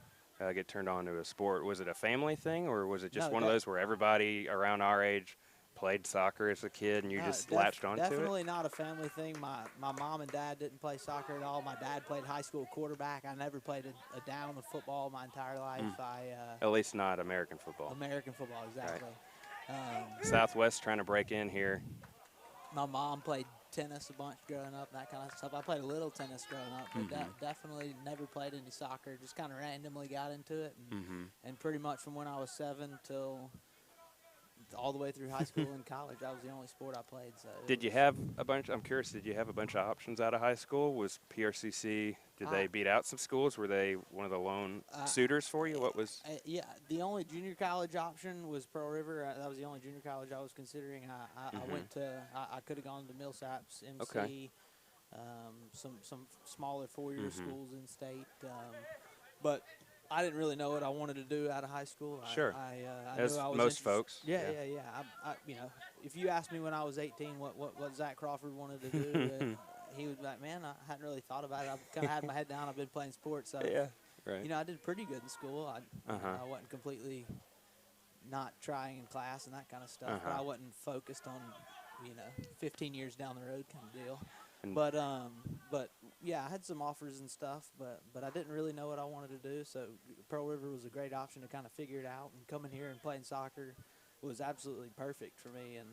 get turned on to a sport. Was it a family thing, or was it just No, one of those where everybody around our age played soccer as a kid and you just latched onto it? Definitely not a family thing. My mom and dad didn't play soccer at all. My dad played high school quarterback. I never played a down of football my entire life. At least not American football. American football, exactly. Southwest trying to break in here. My mom played tennis a bunch growing up, that kind of stuff. I played a little tennis growing up, but definitely never played any soccer. Just kind of randomly got into it, and pretty much from when I was 7 till all the way through high school and college, that was the only sport I played. So Did you have a bunch? I'm curious. Did you have a bunch of options out of high school? Was PRCC? Did they beat out some schools? Were they one of the lone suitors for you? What was? Yeah, the only junior college option was Pearl River. That was the only junior college I was considering. I went to. I could have gone to Millsaps, MC, Okay. some smaller 4-year schools in state, but I didn't really know what I wanted to do out of high school. Sure. I As knew I was most interested. folks. Yeah. I if you asked me when I was 18 what Zach Crawford wanted to do, he was like, man, I hadn't really thought about it. I kind of had my head down. I've been playing sports, so Yeah. Right. I did pretty good in school. I wasn't completely not trying in class and that kind of stuff, but I wasn't focused on 15 years down the road kind of deal. And But yeah, I had some offers and stuff, but I didn't really know what I wanted to do. So Pearl River was a great option to kind of figure it out. And coming here and playing soccer was absolutely perfect for me, and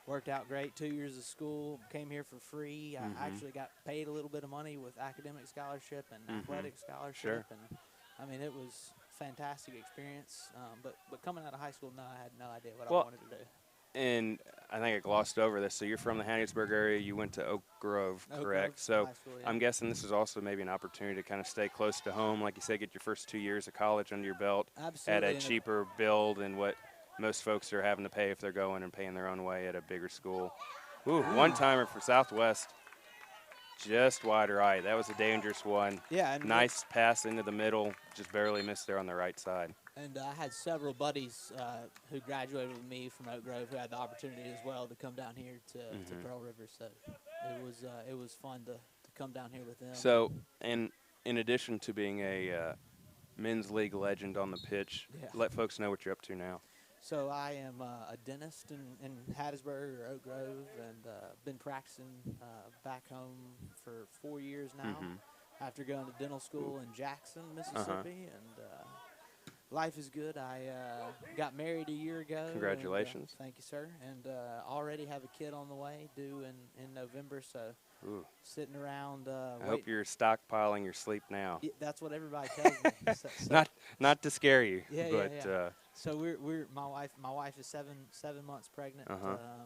worked out great. 2 years of school, came here for free. I actually got paid a little bit of money with academic scholarship and athletic scholarship, and it was a fantastic experience. But coming out of high school, no, I had no idea what I wanted to do. And I think I glossed over this. So you're from the Hattiesburg area. You went to Oak Grove, Oak correct? Grove So High School, yeah. I'm guessing this is also maybe an opportunity to kind of stay close to home. Like you said, get your first 2 years of college under your belt Absolutely. at a cheaper build than what most folks are having to pay if they're going and paying their own way at a bigger school. Ooh, one-timer for Southwest. Just wide right. That was a dangerous one. Yeah. And Nice pass into the middle. Just barely missed there on the right side. And I had several buddies who graduated with me from Oak Grove who had the opportunity as well to come down here to Pearl River. So it was fun to come down here with them. So, and in addition to being a men's league legend on the pitch, let folks know what you're up to now. So I am a dentist in Hattiesburg or Oak Grove, and been practicing back home for 4 years now after going to dental school in Jackson, Mississippi. And life is good. I got married a year ago. Congratulations. And, thank you, sir. And already have a kid on the way due in November, so sitting around. I hope you're stockpiling your sleep now. Yeah, that's what everybody tells me. Not to scare you, Yeah, but yeah. So we're my wife is seven months pregnant.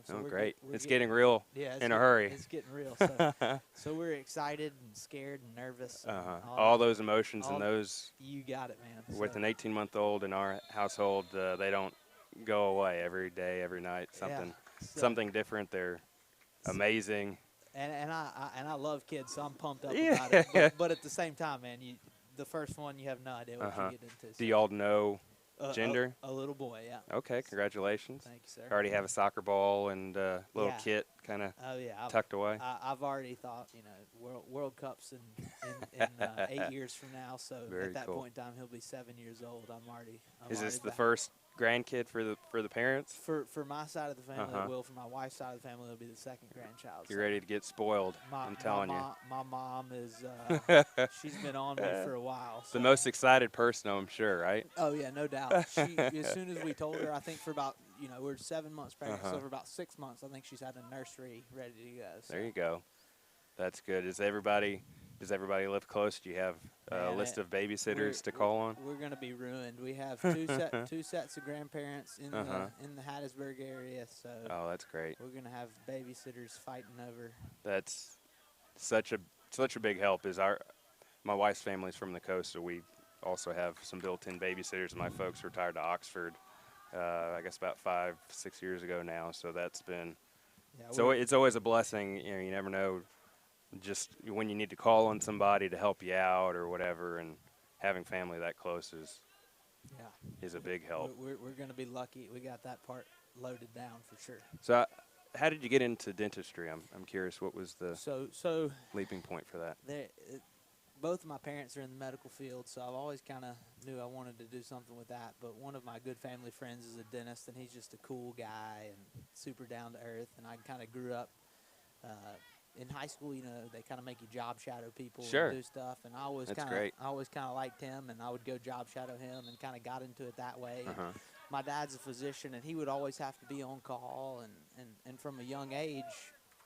So great. We're It's getting real in a hurry. It's getting real. So, so we're excited and scared and nervous. And all those emotions and those. You got it, man. With an 18-month-old in our household, they don't go away every day, every night. Something different. They're amazing. And I love kids, so I'm pumped up about it. But at the same time, man, the first one you have no idea what you get into. So. Do y'all know gender? A little boy, yeah. Okay, congratulations. Thank you, sir. Already have a soccer ball and a little kit kind of tucked away. I've already thought, World Cups in 8 years from now. So Very at that cool. point in time, he'll be 7 years old. Is this the first grandkid for the parents? For my side of the family, it will. For my wife's side of the family, it'll be the second grandchild. You're ready to get spoiled. I'm telling you. My mom is. She's been on me for a while. So. The most excited person, I'm sure, right? Oh yeah, no doubt. As soon as we told her, I think for about we're 7 months pregnant, so for about 6 months, I think she's had a nursery ready to go. So. There you go. That's good. Does everybody live close? Do you have a list of babysitters to call on? We're going to be ruined. We have two sets of grandparents in the Hattiesburg area. So that's great. We're going to have babysitters fighting over. That's such a big help. My wife's family's from the coast, so we also have some built-in babysitters. My folks retired to Oxford I guess about 5-6 years ago now. So that's been Yeah, so it's always a blessing. You know, you never know just when you need to call on somebody to help you out or whatever, and having family that close is a big help. We're going to be lucky. We got that part loaded down for sure. So how did you get into dentistry? I'm curious. What was the So leaping point for that? both of my parents are in the medical field, so I've always kind of knew I wanted to do something with that. But one of my good family friends is a dentist, and he's just a cool guy and super down to earth. And I kind of grew up in high school. You know, they kind of make you job shadow people Sure. and do stuff. And I always That's kind great. of liked him, and I would go job shadow him, and kind of got into it that way. Uh-huh. My dad's a physician, and he would always have to be on call. And from a young age,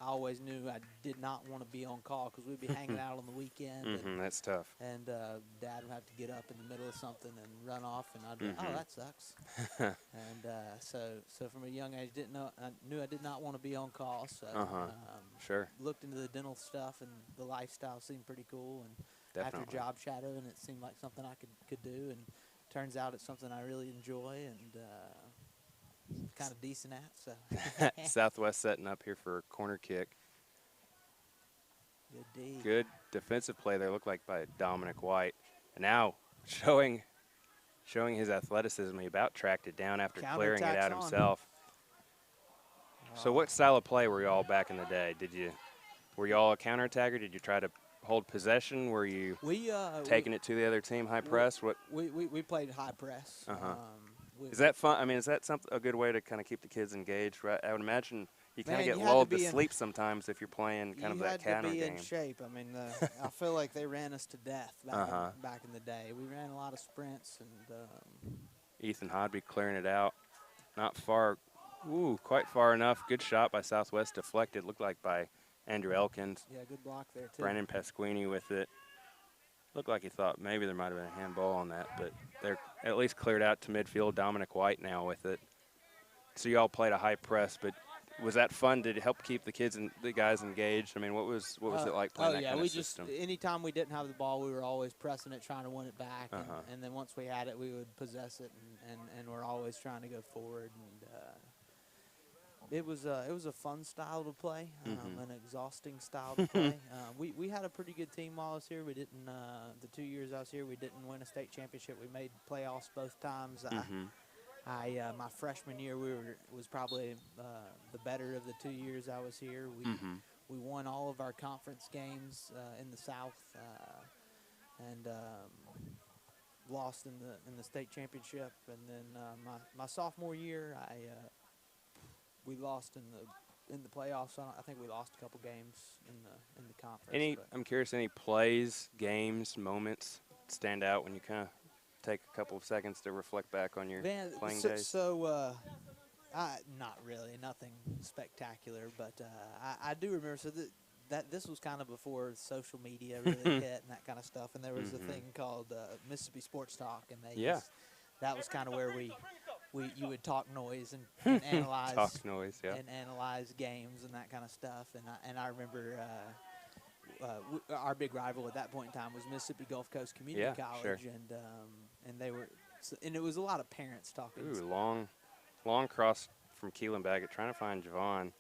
I always knew I did not want to be on call because we'd be hanging out on the weekend. That's tough. And Dad would have to get up in the middle of something and run off, and I'd be like, oh, that sucks. And so from a young age, I knew I did not want to be on call. So Sure. looked into the dental stuff, and the lifestyle seemed pretty cool. And Definitely. after job shadowing, it seemed like something I could do. And turns out it's something I really enjoy and kind of decent at. So Southwest setting up here for a corner kick. good D. Good defensive play there, looked like by Dominic White. And now showing his athleticism, he about tracked it down after clearing it Counterattacks out on. himself. So what style of play were you all back in the day? Were you all a counterattacker? Did you try to hold possession? Were you taking it to the other team, high press? What? We played high press. Is that fun? I mean, is that a good way to kind of keep the kids engaged? Right? I would imagine you kind of Man, get you had to lulled to be in- sleep sometimes if you're playing kind of that counter You had to game. be in shape. I mean, I feel like they ran us to death back in the day. We ran a lot of sprints and. Ethan Hodby clearing it out. Not far. Ooh, quite far enough. Good shot by Southwest. Deflected. Looked like by Andrew Elkins. Yeah, good block there, too. Brandon Pasquini with it. Looked like he thought maybe there might have been a handball on that, but they're at least cleared out to midfield. Dominic White now with it. So you all played a high press, but was that fun? Did it help keep the kids and the guys engaged? I mean, what was it like playing that kind of system? Anytime we didn't have the ball, we were always pressing it, trying to win it back, and then once we had it, we would possess it, and we're always trying to go forward. And it was a fun style to play, an exhausting style to play. We had a pretty good team while I was here. We didn't the 2 years I was here, we didn't win a state championship. We made playoffs both times. My freshman year was probably the better of the 2 years I was here. We won all of our conference games in the South and lost in the state championship. And then my sophomore year, we lost in the playoffs. I think we lost a couple games in the conference. I'm curious, any plays, games, moments stand out when you kind of take a couple of seconds to reflect back on your playing days? So, not really, nothing spectacular, but I do remember. So that this was kind of before social media really hit and that kind of stuff, and there was a thing called Mississippi Sports Talk, and that was kind of where you would talk noise and analyze and analyze games and that kind of stuff, and I remember. Our big rival at that point in time was Mississippi Gulf Coast Community College, and they were, and it was a lot of parents talking. Ooh, long cross from Keelan Baggett, trying to find Javon,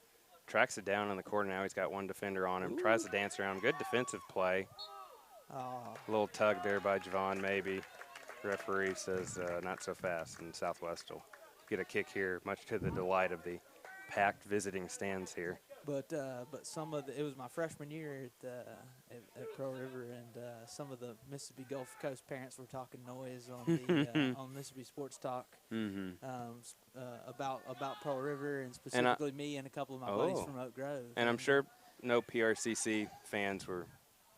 tracks it down in the corner. Now he's got one defender on him. Tries to dance around. Good defensive play. A little tug there by Javon, maybe. Referee says not so fast, and Southwest will get a kick here, much to the delight of the packed visiting stands here. But it was my freshman year at Pearl River, and some of the Mississippi Gulf Coast parents were talking noise on the on Mississippi Sports Talk about Pearl River, and specifically me and a couple of my buddies from Oak Grove. And I'm sure no PRCC fans were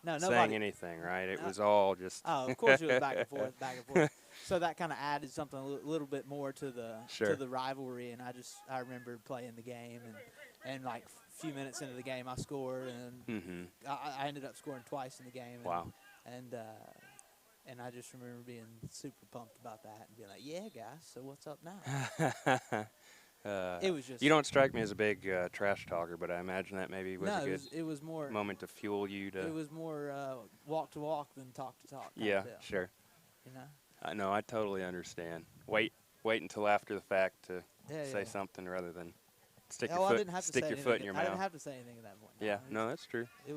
saying nobody. Anything, right? It was all just. Oh, of course it was back and forth, back and forth. So that kind of added something a little bit more to the rivalry, and I remember playing the game, and like a few minutes into the game I scored, and I ended up scoring twice in the game. And, and I just remember being super pumped about that and being like, yeah, guys, so what's up now? It was just. You don't strike me as a big trash talker, but I imagine that maybe was a good it was more moment to fuel you to. It was more walk to walk than talk to talk. Yeah, sure. You know? No, I totally understand. Wait, wait until after the fact to Yeah, say yeah. something rather than stick Oh, I your foot didn't have to stick say your anything. foot in your I didn't mouth. have to say anything at that point. Yeah, It no, was- that's true. It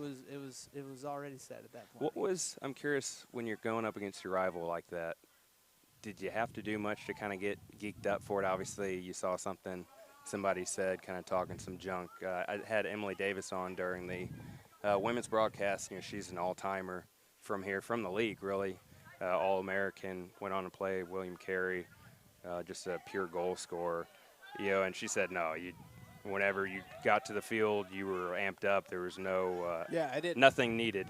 was already said at that point. What was I'm curious when you're going up against your rival like that? Did you have to do much to kind of get geeked up for it? Obviously, you saw something somebody said, kind of talking some junk. I had Emily Davis on during the women's broadcast. You know, she's an all-timer from here, from the league, really. All-American, went on to play William Carey, just a pure goal scorer. You know, and she said, no, whenever you got to the field, you were amped up. There was Yeah, I didn't. nothing needed.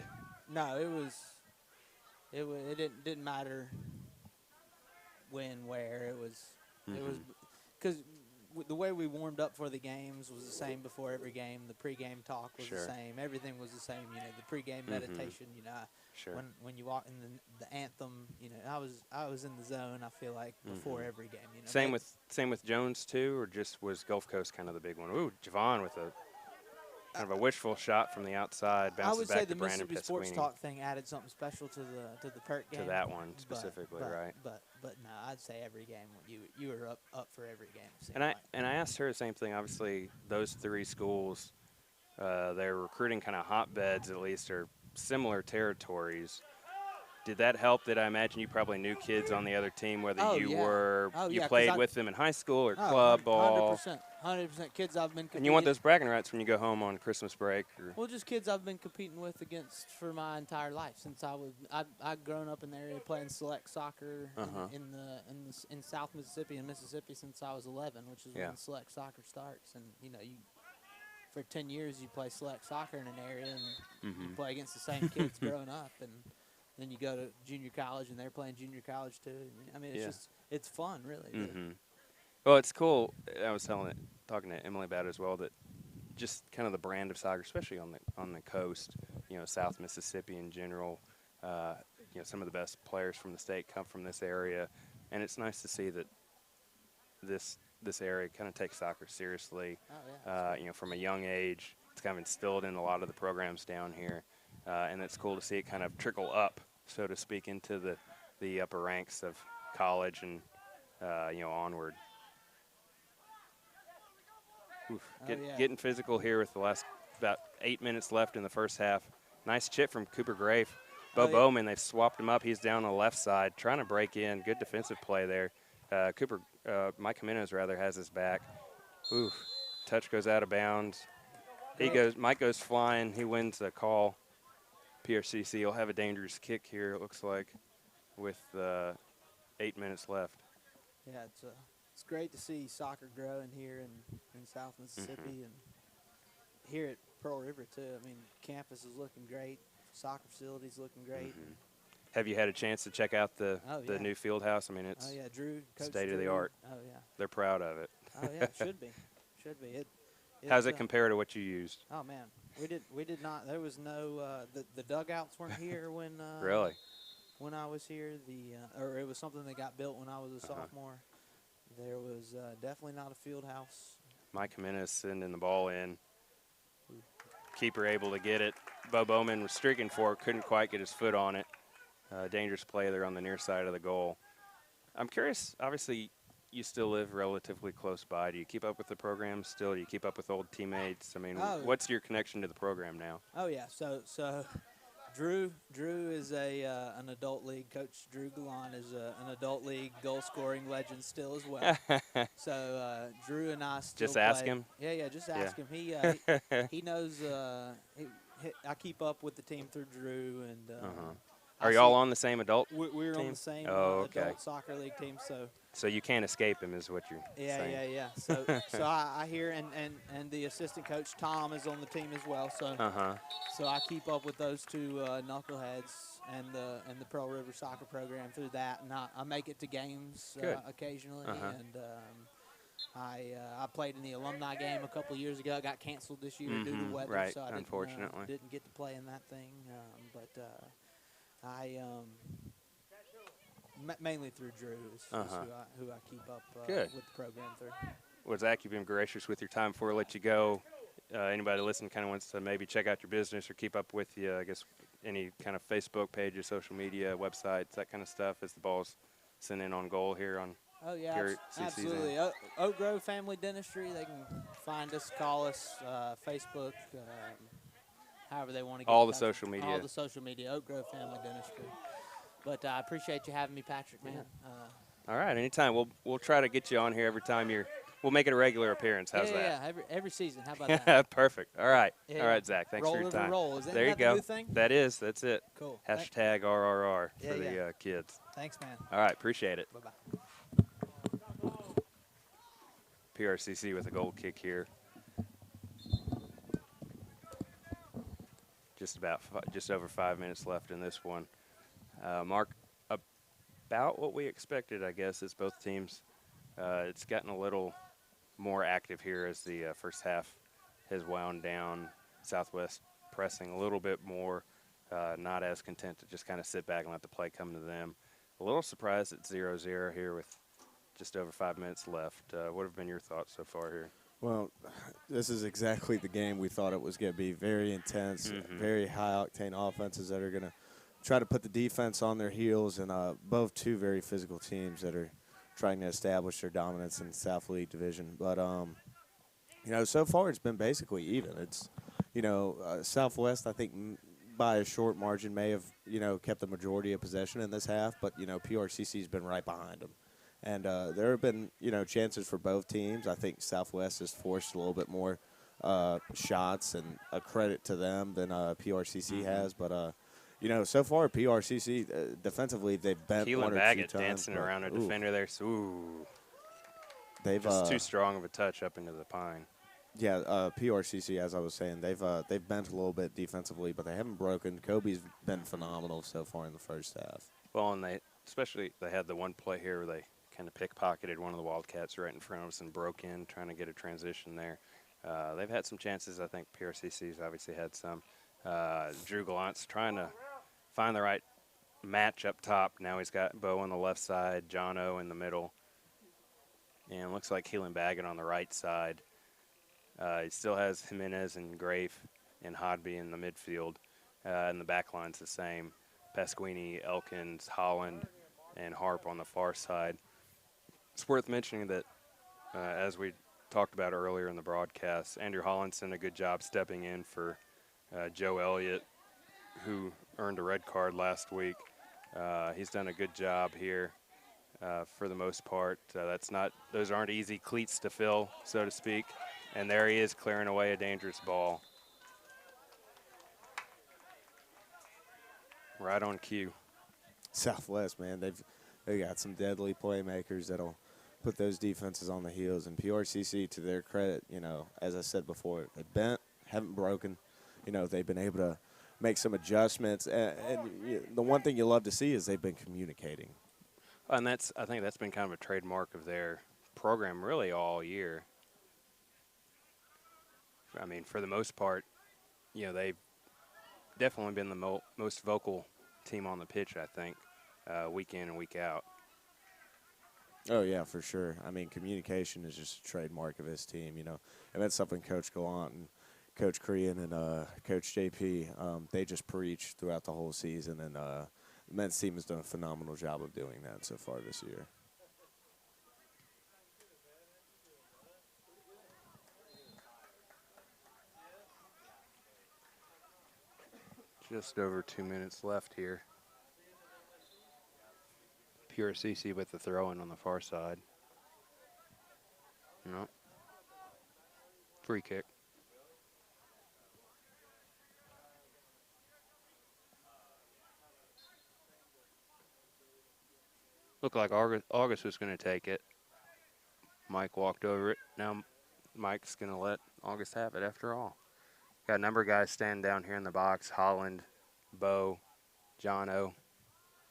No, it didn't matter when, where. It was because the way we warmed up for the games was the same before every game. The pregame talk was Sure. the same. Everything was the same. You know, the pregame meditation. You know, Sure. when you walk in the anthem. You know, I was in the zone. I feel like before every game. You know, Same with Jones too, or just was Gulf Coast kind of the big one? Ooh, Javon with a kind of a wishful shot from the outside, I bounces would back say to the Brandon Mississippi Sports Pasquini. Talk thing added something special to the Perk game. To that one specifically, right? But no, I'd say every game you were up for every game. it seemed And like. I asked her the same thing. Obviously, those three schools, their recruiting kind of hotbeds at least are similar territories. Did that help? That I imagine you probably knew kids on the other team, whether Oh, you yeah. were Oh, you yeah, 'cause played with them in high school or club ball. 100% kids I've been competing. And you want those bragging rights when you go home on Christmas break. Or, Well, just kids I've been competing with against for my entire life since I'd grown up in the area playing select soccer in South Mississippi and Mississippi since I was 11, which is Yeah. when select soccer starts. And you know, for 10 years you play select soccer in an area and you play against the same kids growing up, and then you go to junior college and they're playing junior college too. I mean, it's fun, really. Well, it's cool. I was talking to Emily about it as well, that just kind of the brand of soccer, especially on the coast, you know, South Mississippi in general. You know, some of the best players from the state come from this area, and it's nice to see that this area kind of takes soccer seriously. Oh, yeah. You know, from a young age, it's kind of instilled in a lot of the programs down here, and it's cool to see it kind of trickle up, so to speak, into the upper ranks of college and you know, onward. Oof, getting physical here with the last about 8 minutes left in the first half. Nice chip from Cooper Grafe. Bo Bowman, they've swapped him up. He's down on the left side, trying to break in. Good defensive play there. Mike Jimenez rather has his back. Ooh, touch goes out of bounds. Mike goes flying. He wins the call. PRCC will have a dangerous kick here, it looks like, with 8 minutes left. Yeah, it's great to see soccer growing here in South Mississippi and here at Pearl River too. I mean, campus is looking great, soccer facilities looking great. Have you had a chance to check out the new field house? I mean, it's Drew, Coach state of the Drew. art. Oh yeah. They're proud of it. Oh yeah, it should be. How does it compare to what you used? Oh man, we did not. There was no the dugouts weren't here when Really? When I was here. Or it was something that got built when I was a sophomore. There was definitely not a field house. Mike Jimenez sending the ball in. Keeper able to get it. Bo Bowman was streaking for it, couldn't quite get his foot on it. Dangerous play there on the near side of the goal. I'm curious, obviously you still live relatively close by. Do you keep up with the program still? Do you keep up with old teammates? I mean, what's your connection to the program now? Oh yeah, so Drew is an adult league. Coach Drew Galan is an adult league goal scoring legend still as well. So Drew and I still just ask play. him. Yeah, just ask him. He knows. I keep up with the team through Drew and. Are you all on the same adult We're team? on the same okay. adult soccer league team. So you can't escape him, is what you're saying. Yeah. So I hear and the assistant coach Tom is on the team as well. So so I keep up with those two knuckleheads and the Pearl River soccer program through that, and I make it to games occasionally. And I played in the alumni game a couple of years ago. It got canceled this year due to weather, right, so I unfortunately didn't get to play in that thing. I mainly through Drew is who I keep up with the program through. Well, Zach, you've been gracious with your time. Before I let you go, anybody listening kind of wants to maybe check out your business or keep up with you, I guess any kind of Facebook pages, social media, websites, that kind of stuff as the ball's sent in on goal here on Oh, yeah, PRCC's in. absolutely. Oak Grove Family Dentistry, they can find us, call us, Facebook, however they want to get All in the touch. social media. All the social media, Oak Grove Family Dentistry. But I appreciate you having me, Patrick, man. All right, anytime. We'll try to get you on here every time we'll make it a regular appearance. How's that? Yeah, every season. How about that? Perfect. All right. Yeah, All right, Zach. Thanks roll for your River time. Roll. Is that there you the go. new thing? That's it. Cool. Hashtag RRR Yeah, for yeah. the kids. Thanks, man. All right, appreciate it. Bye-bye. PRCC with a goal kick here. Just over 5 minutes left in this one. Mark, about what we expected, I guess, is both teams. It's gotten a little more active here as the first half has wound down. Southwest pressing a little bit more, not as content to just kind of sit back and let the play come to them. A little surprised at 0-0 here with just over 5 minutes left. What have been your thoughts so far here? Well, this is exactly the game we thought it was going to be. Very intense, very high-octane offenses that are going to try to put the defense on their heels, and both two very physical teams that are trying to establish their dominance in the South League Division. But, so far it's been basically even. It's, Southwest, I think, by a short margin may have, kept the majority of possession in this half, but, PRCC's been right behind them. And there have been, chances for both teams. I think Southwest has forced a little bit more shots, and a credit to them than PRCC has. But, so far PRCC defensively they've bent Keelan one or Baggett two times. dancing around a defender there. So, they've just too strong of a touch up into the pine. Yeah, PRCC, as I was saying, they've bent a little bit defensively, but they haven't broken. Kobe's been phenomenal so far in the first half. Well, and they had the one play here where they kind of pickpocketed one of the Wildcats right in front of us and broke in, trying to get a transition there. They've had some chances. I think PRCC's obviously had some. Drew Gallant's trying to find the right match up top. Now he's got Bo on the left side, Jono in the middle, and it looks like Keelan Baggett on the right side. He still has Jimenez and Grafe and Hodby in the midfield, and the back line's the same. Pasquini, Elkins, Holland, and Harp on the far side. It's worth mentioning that, as we talked about earlier in the broadcast, Andrew Holland's done a good job stepping in for Joe Elliott, who earned a red card last week. He's done a good job here for the most part. Those aren't easy cleats to fill, so to speak. And there he is clearing away a dangerous ball. Right on cue. Southwest, man, they got some deadly playmakers that'll put those defenses on the heels. And PRCC, to their credit, as I said before, they bent, haven't broken. They've been able to make some adjustments. And the one thing you love to see is they've been communicating. And I think that's been kind of a trademark of their program really all year. I mean, for the most part, they've definitely been the most vocal team on the pitch, I think, week in and week out. Oh, yeah, for sure. I mean, communication is just a trademark of his team, And that's something Coach Gallant and Coach Crean and Coach JP, they just preach throughout the whole season. And the men's team has done a phenomenal job of doing that so far this year. Just over 2 minutes left here. PRCC with the throw-in on the far side. No. Free kick. Looked like August was going to take it. Mike walked over it. Now Mike's going to let August have it after all. Got a number of guys standing down here in the box. Holland, Bo, Jono,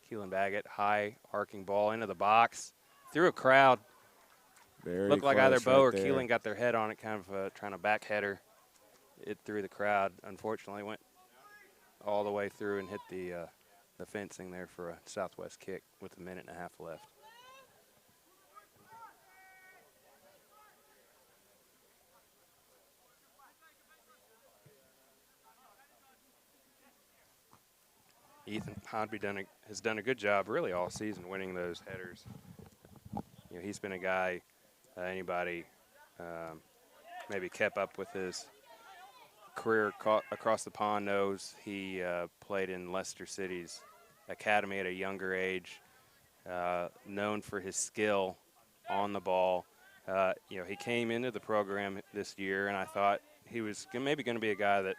Keelan Baggett. High arcing ball into the box. Through a crowd. Looked like either Bo or Keelan got their head on it, kind of trying to back header it through the crowd. Unfortunately, went all the way through and hit the fencing there for a Southwest kick with a minute and a half left. Ethan Hodby has done a good job really all season winning those headers. he's been a guy anybody maybe kept up with his career across the pond knows. He played in Leicester City's academy at a younger age, known for his skill on the ball. He came into the program this year, and I thought he was maybe going to be a guy that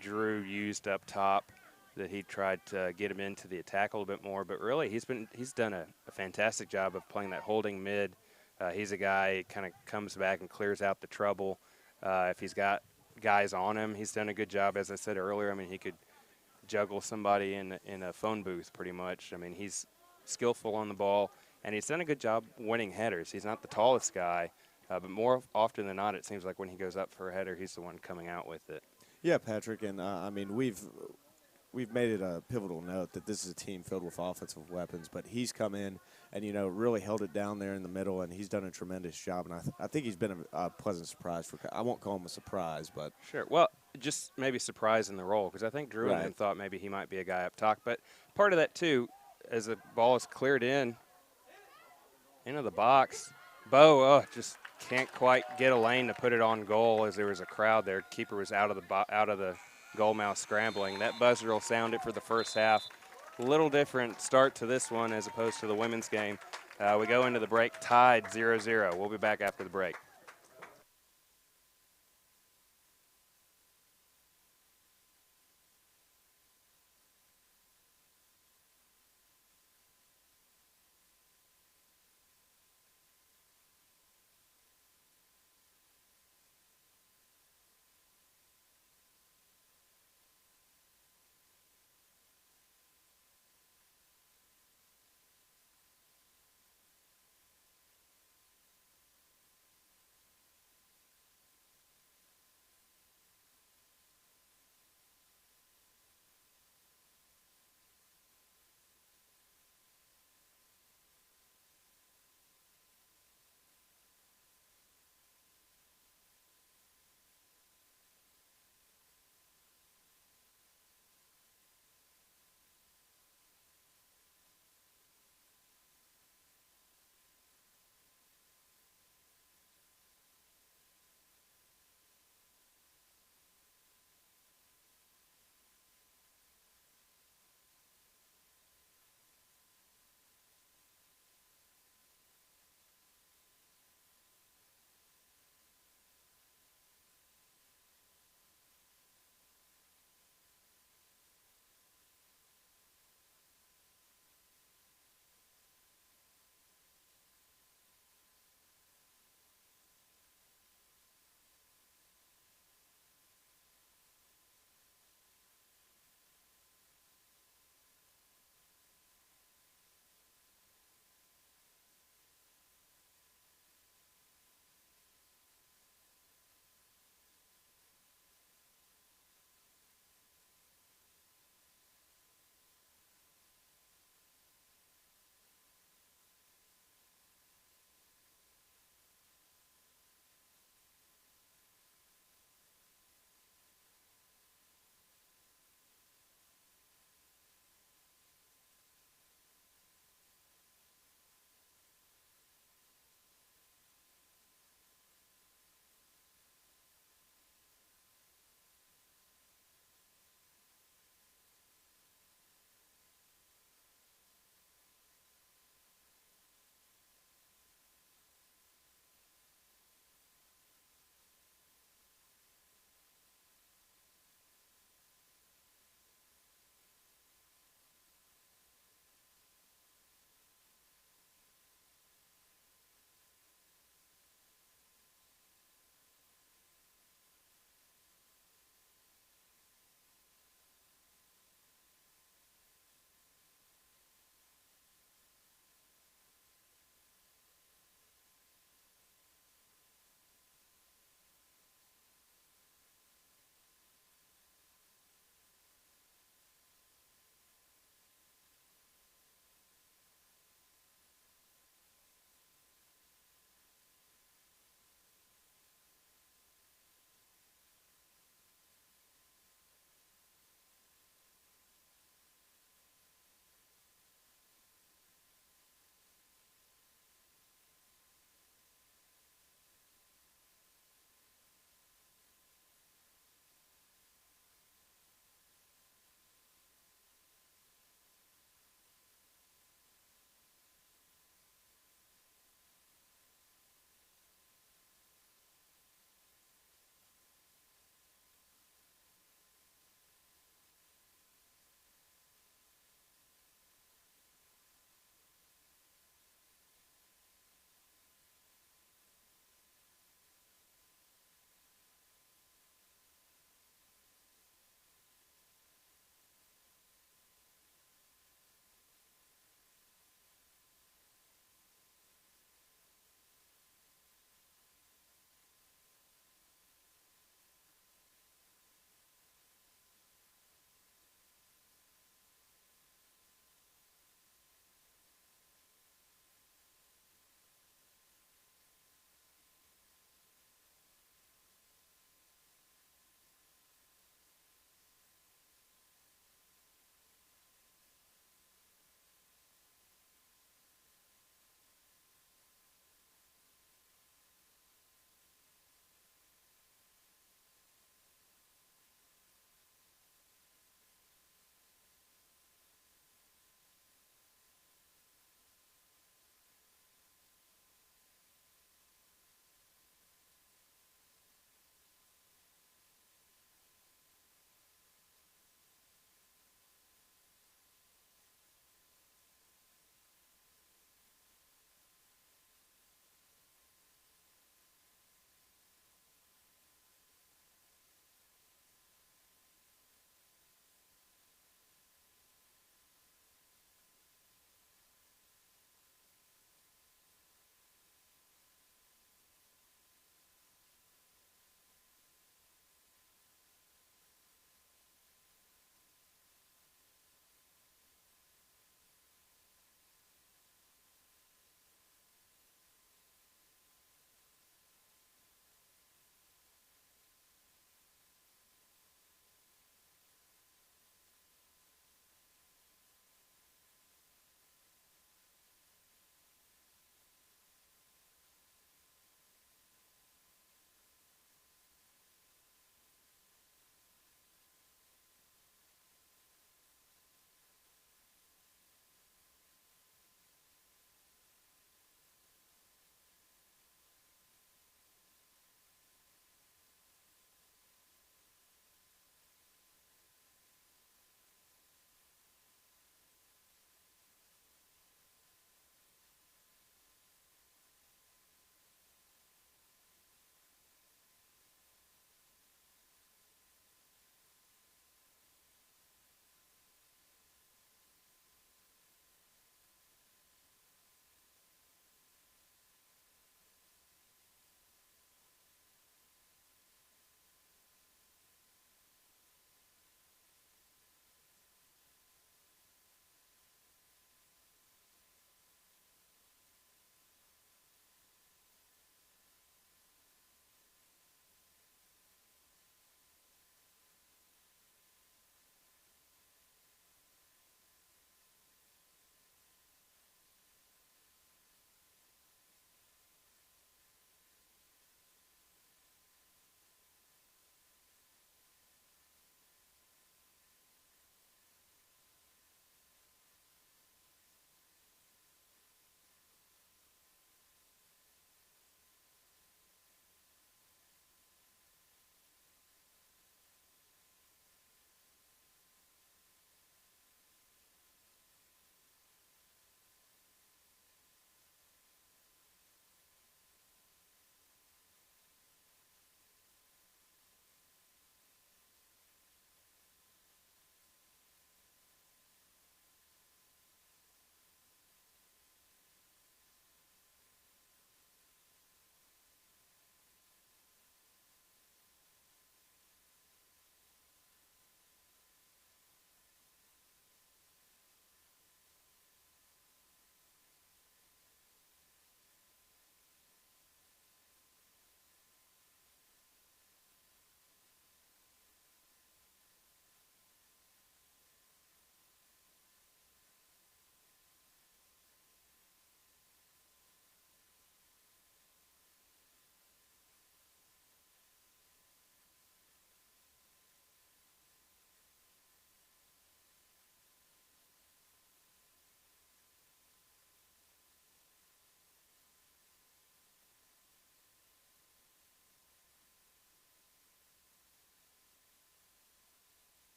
Drew used up top, that he tried to get him into the attack a little bit more. But really, he's done a fantastic job of playing that holding mid. He's a guy who kind of comes back and clears out the trouble. If he's got guys on him, he's done a good job. As I said earlier, I mean, he could juggle somebody in a phone booth pretty much. I mean, he's skillful on the ball, and he's done a good job winning headers. He's not the tallest guy, but more often than not, it seems like when he goes up for a header, he's the one coming out with it. Yeah, Patrick, and I mean, we've made it a pivotal note that this is a team filled with offensive weapons, but he's come in and, really held it down there in the middle, and he's done a tremendous job. And I think he's been a pleasant surprise. I won't call him a surprise, but. Sure. Well, just maybe surprise in the role, because I think Drew and them thought maybe he might be a guy up top. But part of that, too, as the ball is cleared into the box, Bo just can't quite get a lane to put it on goal as there was a crowd there. Keeper was out of the goal mouth scrambling. That buzzer will sound it for the first half. A little different start to this one as opposed to the women's game. We go into the break tied 0-0. We'll be back after the break.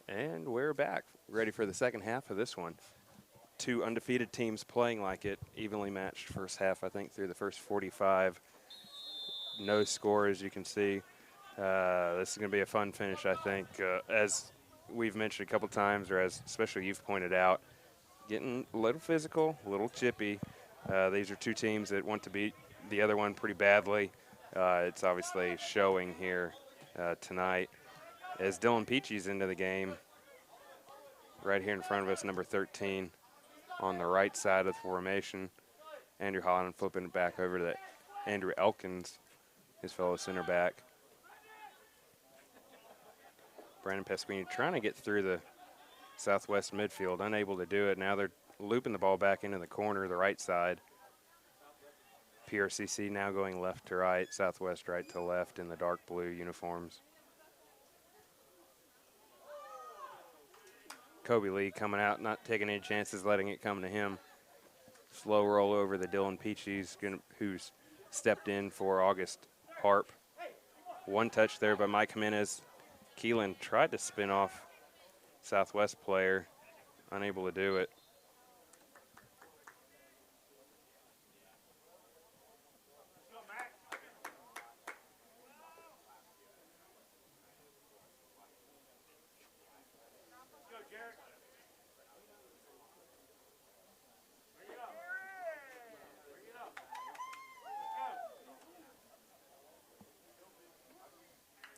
And we're back, ready for the second half of this one. Two undefeated teams playing like it, evenly matched first half, I think, through the first 45. No score, as you can see. This is going to be a fun finish, I think. As we've mentioned a couple times, or as especially you've pointed out, getting a little physical, a little chippy. These are two teams that want to beat the other one pretty badly. It's obviously showing here tonight. As Dylan Peachy's into the game, right here in front of us, number 13 on the right side of the formation. Andrew Holland flipping it back over to Andrew Elkins, his fellow center back. Brandon Pasquini trying to get through the Southwest midfield, unable to do it. Now they're looping the ball back into the corner, the right side. PRCC now going left to right, Southwest right to left in the dark blue uniforms. Kobe Lee coming out, not taking any chances, letting it come to him. Slow roll over the Dylan Peachy's, who's stepped in for August Harp. One touch there by Mike Jimenez. Keelan tried to spin off Southwest player, unable to do it.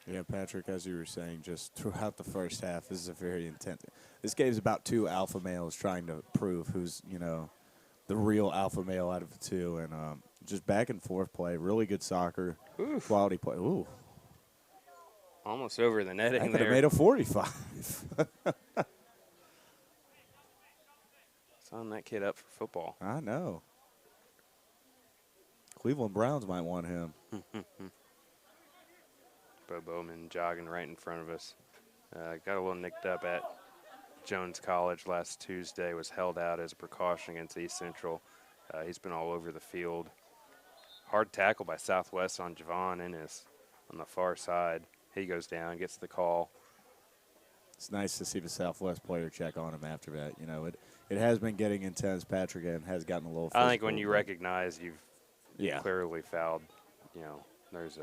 Yeah, Patrick, as you were saying, just throughout the first half, this is a very intense. This game's about two alpha males trying to prove who's, the real alpha male out of the two. And just back and forth play, really good soccer, quality play. Ooh. Almost over the netting I could there. have made a 45. Sign that kid up for football. I know. Cleveland Browns might want him. Bo Bowman jogging right in front of us. Got a little nicked up at Jones College last Tuesday, was held out as a precaution against East Central. He's been all over the field. Hard tackle by Southwest on Javon Ennis on the far side. He goes down, gets the call. It's nice to see the Southwest player check on him after that. It has been getting intense, Patrick, and has gotten a little physical. I think when you recognize you've clearly fouled, there's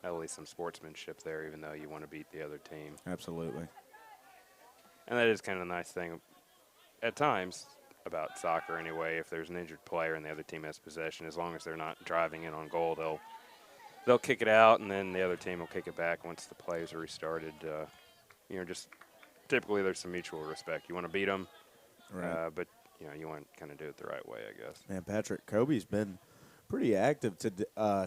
at least some sportsmanship there, even though you want to beat the other team. Absolutely. And that is kind of a nice thing at times about soccer anyway. If there's an injured player and the other team has possession, as long as they're not driving in on goal, they'll kick it out, and then the other team will kick it back once the plays are restarted. Just typically there's some mutual respect. You want to beat them, right. But you want to kind of do it the right way, I guess. Man, Patrick, Kobe's been pretty active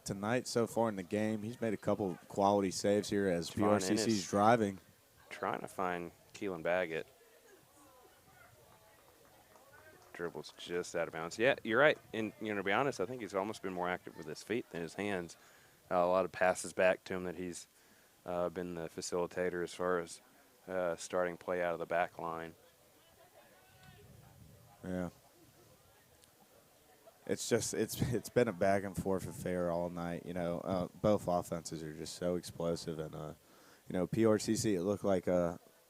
tonight so far in the game. He's made a couple quality saves here as PRCC's driving. Trying to find Keelan Baggett. Dribbles just out of bounds. Yeah, you're right. And, to be honest, I think he's almost been more active with his feet than his hands. A lot of passes back to him that he's been the facilitator as far as starting play out of the back line. Yeah. It's been a back and forth affair all night. Both offenses are just so explosive, and PRCC, it looked like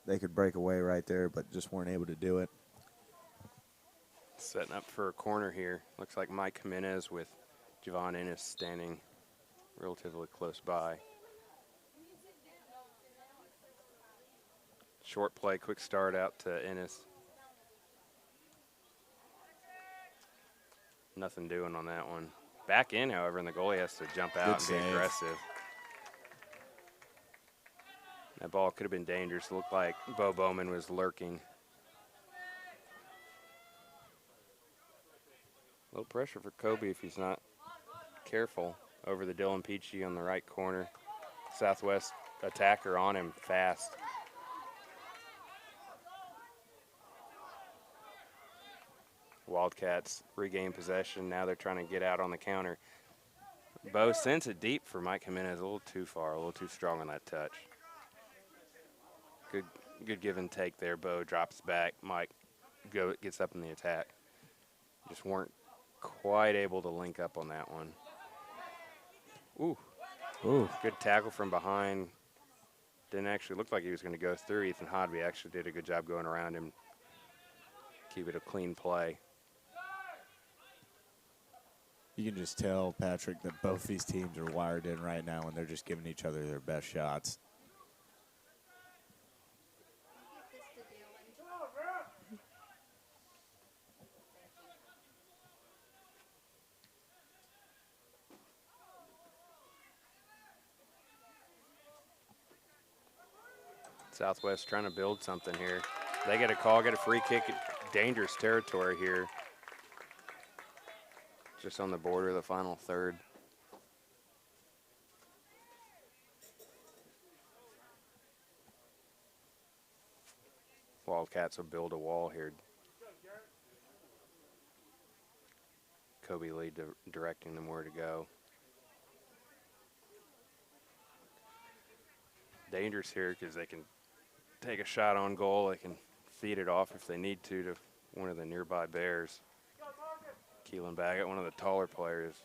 they could break away right there, but just weren't able to do it. Setting up for a corner here. Looks like Mike Jimenez with Javon Ennis standing relatively close by. Short play, quick start out to Ennis. Nothing doing on that one. Back in, however, and the goalie has to jump out and be aggressive. That ball could have been dangerous. It looked like Bo Bowman was lurking. A little pressure for Kobe if he's not careful over the Dylan Peachy on the right corner. Southwest attacker on him fast. Wildcats regain possession. Now they're trying to get out on the counter. Bo sends it deep for Mike Jimenez. A little too far, a little too strong on that touch. Good give and take there. Bo drops back. Mike gets up in the attack. Just weren't quite able to link up on that one. Ooh. Good tackle from behind. didn't actually look like he was going to go through. Ethan Hodby actually did a good job going around him. Keep it a clean play. You can just tell, Patrick, that both these teams are wired in right now, and they're just giving each other their best shots. Southwest trying to build something here. They get a call, get a free kick. Dangerous territory here. Just on the border of the final third. Wildcats will build a wall here. Kobe Lee directing them where to go. Dangerous here because they can take a shot on goal. They can feed it off if they need to one of the nearby Bears. Keelan Baggett, one of the taller players,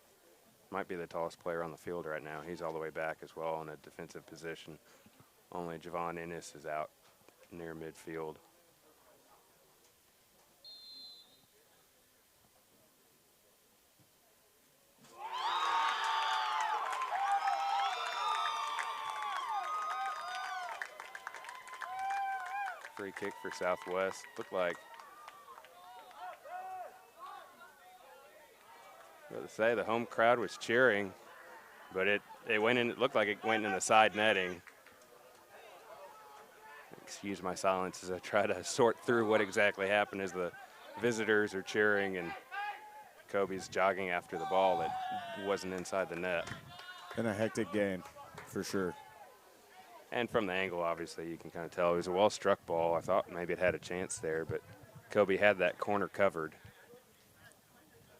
might be the tallest player on the field right now. He's all the way back as well in a defensive position. Only Javon Ennis is out near midfield. Free kick for Southwest. Looked like, what to say, the home crowd was cheering, but it went in. It looked like it went in the side netting. Excuse my silence as I try to sort through what exactly happened as the visitors are cheering and Kobe's jogging after the ball that wasn't inside the net. Been a hectic game, for sure. And from the angle, obviously, you can kind of tell it was a well-struck ball. I thought maybe it had a chance there, but Kobe had that corner covered.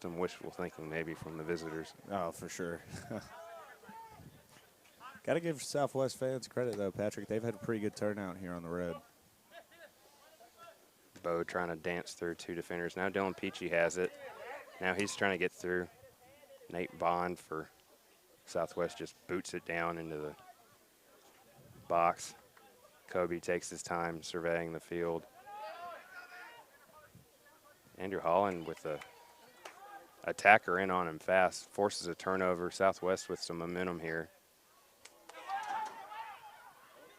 Some wishful thinking maybe from the visitors. Oh, for sure. Got to give Southwest fans credit, though, Patrick. They've had a pretty good turnout here on the road. Bo trying to dance through two defenders. Now Dylan Peachy has it. Now he's trying to get through. Nate Bond for Southwest just boots it down into the box. Kobe takes his time surveying the field. Andrew Holland with the attacker in on him fast, forces a turnover. Southwest with some momentum here.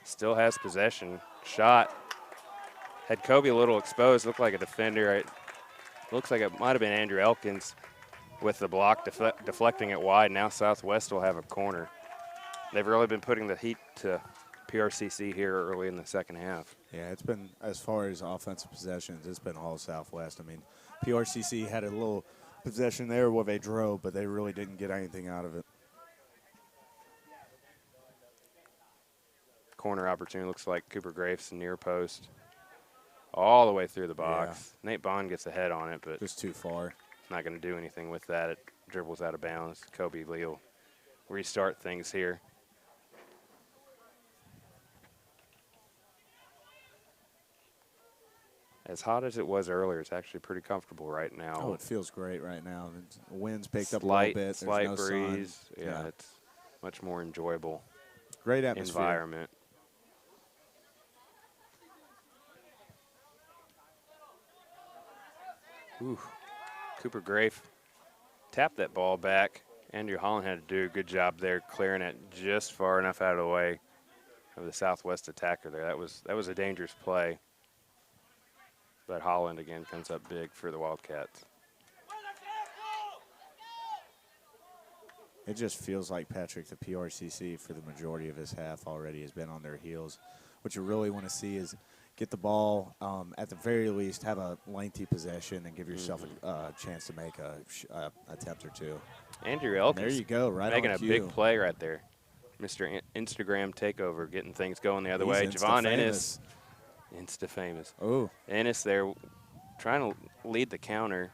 Still has possession. Shot. Had Kobe a little exposed, looked like a defender. It looks like it might have been Andrew Elkins with the block deflecting it wide. Now Southwest will have a corner. They've really been putting the heat to PRCC here early in the second half. Yeah, it's been, as far as offensive possessions, it's been all Southwest. I mean, PRCC had a little possession there where they drove, but they really didn't get anything out of it. Corner opportunity looks like Cooper Graves near post. All the way through the box. Yeah. Nate Bond gets a head on it, but just too far. Not going to do anything with that. It dribbles out of bounds. Kobe Lee will restart things here. As hot as it was earlier, it's actually pretty comfortable right now. Oh, it feels great right now. The wind's picked up a little bit. Slight no breeze. Sun. Yeah, it's much more enjoyable. Great atmosphere. Environment. Ooh. Cooper Grafe tapped that ball back. Andrew Holland had to do a good job there, clearing it just far enough out of the way of the Southwest attacker there. That was a dangerous play. But Holland again comes up big for the Wildcats. It just feels like, Patrick, the PRCC for the majority of his half already has been on their heels. What you really want to see is get the ball, at the very least, have a lengthy possession and give yourself a chance to make a attempt or two. Andrew Elkins. There you go, right making on a cue. big play right there. Mr. Instagram takeover, getting things going the other way. Javon Ennis. Insta-famous. Oh. Ennis there trying to lead the counter.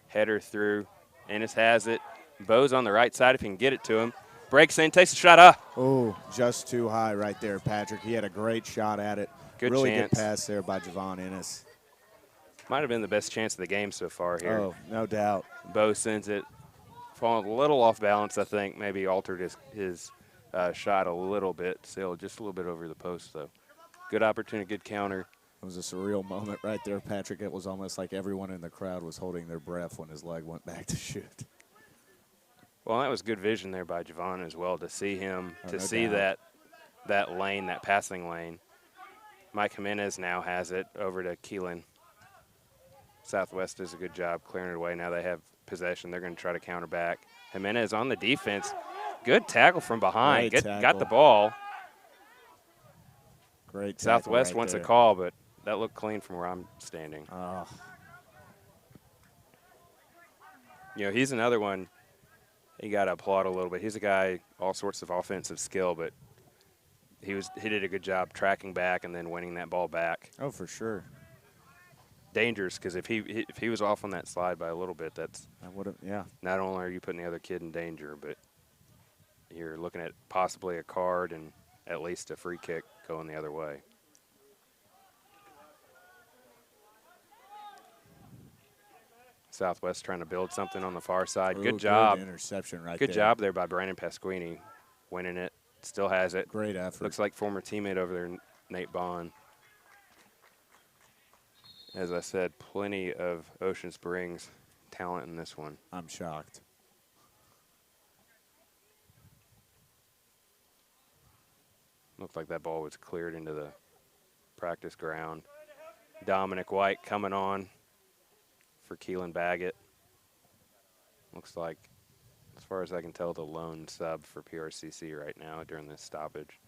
Header through. Ennis has it. Bo's on the right side if he can get it to him. Breaks in, takes a shot. Oh, just too high right there, Patrick. He had a great shot at it. Good really chance. Good pass there by Javon Ennis. Might have been the best chance of the game so far here. Oh, no doubt. Bo sends it. Falling a little off balance, I think. Maybe altered his shot a little bit, sailed just a little bit over the post, though. Good opportunity, good counter. It was a surreal moment right there, Patrick. It was almost like everyone in the crowd was holding their breath when his leg went back to shoot. Well, that was good vision there by Javon as well, to see him, Oh, to no see doubt. that lane, that passing lane. Mike Jimenez now has it over to Keelan. Southwest does a good job clearing it away. Now they have possession. They're going to try to counter back. Jimenez on the defense. Good tackle from behind. Great Got tackle. the ball. Great tackle Southwest right wants there. a call, but that looked clean from where I'm standing. Oh, You know, he's another one you got to applaud a little bit. He's a guy, all sorts of offensive skill, but he did a good job tracking back and then winning that ball back. oh, for sure. Dangerous, because if he was off on that slide by a little bit, that's I would have, yeah. not only are you putting the other kid in danger, but you're looking at possibly a card and at least a free kick going the other way. Southwest trying to build something on the far side. Ooh, Good job. Good interception right Good there. job there by Brandon Pasquini, winning it. Still has it. Great effort. Looks like former teammate over there, Nate Bond. As I said, plenty of Ocean Springs talent in this one. I'm shocked. Looked like that ball was cleared into the practice ground. Dominic White coming on for Keelan Baggett. Looks like, as far as I can tell, the lone sub for PRCC right now during this stoppage.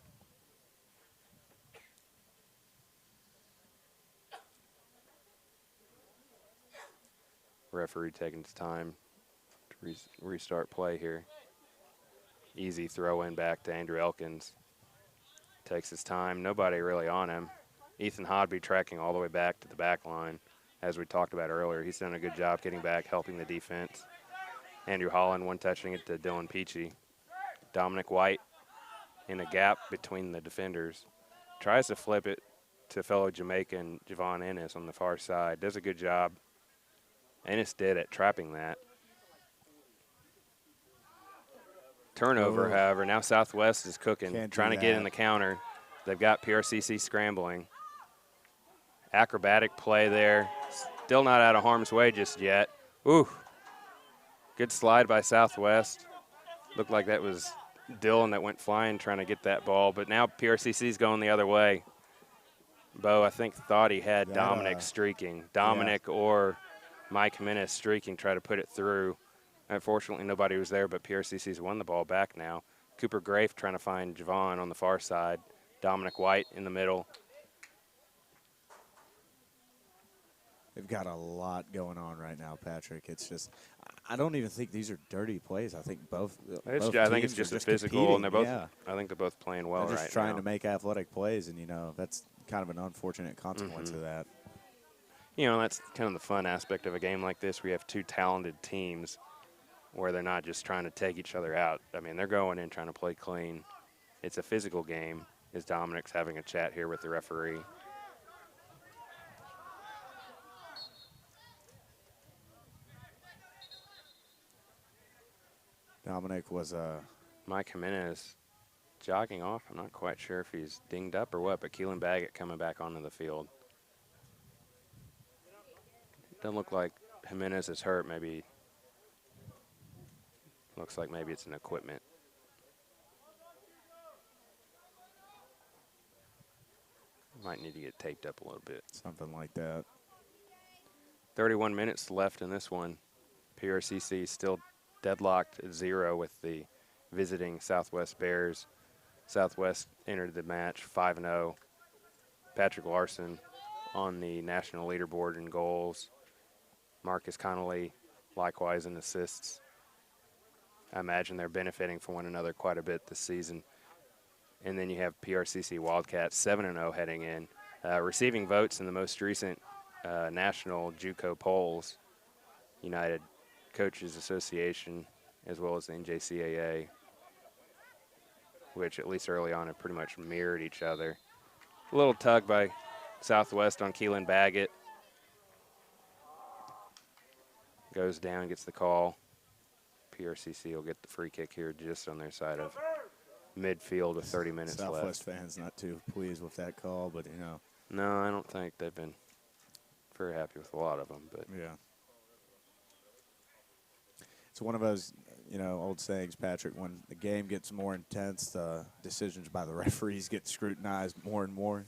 Referee taking his time to restart play here. Easy throw in back to Andrew Elkins. Takes his time. Nobody really on him. Ethan Hodby tracking all the way back to the back line. As we talked about earlier, he's done a good job getting back, helping the defense. Andrew Holland one-touching it to Dylan Peachy. Dominic White in a gap between the defenders. Tries to flip it to fellow Jamaican Javon Ennis on the far side. Does a good job. Ennis did at trapping that. Turnover, however. Now Southwest is cooking, Can't do trying to get in that. the counter. They've got PRCC scrambling. Acrobatic play there. Still not out of harm's way just yet. Ooh. Good slide by Southwest. Looked like that was Dylan that went flying trying to get that ball, but now PRCC's going the other way. Bo, I think, thought he had That, Dominic streaking. Dominic or Mike Jimenez streaking, try to put it through. Unfortunately, nobody was there, but PRCC's won the ball back now. Cooper Grafe trying to find Javon on the far side. Dominic White in the middle. They've got a lot going on right now, Patrick. It's just, I don't even think these are dirty plays. I think both. I think it's teams just are a physical, and they're both. Yeah. I think they're both playing well They're just right trying now. to make athletic plays, and that's kind of an unfortunate consequence of that. You know, that's kind of the fun aspect of a game like this. We have two talented teams where they're not just trying to take each other out. I mean, they're going in trying to play clean. It's a physical game, as Dominic's having a chat here with the referee. Dominic was Mike Jimenez jogging off. I'm not quite sure if he's dinged up or what, but Keelan Baggett coming back onto the field. Doesn't look like Jimenez is hurt. Maybe looks like maybe it's an equipment. Might need to get taped up a little bit. something like that. 31 minutes left in this one. PRCC still deadlocked at 0 with the visiting Southwest Bears. Southwest entered the match 5-0. Patrick Larson on the national leaderboard in goals. Marcus Connolly likewise in assists. I imagine they're benefiting from one another quite a bit this season. And then you have PRCC Wildcats 7-0 heading in. Receiving votes in the most recent national JUCO polls, United Coaches Association, as well as the NJCAA, which at least early on have pretty much mirrored each other. A little tug by Southwest on Keelan Baggett. Goes down, gets the call. PRCC will get the free kick here just on their side of midfield with 30 minutes Southwest left. fans not too pleased with that call, but, you know. No, I don't think they've been very happy with a lot of them. But Yeah. It's one of those, you know, old sayings, Patrick, when the game gets more intense, the decisions by the referees get scrutinized more and more.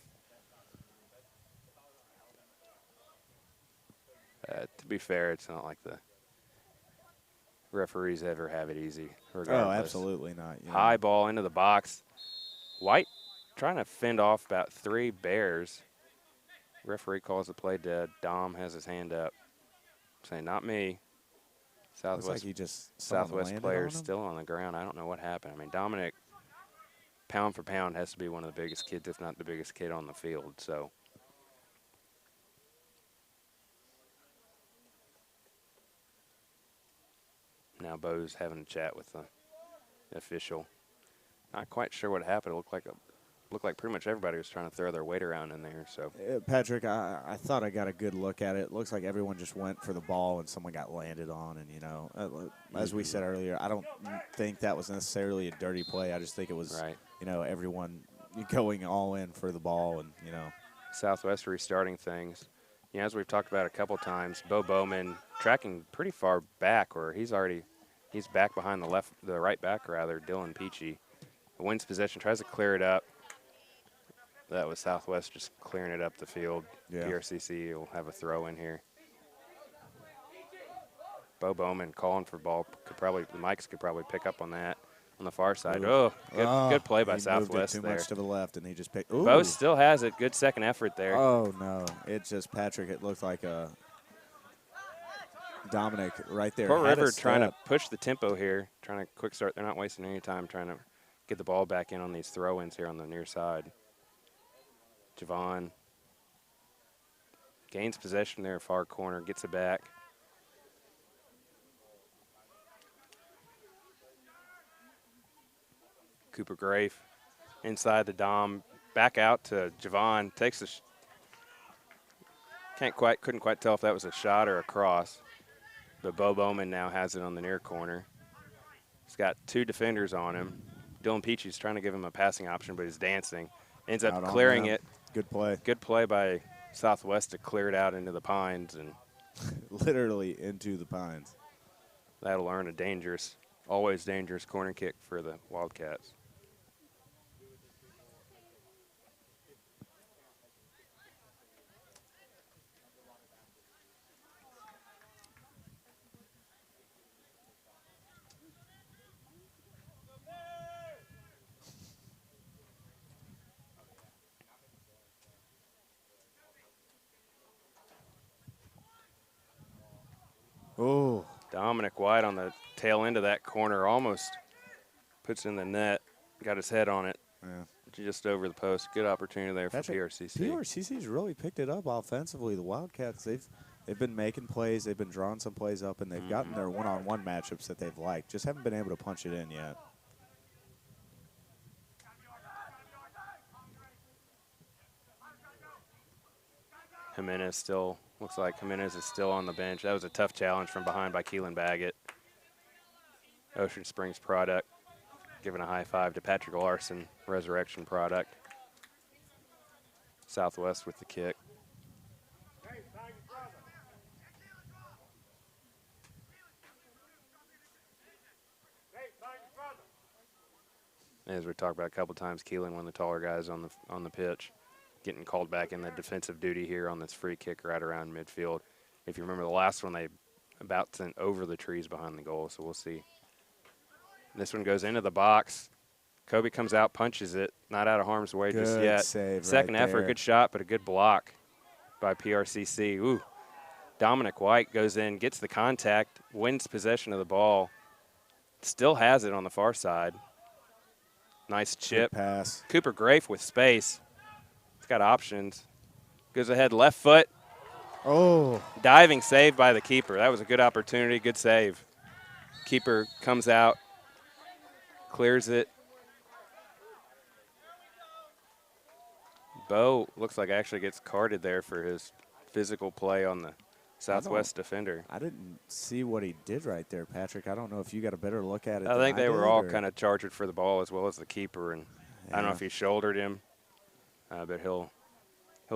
To be fair, it's not like the referees ever have it easy. Oh, Regardless. absolutely not. You know. High ball into the box. White trying to fend off about 3 Bears. Referee calls the play dead. Dom has his hand up, saying, "Not me." Looks like he just Southwest landed player on him. still on the ground. I don't know what happened. I mean, Dominic, pound for pound, has to be one of the biggest kids, if not the biggest kid on the field. So now Bo's having a chat with the official. Not quite sure what happened. It looked like pretty much everybody was trying to throw their weight around in there. So Patrick, I thought I got a good look at it. It looks like everyone just went for the ball and someone got landed on. And, you know, as we said earlier, I don't think that was necessarily a dirty play. I just think it was, you know, everyone going all in for the ball and, you know. Southwest restarting things. You know, as we've talked about a couple times, Bo Bowman tracking pretty far back, or he's back behind the right back rather, Dylan Peachy. Wins possession, tries to clear it up. That was Southwest just clearing it up the field. Yeah. PRCC will have a throw in here. Bo Bowman calling for ball. The Mikes could probably pick up on that on the far side. Ooh. Good play by he Southwest moved it too much to the left, and he just picked. Bo still has it. Good second effort there. Oh, no. It just, Patrick, it looked like a Dominic right there. Pearl had a River trying to step. push the tempo here, trying to quick start. They're not wasting any time trying to get the ball back in on these throw-ins here on the near side. Javon gains possession there, far corner, gets it back. Cooper Grafe inside the Dom, back out to Javon, takes the couldn't quite tell if that was a shot or a cross. But Bo Bowman now has it on the near corner. He's got 2 defenders on him. Dylan Peachy's trying to give him a passing option, but he's dancing. Ends up Out on clearing them. it. Good play. Good play by Southwest to clear it out into the pines, and literally into the pines. That'll earn a always dangerous corner kick for the Wildcats. Oh. Dominic White on the tail end of that corner almost puts in the net. Got his head on it. Yeah. Just over the post. Good opportunity there for Patrick, PRCC. PRCC's really picked it up offensively. The Wildcats, they've been making plays. They've been drawing some plays up, and they've gotten their one-on-one matchups that they've liked. Just haven't been able to punch it in yet. Looks like Jimenez is still on the bench. That was a tough challenge from behind by Keelan Baggett. Ocean Springs product. Giving a high five to Patrick Larson, Resurrection product. Southwest with the kick. As we talked about a couple times, Keelan, one of the taller guys on the pitch, getting called back in the defensive duty here on this free kick right around midfield. If you remember the last one, they about sent over the trees behind the goal, so we'll see. This one goes into the box. Kobe comes out, punches it, not out of harm's way just yet. Save Second right effort, there. good shot, but a good block by PRCC. Ooh, Dominic White goes in, gets the contact, wins possession of the ball, still has it on the far side. Nice chip. Good pass. Cooper Grafe with space. He's got options. Goes ahead, left foot. Oh. Diving save by the keeper. That was a good opportunity, good save. Keeper comes out, clears it. Bo looks like actually gets carded there for his physical play on the Southwest defender. I didn't see what he did right there, Patrick. I don't know if you got a better look at it. I think they were all kind kind of charged for the ball as well as the keeper, and I don't know if he shouldered him, but he'll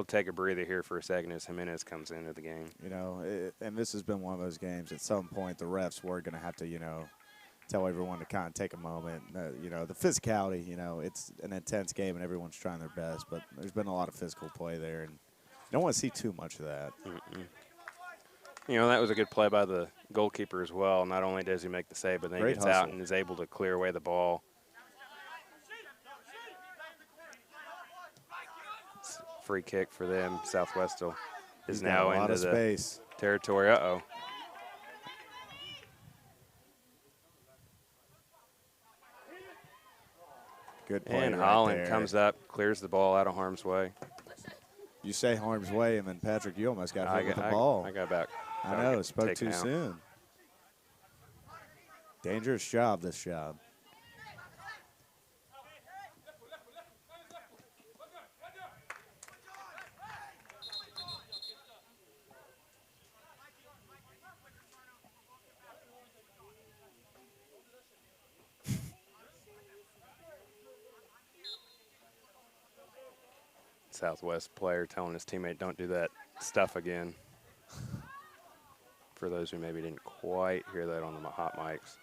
take a breather here for a second as Jimenez comes into the game. You know, and this has been one of those games. At some point, the refs were going to have to, you know, tell everyone to kind of take a moment. You know, the physicality, you know, it's an intense game and everyone's trying their best, but there's been a lot of physical play there, and you don't want to see too much of that. You know, that was a good play by the goalkeeper as well. Not only does he make the save, but then he gets out and is able to clear away the ball. Free kick for them. Southwest is now into the space. Territory. Uh-oh. Good play. And right Holland there. comes up, clears the ball out of harm's way. You say harm's way, and then, Patrick, you almost got hit with the ball. I got back. I know, spoke too soon. Dangerous job, this job. Southwest player telling his teammate, don't do that stuff again. For those who maybe didn't quite hear that on the hot mics.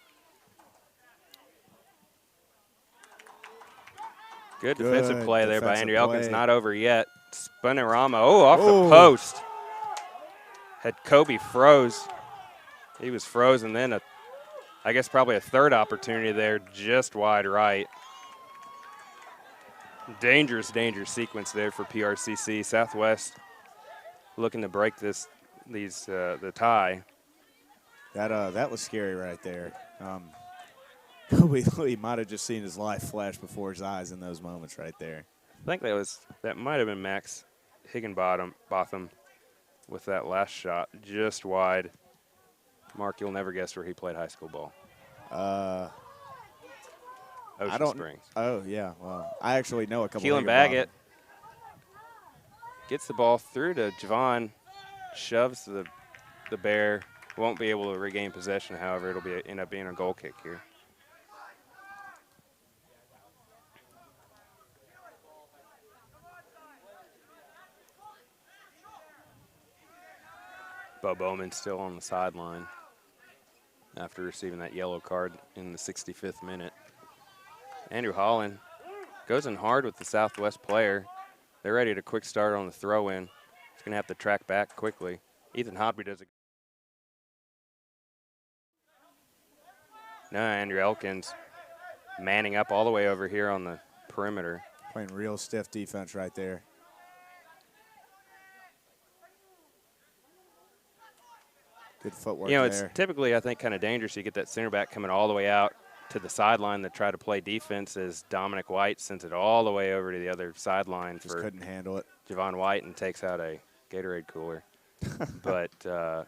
Good defensive play there by Andrew Elkins. Not over yet. Spunerama. Oh, off the post. Had Kobe froze. He was frozen. Then I guess probably a third opportunity there, just wide right. Dangerous sequence there for PRCC. Southwest looking to break the tie. That was scary right there. He might have just seen his life flash before his eyes in those moments right there. I think that might have been Max Higginbotham with that last shot, just wide. Mark, you'll never guess where he played high school ball. Ocean Springs. Oh, yeah. Well, I actually know a couple. Keelan Baggett gets the ball through to Javon, shoves the Bear. Won't be able to regain possession, however. It'll end up being a goal kick here. Bo Bowman still on the sideline after receiving that yellow card in the 65th minute. Andrew Holland goes in hard with the Southwest player. They're ready to quick start on the throw-in. He's going to have to track back quickly. Ethan Hodby does it. No, Andrew Elkins manning up all the way over here on the perimeter. Playing real stiff defense right there. Good footwork there. It's typically, I think, kind of dangerous. You get that center back coming all the way out to the sideline to try to play defense as Dominic White sends it all the way over to the other sideline. Just couldn't handle it. Javon White and takes out a Gatorade cooler. But a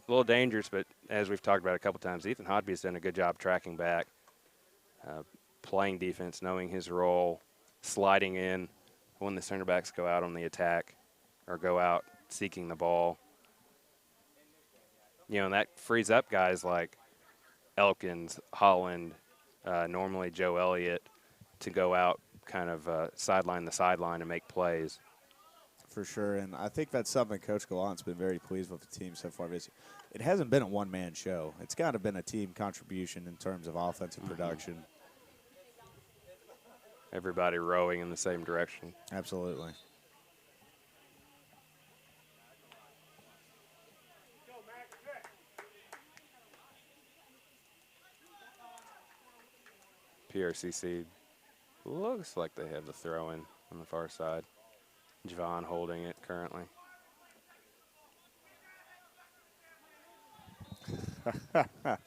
little dangerous, but as we've talked about a couple times, Ethan Hodby's done a good job tracking back, playing defense, knowing his role, sliding in when the center backs go out on the attack or go out seeking the ball. You know, and that frees up guys like Elkins, Holland, normally Joe Elliott, to go out kind of sideline to sideline and make plays. For sure, and I think that's something Coach Gallant's been very pleased with the team so far. It hasn't been a one-man show. It's kind of been a team contribution in terms of offensive production. Everybody rowing in the same direction. Absolutely. PRCC looks like they have the throw-in on the far side. Javon holding it currently.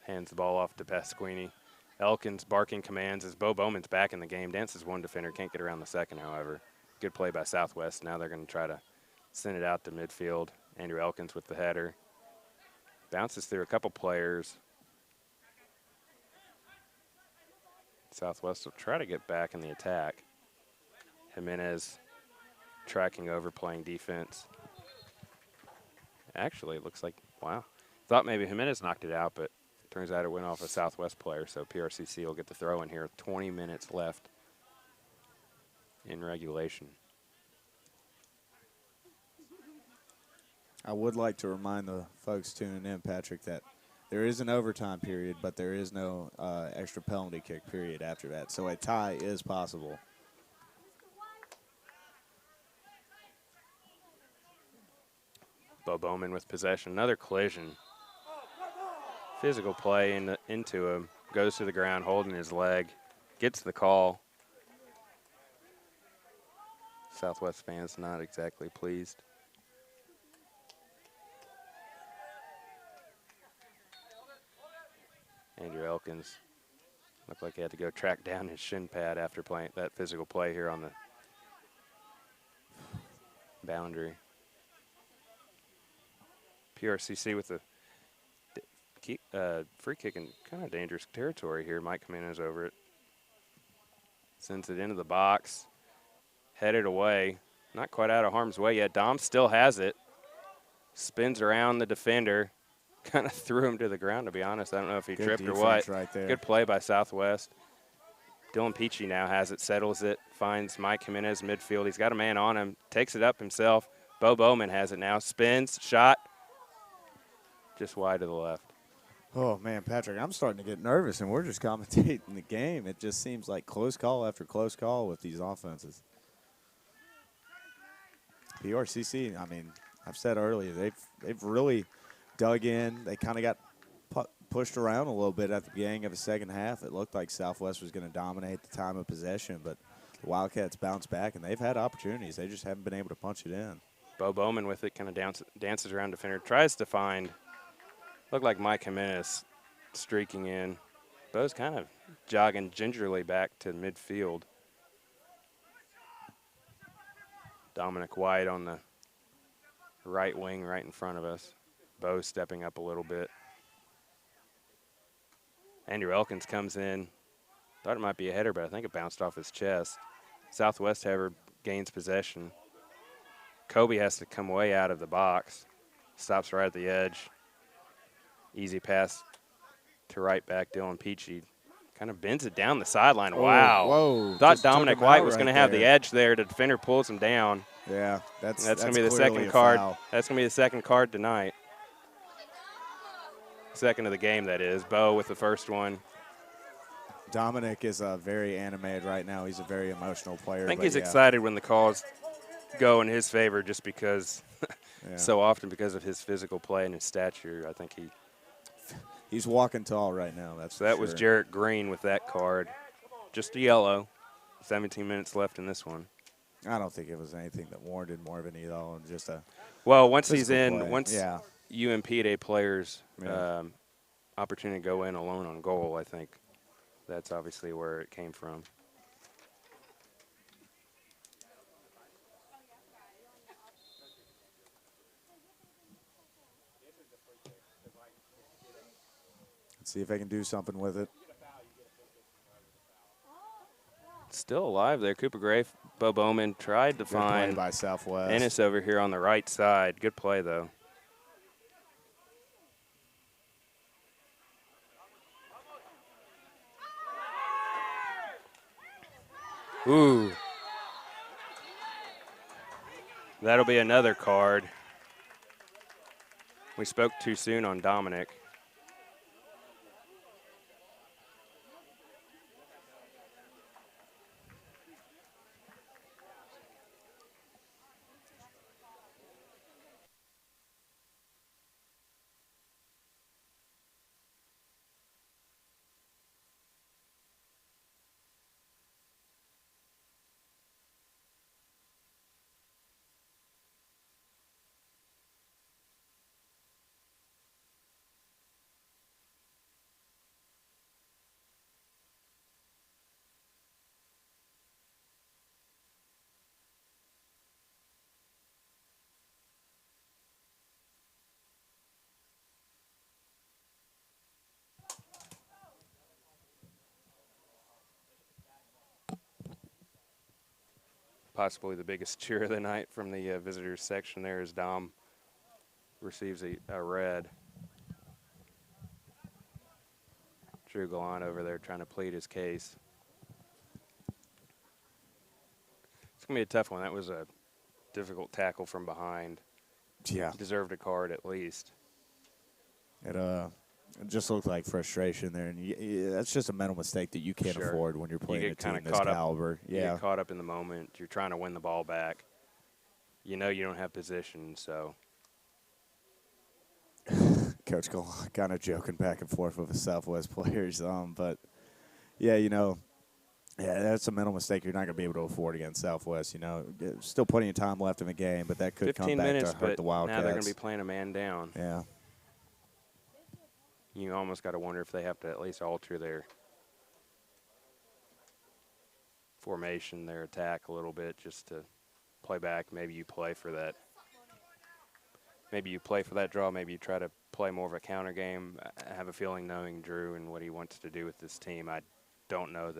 Hands the ball off to Pasquini. Elkins barking commands as Bo Bowman's back in the game. Dances one defender, can't get around the second, however. Good play by Southwest. Now they're going to try to send it out to midfield. Andrew Elkins with the header. Bounces through a couple players. Southwest will try to get back in the attack. Jimenez tracking over, playing defense. Actually, it looks like Wow. Thought maybe Jimenez knocked it out, but turns out it went off a Southwest player, so PRCC will get the throw in here. 20 minutes left in regulation. I would like to remind the folks tuning in, Patrick, that there is an overtime period, but there is no extra penalty kick period after that. So a tie is possible. Bo Bowman with possession. Another collision. Physical play into him. Goes to the ground, holding his leg. Gets the call. Southwest fans not exactly pleased. Andrew Elkins looked like he had to go track down his shin pad after playing that physical play here on the boundary. PRCC with the free kick in kind of dangerous territory here. Mike Jimenez over it. Sends it into the box. Headed away. Not quite out of harm's way yet. Dom still has it. Spins around the defender. Kind of threw him to the ground, to be honest. I don't know if he Good tripped or what. right there. Good play by Southwest. Dylan Peachy now has it, settles it, finds Mike Jimenez midfield. He's got a man on him, takes it up himself. Bo Bowman has it now. Spins, shot. Just wide to the left. Oh, man, Patrick, I'm starting to get nervous, and we're just commentating the game. It just seems like close call after close call with these offenses. PRCC, I mean, I've said earlier, they've really dug in. They kind of got pushed around a little bit at the beginning of the second half. It looked like Southwest was going to dominate the time of possession, but the Wildcats bounced back, and they've had opportunities. They just haven't been able to punch it in. Bo Bowman with it, kind of dances around defender, tries to find, looked like Mike Jimenez streaking in. Bo's kind of jogging gingerly back to midfield. Dominic White on the right wing right in front of us. Bo stepping up a little bit. Andrew Elkins comes in. Thought it might be a header, but I think it bounced off his chest. Southwest, however, gains possession. Kobe has to come way out of the box. Stops right at the edge. Easy pass to right back Dylan Peachy. Kind of bends it down the sideline. Wow. Whoa. Thought Dominic White was going to have the edge there. The defender pulls him down. Yeah, that's going to be the second card. That's going to be the second card tonight. Second of the game, that is. Bo with the first one. Dominic is very animated right now. He's a very emotional player. I think he's excited when the calls go in his favor just because, so often because of his physical play and his stature. I think he's walking tall right now. So that was Jarrett Green with that card. Just a yellow. 17 minutes left in this one. I don't think it was anything that warranted more of an yellow. Just a once he's in, play. Once you impede a player's opportunity to go in alone on goal, I think that's obviously where it came from. Let's see if I can do something with it. Still alive there. Cooper Gray, Bo Bowman tried to find play by Southwest. Ennis over here on the right side. Good play, though. Ooh. That'll be another card. We spoke too soon on Dominic. Possibly the biggest cheer of the night from the visitors section there as Dom receives a red. Drew Gallant over there trying to plead his case. It's going to be a tough one. That was a difficult tackle from behind. Yeah. Deserved a card at least. It just looked like frustration there, and that's just a mental mistake that you can't afford when you're playing a team this caliber. You get caught up in the moment. You're trying to win the ball back. You know you don't have position, so. Coach Gallant kind of joking back and forth with the Southwest players, but yeah, that's a mental mistake you're not going to be able to afford against Southwest. Still plenty of time left in the game, but that could come back to hurt the Wildcats. Now they're going to be playing a man down. Yeah. You almost got to wonder if they have to at least alter their formation, their attack a little bit, just to play back. Maybe you play for that. Maybe you play for that draw. Maybe you try to play more of a counter game. I have a feeling, knowing Drew and what he wants to do with this team, I don't know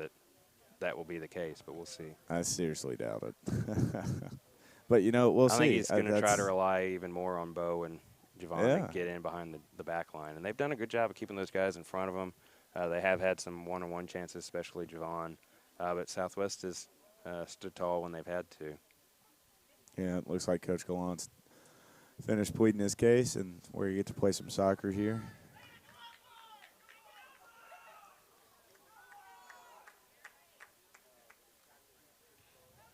that will be the case, but we'll see. I seriously doubt it. But, we'll see. I think he's going to try to rely even more on Bo and Javon to get in behind the back line. And they've done a good job of keeping those guys in front of them. They have had some one-on-one chances, especially Javon. But Southwest has stood tall when they've had to. Yeah, it looks like Coach Gallant's finished pleading his case, and where you get to play some soccer here.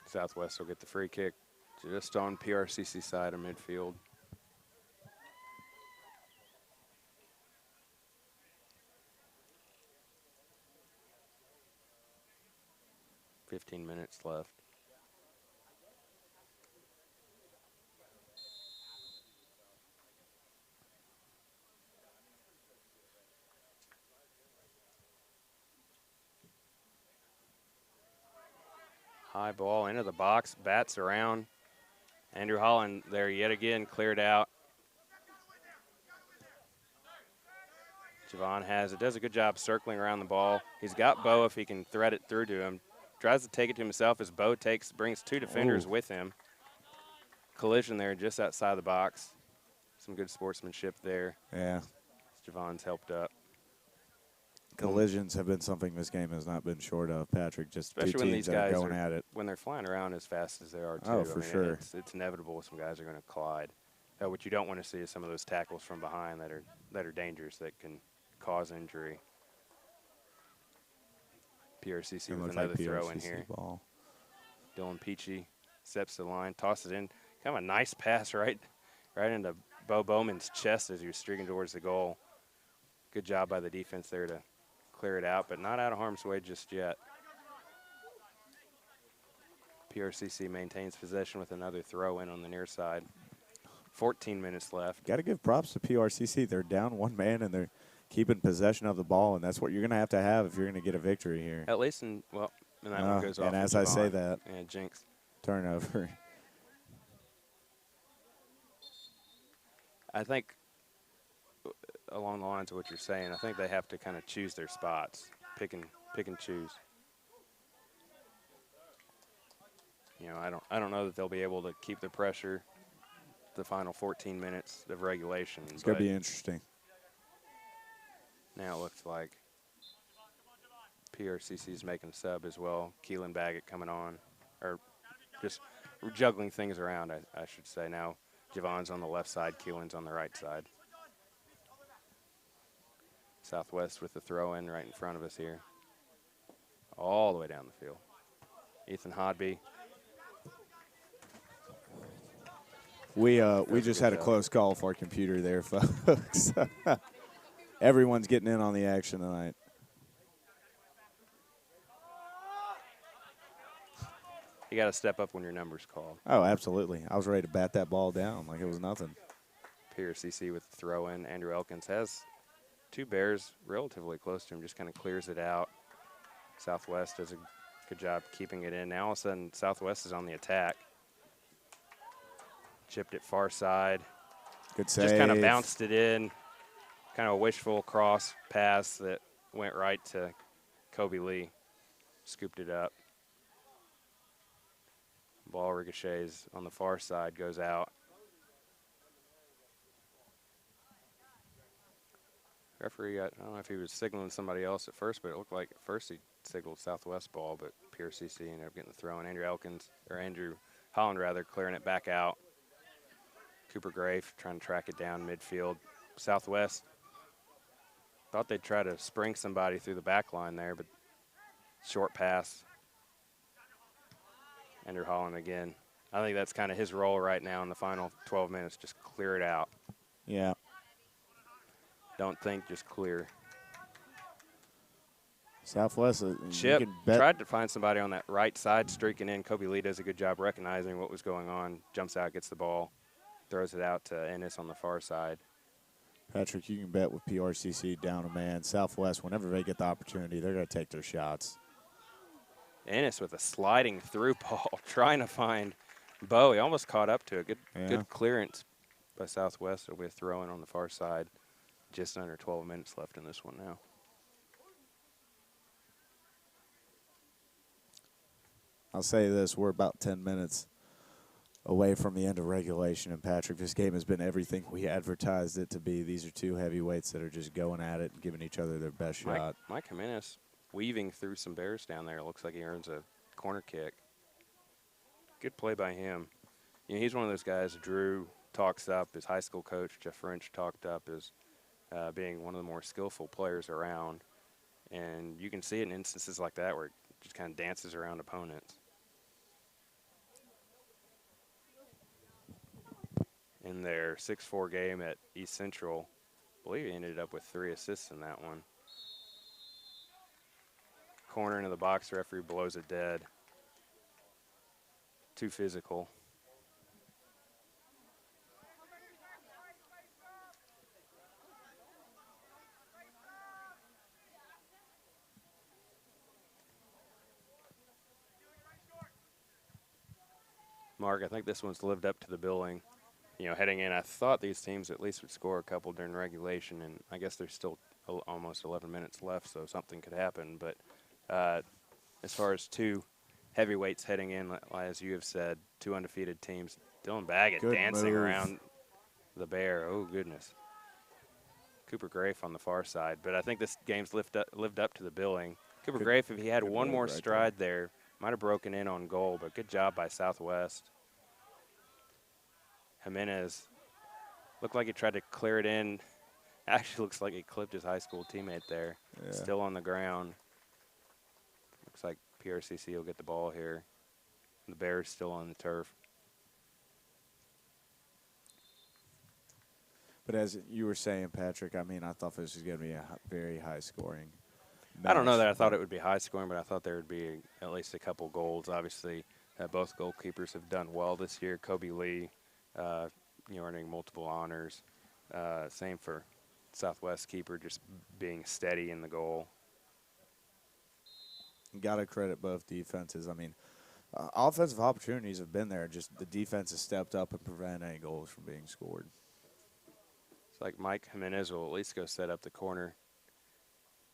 Southwest will get the free kick just on PRCC side of midfield. $15 minutes left. High ball into the box, bats around. Andrew Holland there yet again, cleared out. Javon does a good job circling around the ball. He's got Bo if he can thread it through to him. Tries to take it to himself as Bo brings two defenders with him. Collision there just outside the box. Some good sportsmanship there. Yeah. Javon's helped up. Collisions have been something this game has not been short of, Patrick. Just especially two when teams these guys that are going at it. When they're flying around as fast as they are, too. Oh, for sure. It's inevitable some guys are going to collide. What you don't want to see is some of those tackles from behind that are dangerous, that can cause injury. PRCC with another throw in here. Ball. Dylan Peachy steps to the line, tosses in. Kind of a nice pass right into Bo Bowman's chest as he was streaking towards the goal. Good job by the defense there to clear it out, but not out of harm's way just yet. PRCC maintains possession with another throw in on the near side. 14 minutes left. Got to give props to PRCC. They're down one man, and they're keeping possession of the ball, and that's what you're going to have if you're going to get a victory here. At least and that one goes off. And as I say that, jinx. Turnover. I think along the lines of what you're saying, I think they have to kind of choose their spots, pick and choose. I don't know that they'll be able to keep the pressure the final 14 minutes of regulation. It's going to be interesting. Now it looks like PRCC's making a sub as well. Keelan Baggett coming on, or just juggling things around, I should say. Now Javon's on the left side, Keelan's on the right side. Southwest with the throw in right in front of us here. All the way down the field. Ethan Hodby. We just had a close call for our computer there, folks. Everyone's getting in on the action tonight. You got to step up when your number's called. Oh, absolutely. I was ready to bat that ball down like it was nothing. PRCC with the throw in. Andrew Elkins has two Bears relatively close to him, just kind of clears it out. Southwest does a good job keeping it in. Now all of a sudden Southwest is on the attack. Chipped it far side. Good save. Just kind of bounced it in. Kind of a wishful cross pass that went right to Kobe Lee. Scooped it up. Ball ricochets on the far side, goes out. Referee, I don't know if he was signaling somebody else at first, but it looked like at first he signaled Southwest ball, but PRCC ended up getting the throw. And Andrew Holland clearing it back out. Cooper Grafe trying to track it down midfield. Southwest thought they'd try to spring somebody through the back line there, but short pass. Andrew Holland again. I think that's kind of his role right now in the final 12 minutes, just clear it out. Yeah. Don't think, just clear. Southwest, Chip you can bet. tried to find somebody on that right side streaking in. Kobe Lee does a good job recognizing what was going on. Jumps out, gets the ball, throws it out to Ennis on the far side. Patrick, you can bet with PRCC down a man. Southwest, whenever they get the opportunity, they're going to take their shots. Ennis with a sliding through ball, trying to find Bo. He almost caught up to it. Good clearance by Southwest. It'll be a throw-in on the far side. Just under 12 minutes left in this one now. I'll say this, we're about 10 minutes away from the end of regulation, and Patrick, this game has been everything we advertised it to be. These are two heavyweights that are just going at it and giving each other their best shot. Mike Jimenez weaving through some Bears down there. It looks like he earns a corner kick. Good play by him. You know, he's one of those guys Drew talks up, his high school coach, Jeff French, talked up as being one of the more skillful players around. And you can see it in instances like that where it just kind of dances around opponents. In their 6-4 game at East Central, I believe he ended up with 3 assists in that one. Corner into the box, referee blows it dead. Too physical. Mark, I think this one's lived up to the billing. You know, heading in, I thought these teams at least would score a couple during regulation, and I guess there's still almost 11 minutes left, so something could happen. But as far as two heavyweights heading in, as you have said, 2 undefeated teams. Dylan Baggett dancing around the Bear. Oh, goodness. Cooper Grafe on the far side. But I think this game's lived up to the billing. Cooper Grafe, if he had one more stride there, might have broken in on goal, but good job by Southwest. Jimenez looked like he tried to clear it in. Actually looks like he clipped his high school teammate there. Yeah. Still on the ground. Looks like PRCC will get the ball here. The Bears still on the turf. But as you were saying, Patrick, I mean, I thought this was going to be a very high-scoring match. I don't know that I thought it would be high-scoring, but I thought there would be at least a couple goals. Obviously, both goalkeepers have done well this year. Kobe Lee, earning multiple honors. Same for Southwest keeper, just being steady in the goal. Got to credit both defenses. I mean, offensive opportunities have been there. Just the defense has stepped up and prevented any goals from being scored. It's like Mike Jimenez will at least go set up the corner.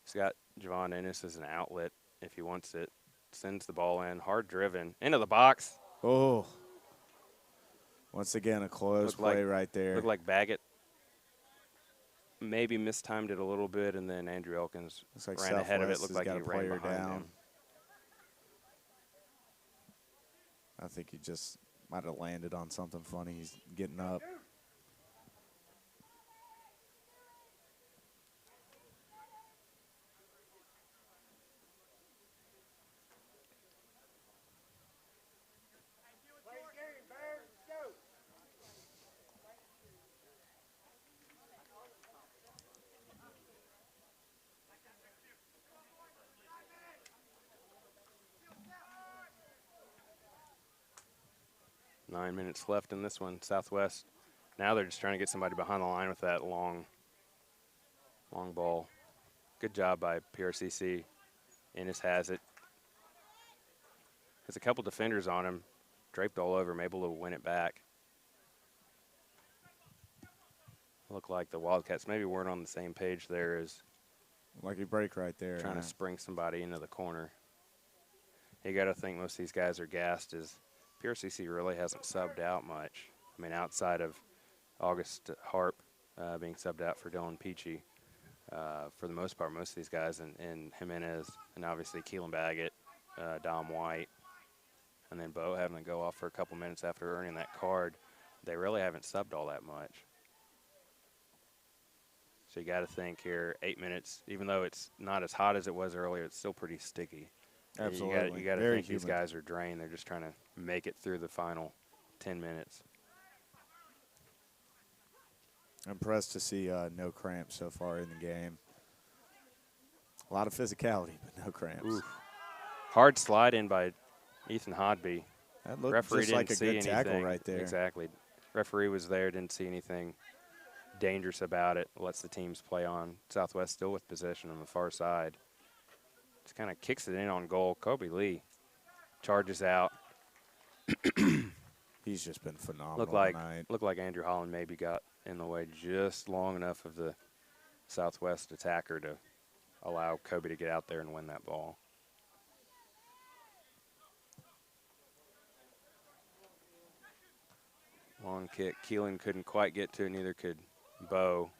He's got Javon Ennis as an outlet if he wants it. Sends the ball in, hard driven, into the box. Oh. Once again, a close play right there. Looked like Baggett maybe mistimed it a little bit, and then Andrew Elkins ran ahead of it. Looked like he ran behind him. I think he just might have landed on something funny. He's getting up. Nine minutes left in this one. Southwest, now they're just trying to get somebody behind the line with that long ball. Good job by PRCC. Ennis has it. Has a couple defenders on him, draped all over him, able to win it back. Looked like the Wildcats maybe weren't on the same page there as like a break right there. Trying to spring somebody into the corner. You got to think most of these guys are gassed as PRCC really hasn't subbed out much. I mean, outside of August Harp being subbed out for Dylan Peachy, for the most part, most of these guys, and Jimenez, and obviously Keelan Baggett, Dom White, and then Bo having to go off for a couple minutes after earning that card. They really haven't subbed all that much. So you got to think here, 8 minutes, even though it's not as hot as it was earlier, it's still pretty sticky. Absolutely. You got to Very think these humid. guys are drained. They're just trying to make it through the final 10 minutes. Impressed to see no cramps so far in the game. A lot of physicality, but no cramps. Oof. Hard slide in by Ethan Hodby. That looked Referee just didn't like a see good tackle anything. right there. Exactly. Referee was there, didn't see anything dangerous about it. Lets the teams play on. Southwest still with possession on the far side. Just kind of kicks it in on goal. Kobe Lee charges out. He's just been phenomenal tonight. Looked like Andrew Holland maybe got in the way just long enough of the Southwest attacker to allow Kobe to get out there and win that ball. Long kick. Keelan couldn't quite get to it, neither could Bo.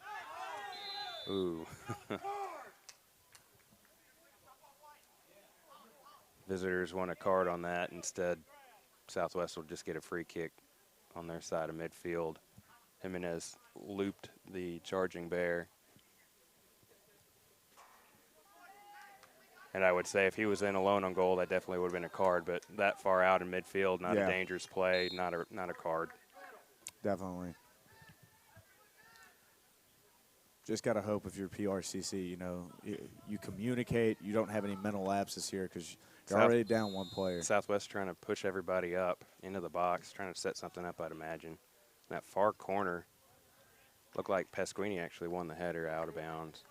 Ooh. Visitors want a card on that. Instead, Southwest will just get a free kick on their side of midfield. Jimenez looped the charging bear. And I would say if he was in alone on goal, that definitely would have been a card. But that far out in midfield, not a dangerous play, not a card. Definitely. Just got to hope if you're PRCC, you know, you communicate. You don't have any mental lapses here because you're already down one player. Southwest trying to push everybody up into the box, trying to set something up, I'd imagine. That far corner looked like Pasquini actually won the header out of bounds.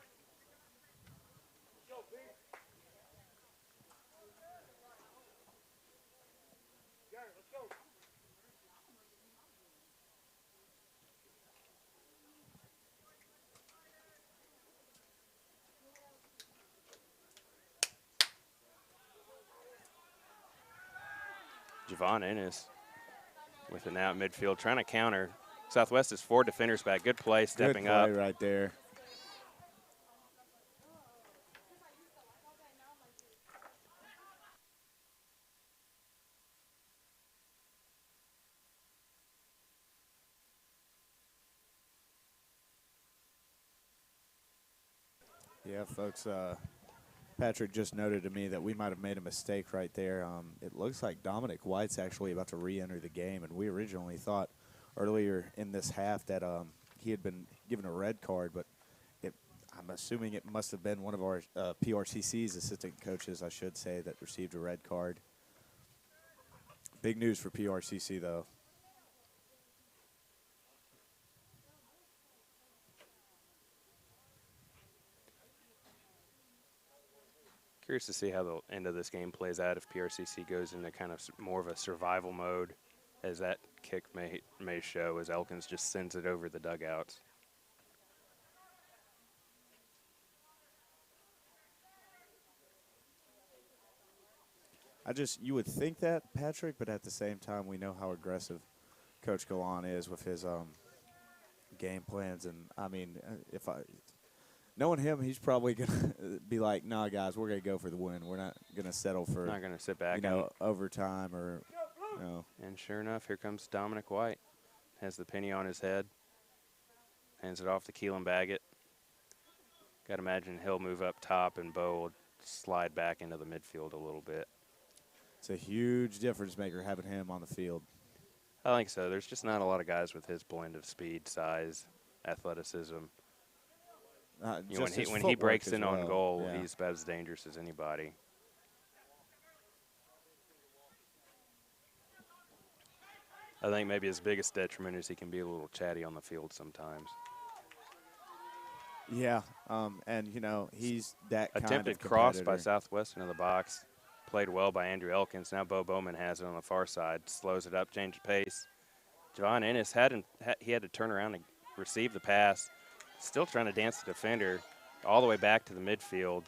Javon Ennis with it now at midfield, trying to counter. Southwest is 4 defenders back. Good play, stepping up. Good play right there. Yeah, folks, Patrick just noted to me that we might have made a mistake right there. It looks like Dominic White's actually about to re-enter the game, and we originally thought earlier in this half that he had been given a red card, but I'm assuming it must have been one of our PRCC's assistant coaches, I should say, that received a red card. Big news for PRCC, though. Curious to see how the end of this game plays out if PRCC goes into kind of more of a survival mode, as that kick may show, as Elkins just sends it over the dugouts. You would think that, Patrick, but at the same time, we know how aggressive Coach Galan is with his game plans. And, I mean, knowing him, he's probably going to be like, nah, guys, we're going to go for the win. We're not going to settle for, Not going to sit back. Overtime or, And sure enough, here comes Dominic White. Has the penny on his head. Hands it off to Keelan Baggett. Got to imagine he'll move up top and Bo will slide back into the midfield a little bit. It's a huge difference maker having him on the field. I think so. There's just not a lot of guys with his blend of speed, size, athleticism. When he breaks in on goal, he's about as dangerous as anybody. I think maybe his biggest detriment is he can be a little chatty on the field sometimes. Yeah, and, he's that kind of Attempted cross by Southwest into the box. Played well by Andrew Elkins. Now Bo Bowman has it on the far side. Slows it up, change of pace. Javon Ennis had to turn around and receive the pass. Still trying to dance the defender all the way back to the midfield.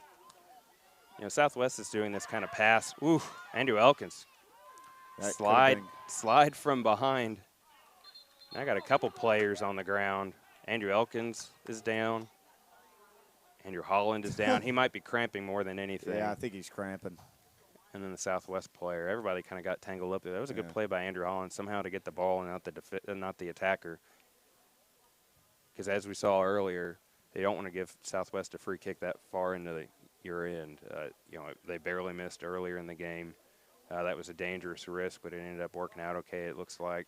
Southwest is doing this kind of pass. Ooh, Andrew Elkins. Slide from behind. I got a couple players on the ground. Andrew Elkins is down. Andrew Holland is down. He might be cramping more than anything. Yeah, I think he's cramping. And then the Southwest player. Everybody kind of got tangled up there. That was a good play by Andrew Holland, somehow to get the ball and not the attacker. Because as we saw earlier, they don't want to give Southwest a free kick that far into your end. They barely missed earlier in the game. That was a dangerous risk, but it ended up working out okay, it looks like.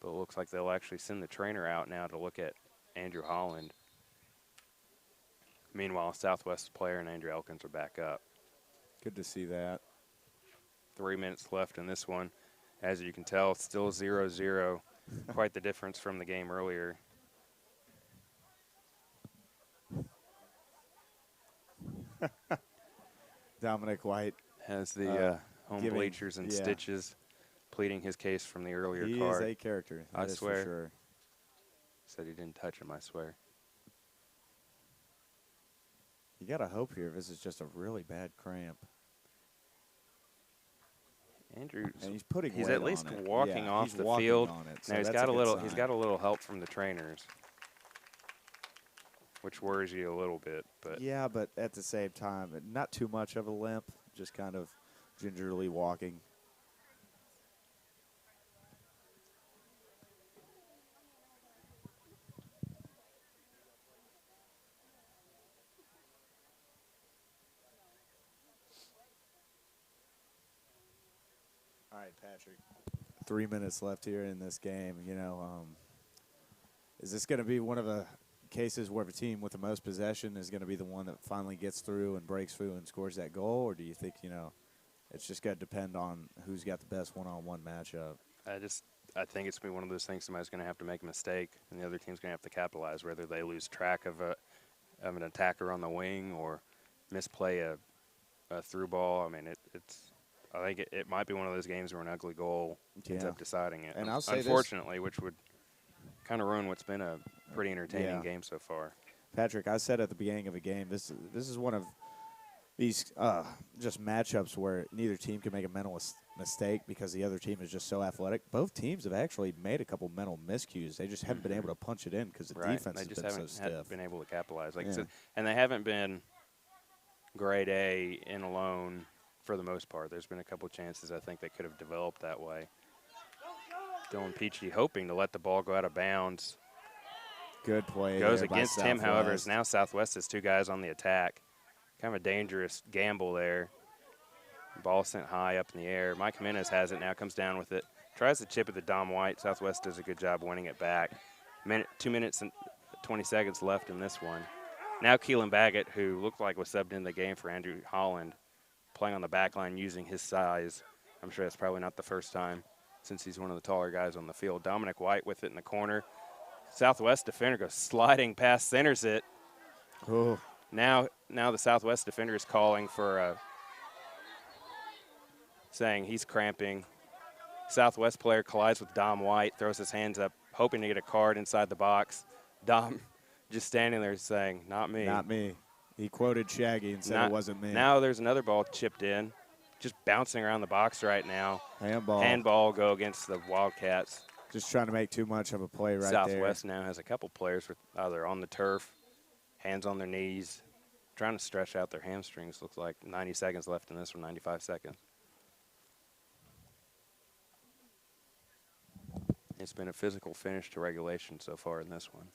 But it looks like they'll actually send the trainer out now to look at Andrew Holland. Meanwhile, Southwest player and Andrew Elkins are back up. Good to see that. 3 minutes left in this one. As you can tell, it's still 0-0. Quite the difference from the game earlier. Dominic White has the home bleachers and yeah. stitches, pleading his case from the earlier he card. He is a character. I swear. For sure. Said he didn't touch him, I swear. You got to hope here this is just a really bad cramp. Andrews, and he's putting he's weight at least on it. walking yeah, off he's the walking field. On it, so now he's got a little help from the trainers, which worries you a little bit. But yeah, but at the same time, not too much of a limp, just kind of gingerly walking. All right, Patrick. 3 minutes left here in this game. Is this going to be one of the cases where the team with the most possession is going to be the one that finally gets through and breaks through and scores that goal, or do you think it's just going to depend on who's got the best one-on-one matchup? I think it's going to be one of those things somebody's going to have to make a mistake, and the other team's going to have to capitalize, whether they lose track of an attacker on the wing or misplay a through ball. I mean, I think it might be one of those games where an ugly goal ends up deciding it. And I'll say unfortunately, which would kind of ruin what's been a pretty entertaining game so far. Patrick, I said at the beginning of the game, this is one of these just matchups where neither team can make a mental mistake because the other team is just so athletic. Both teams have actually made a couple mental miscues. They just haven't been able to punch it in because the defense has been so stiff. Haven't been able to capitalize. Like I said, and they haven't been grade A in alone for the most part. There's been a couple chances I think they could have developed that way. Dylan Peachy hoping to let the ball go out of bounds. Good play. Goes against him, however, as now Southwest has two guys on the attack. Kind of a dangerous gamble there. Ball sent high up in the air. Mike Jimenez has it now, comes down with it. Tries to chip it to Dom White. Southwest does a good job winning it back. 2 minutes and 20 seconds left in this one. Now Keelan Baggett, who looked like was subbed in the game for Andrew Holland, playing on the back line using his size. I'm sure that's probably not the first time since he's one of the taller guys on the field. Dominic White with it in the corner. Southwest defender goes sliding past, centers it. Oh. Now the Southwest defender is calling for saying he's cramping. Southwest player collides with Dom White, throws his hands up, hoping to get a card inside the box. Dom just standing there saying, not me. Not me. He quoted Shaggy and said it wasn't me. Now there's another ball chipped in, just bouncing around the box right now. Handball. Handball go against the Wildcats. Just trying to make too much of a play right there. Southwest now has a couple players with either on the turf, hands on their knees, trying to stretch out their hamstrings. Looks like 90 seconds left in this one, 95 seconds. It's been a physical finish to regulation so far in this one.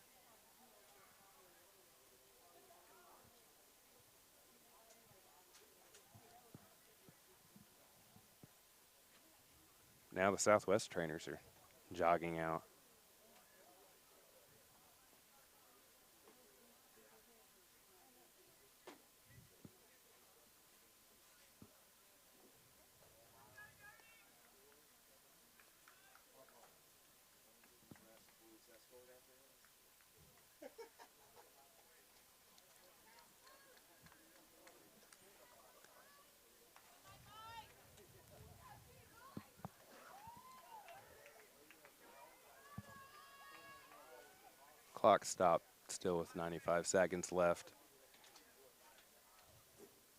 Now the Southwest trainers are jogging out. Clock stopped still with 95 seconds left.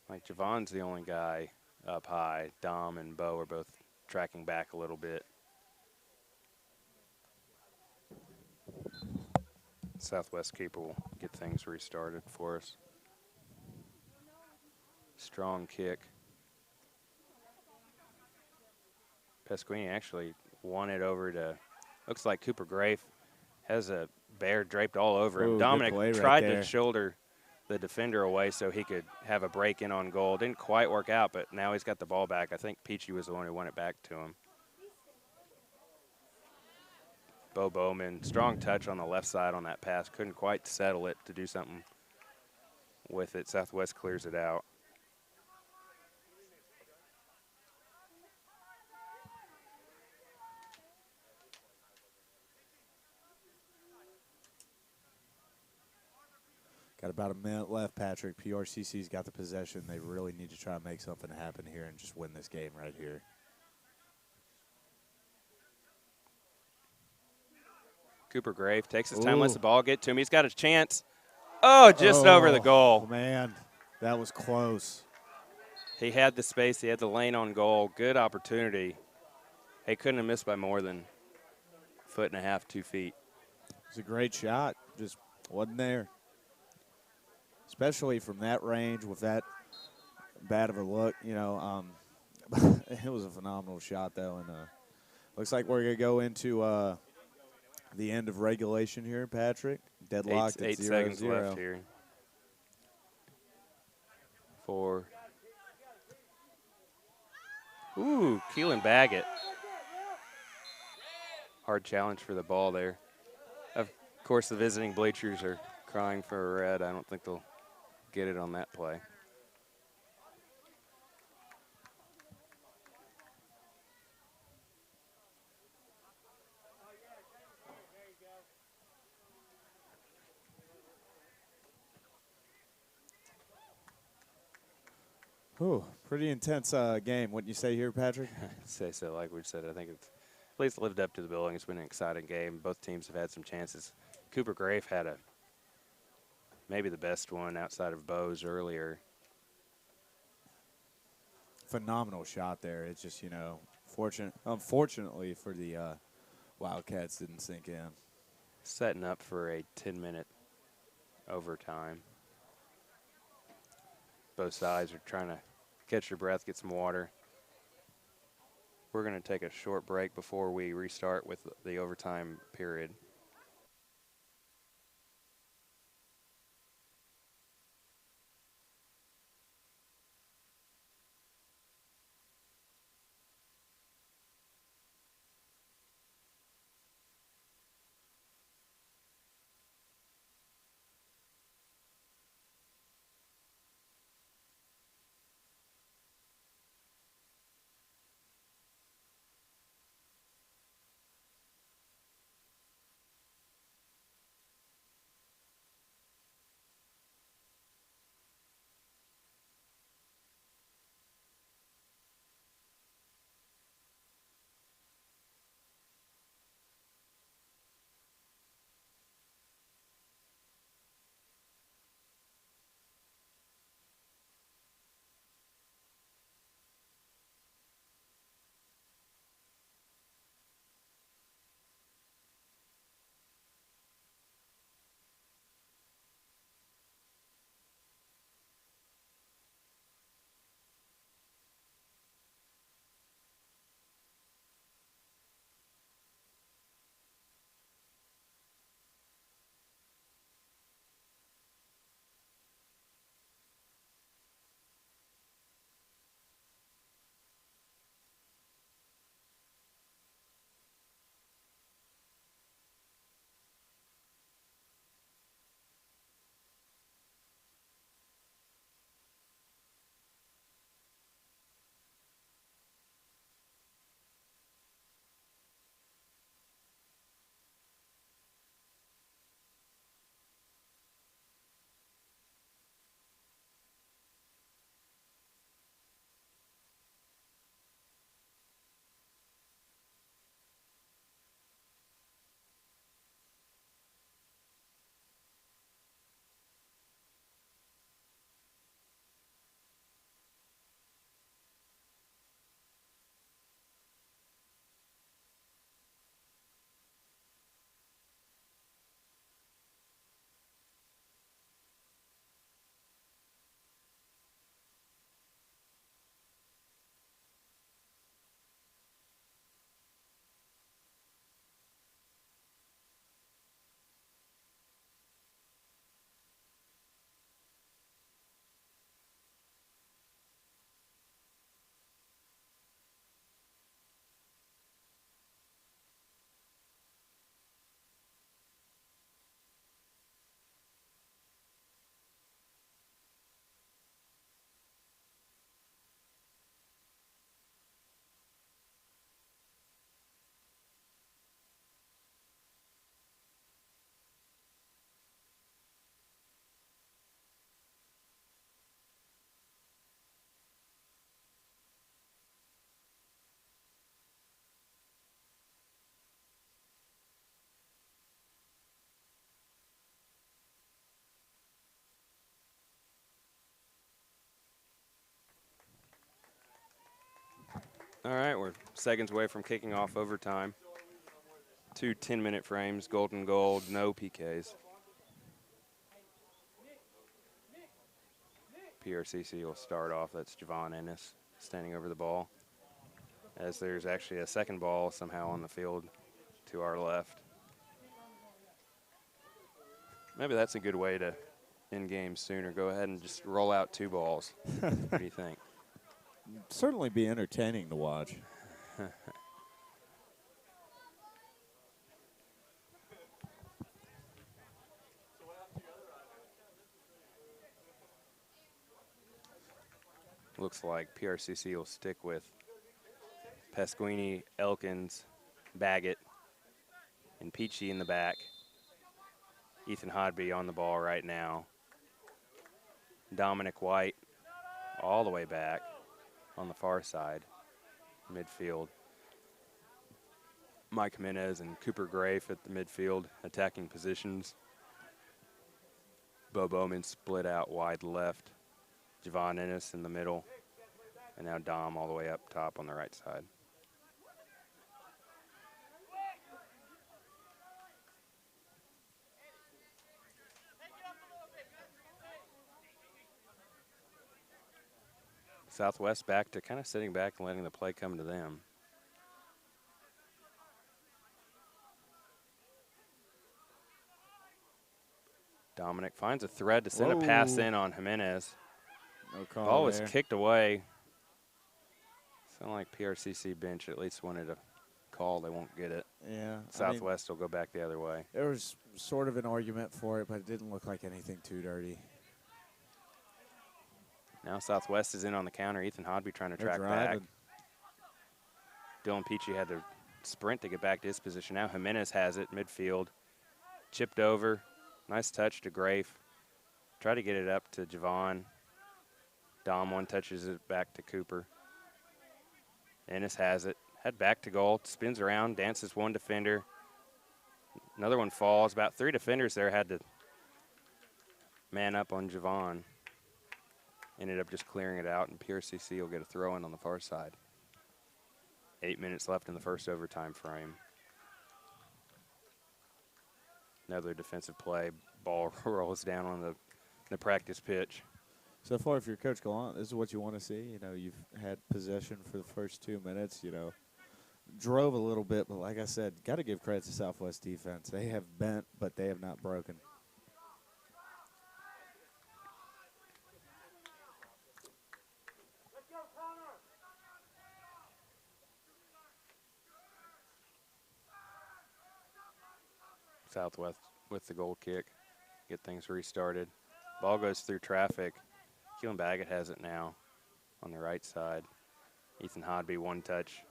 Like Javon's the only guy up high. Dom and Bo are both tracking back a little bit. Southwest keeper will get things restarted for us. Strong kick. Pasquini actually won it over to, looks like Cooper Grafe has a Bear draped all over him. Ooh, good Dominic play right tried there. to shoulder the defender away so he could have a break in on goal. Didn't quite work out, but now he's got the ball back. I think Peachy was the one who won it back to him. Bo Bowman, strong touch on the left side on that pass. Couldn't quite settle it to do something with it. Southwest clears it out. Got about a minute left, Patrick. PRCC's got the possession. They really need to try and make something happen here and just win this game right here. Cooper Grafe takes his time, Ooh. lets the ball get to him. He's got a chance. Oh, just over the goal. Man, that was close. He had the space. He had the lane on goal. Good opportunity. He couldn't have missed by more than a foot and a half, 2 feet. It was a great shot. Just wasn't there. Especially from that range with that bad of a look, you know. It was a phenomenal shot, though. And looks like we're going to go into the end of regulation here, Patrick. Deadlocked at 8 0-0. seconds left here. 4. Ooh, Keelan Baggett. Hard challenge for the ball there. Of course, the visiting bleachers are crying for a red. I don't think they'll get it on that play. Ooh, pretty intense game. Wouldn't you say here, Patrick? Say so, like we said. I think it's at least lived up to the billing. It's been an exciting game. Both teams have had some chances. Cooper Grafe had maybe the best one outside of Bo's earlier. Phenomenal shot there. It's just, you know, unfortunately for the Wildcats, didn't sink in. Setting up for a 10-minute overtime. Both sides are trying to catch their breath, get some water. We're going to take a short break before we restart with the overtime period. All right, we're seconds away from kicking off overtime. 2 10-minute frames, golden gold, no PKs. PRCC will start off. That's Javon Ennis standing over the ball, as there's actually a second ball somehow on the field to our left. Maybe that's a good way to end games sooner. Go ahead and just roll out 2 balls. What do you think? Certainly be entertaining to watch. Looks like PRCC will stick with Pasquini, Elkins, Baggett, and Peachy in the back. Ethan Hodby on the ball right now. Dominic White all the way back on the far side, midfield. Mike Jimenez and Cooper Grafe at the midfield attacking positions. Bo Bowman split out wide left. Javon Ennis in the middle. And now Dom all the way up top on the right side. Southwest back to kind of sitting back and letting the play come to them. Dominic finds a thread to send a pass in on Jimenez. No call Ball was there. kicked away. Sound like PRCC bench at least wanted a call. They won't get it. Yeah. Southwest will go back the other way. There was sort of an argument for it, but it didn't look like anything too dirty. Now Southwest is in on the counter. Ethan Hodby trying to They're track driving. back. Dylan Peachy had to sprint to get back to his position. Now Jimenez has it, midfield. Chipped over. Nice touch to Grafe. Try to get it up to Javon. Dom one touches it back to Cooper. Ennis has it. Head back to goal. Spins around, dances one defender. Another one falls. About 3 defenders there had to man up on Javon. Ended up just clearing it out, and PRCC will get a throw in on the far side. 8 minutes left in the first overtime frame. Another defensive play. Ball rolls down on the practice pitch. So far, if you're Coach Gallant, this is what you want to see. You know, you've had possession for the first 2 minutes, you know. Drove a little bit, but like I said, got to give credit to Southwest defense. They have bent, but they have not broken. Southwest with the goal kick. Get things restarted. Ball goes through traffic. Keelan Baggett has it now on the right side. Ethan Hodby one touch.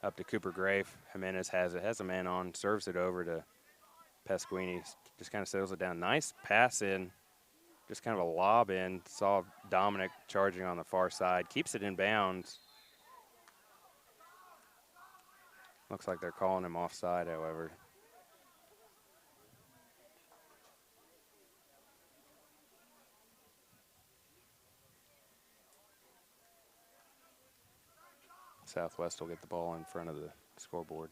Up to Cooper Grafe. Jimenez has it. Has a man on. Serves it over to Pasquini. Just kind of settles it down. Nice pass in. Just kind of a lob in. Saw Dominic charging on the far side. Keeps it in bounds. Looks like they're calling him offside, however. Southwest will get the ball in front of the scoreboard.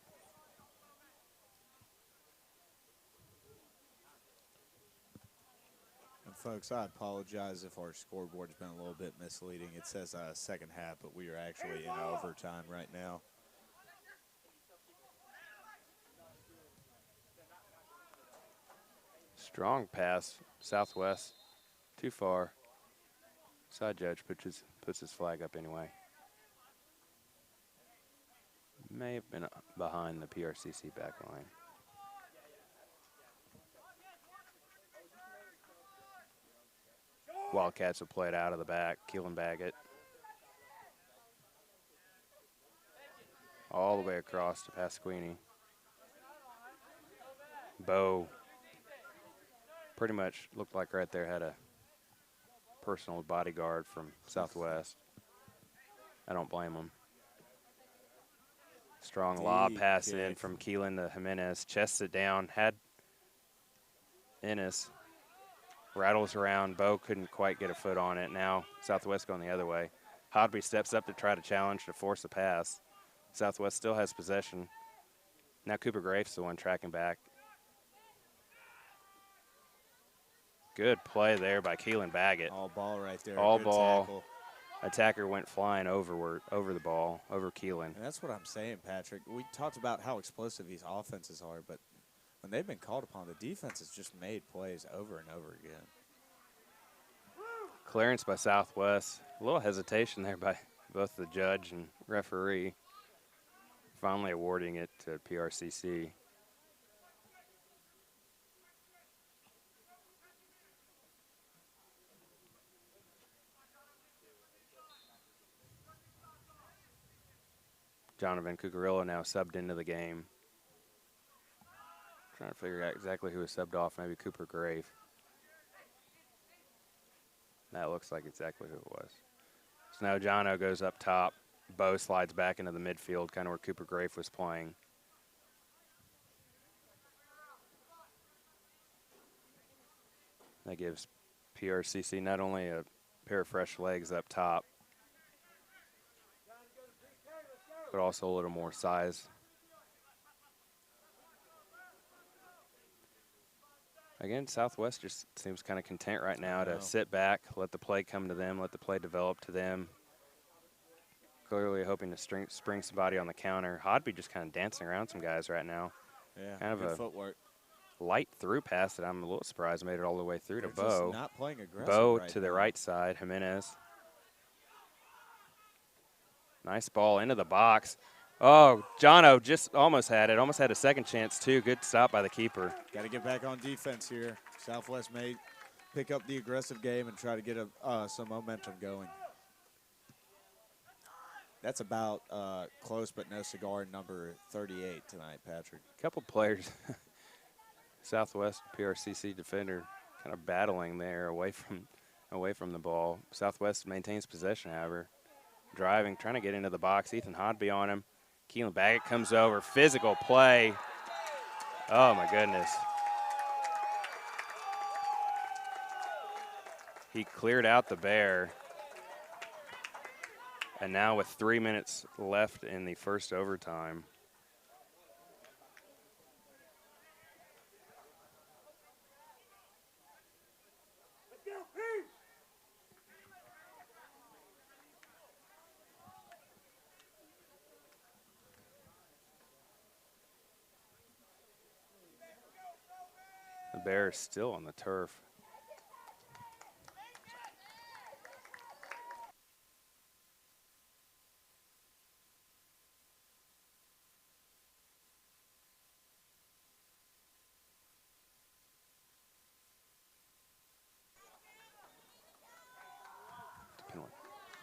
And folks, I apologize if our scoreboard's been a little bit misleading. It says second half, but we are actually in overtime right now. Strong pass, Southwest, too far. Side judge puts his flag up anyway. May have been behind the PRCC back line. Wildcats will play it out of the back. Keelan Baggett. All the way across to Pasquini. Bo pretty much looked like right there had a personal bodyguard from Southwest. I don't blame him. Strong lob pass in from Keelan to Jimenez. Chests it down. Had Ennis. Rattles around. Bo couldn't quite get a foot on it. Now Southwest going the other way. Hodby steps up to try to challenge to force a pass. Southwest still has possession. Now Cooper Graves the one tracking back. Good play there by Keelan Baggett. All ball right there. All Good ball. tackle. Attacker went flying over the ball, over Keelan. And that's what I'm saying, Patrick. We talked about how explosive these offenses are, but when they've been called upon, the defense has just made plays over and over again. Clearance by Southwest. A little hesitation there by both the judge and referee. Finally awarding it to PRCC. Jonathan Cucarillo now subbed into the game. Trying to figure out exactly who was subbed off, maybe Cooper Grave. That looks like exactly who it was. So now Jono goes up top. Bo slides back into the midfield, kind of where Cooper Grave was playing. That gives PRCC not only a pair of fresh legs up top, but also a little more size. Again, Southwest just seems kind of content right now to sit back, let the play come to them, let the play develop to them. Clearly hoping to spring somebody on the counter. Hodby just kind of dancing around some guys right now. Yeah, kind of good a footwork. Light through pass that I'm a little surprised made it all the way through to They're Bo. just not playing aggressive Bo right to the now. right side, Jimenez. Nice ball into the box. Oh, Jono just almost had it. Almost had a second chance, too. Good stop by the keeper. Got to get back on defense here. Southwest may pick up the aggressive game and try to get some momentum going. That's about close but no cigar number 38 tonight, Patrick. A couple players, Southwest PRCC defender, kind of battling there away from the ball. Southwest maintains possession, however. Driving, trying to get into the box. Ethan Hodby on him. Keelan Baggett comes over. Physical play. Oh, my goodness. He cleared out the Bear. And now with 3 minutes left in the first overtime, the Bear is still on the turf.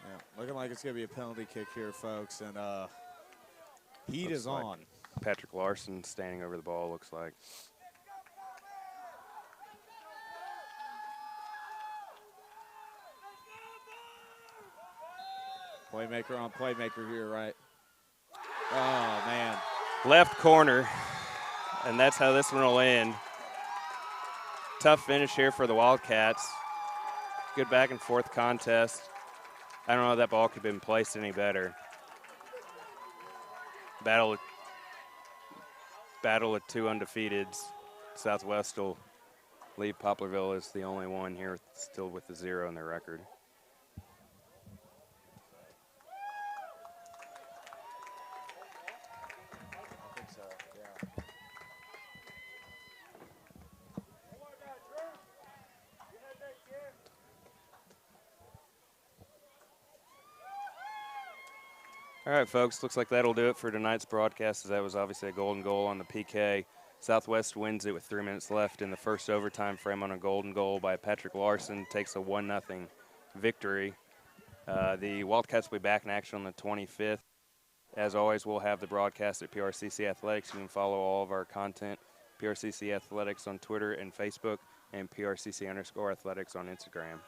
Yeah, looking like it's going to be a penalty kick here, folks. And heat Looks is like on. Patrick Larson standing over the ball, looks like. Playmaker on playmaker here, right? Oh, man. Left corner, and that's how this one will end. Tough finish here for the Wildcats. Good back and forth contest. I don't know if that ball could have been placed any better. Battle of two undefeateds. Southwest will leave Poplarville as the only one here still with the 0 in their record. All right, folks, looks like that'll do it for tonight's broadcast, as that was obviously a golden goal on the PK. Southwest wins it with 3 minutes left in the first overtime frame on a golden goal by Patrick Larson, takes a 1-0 victory. The Wildcats will be back in action on the 25th. As always, we'll have the broadcast at PRCC Athletics. You can follow all of our content, PRCC Athletics on Twitter and Facebook, and PRCC_Athletics on Instagram.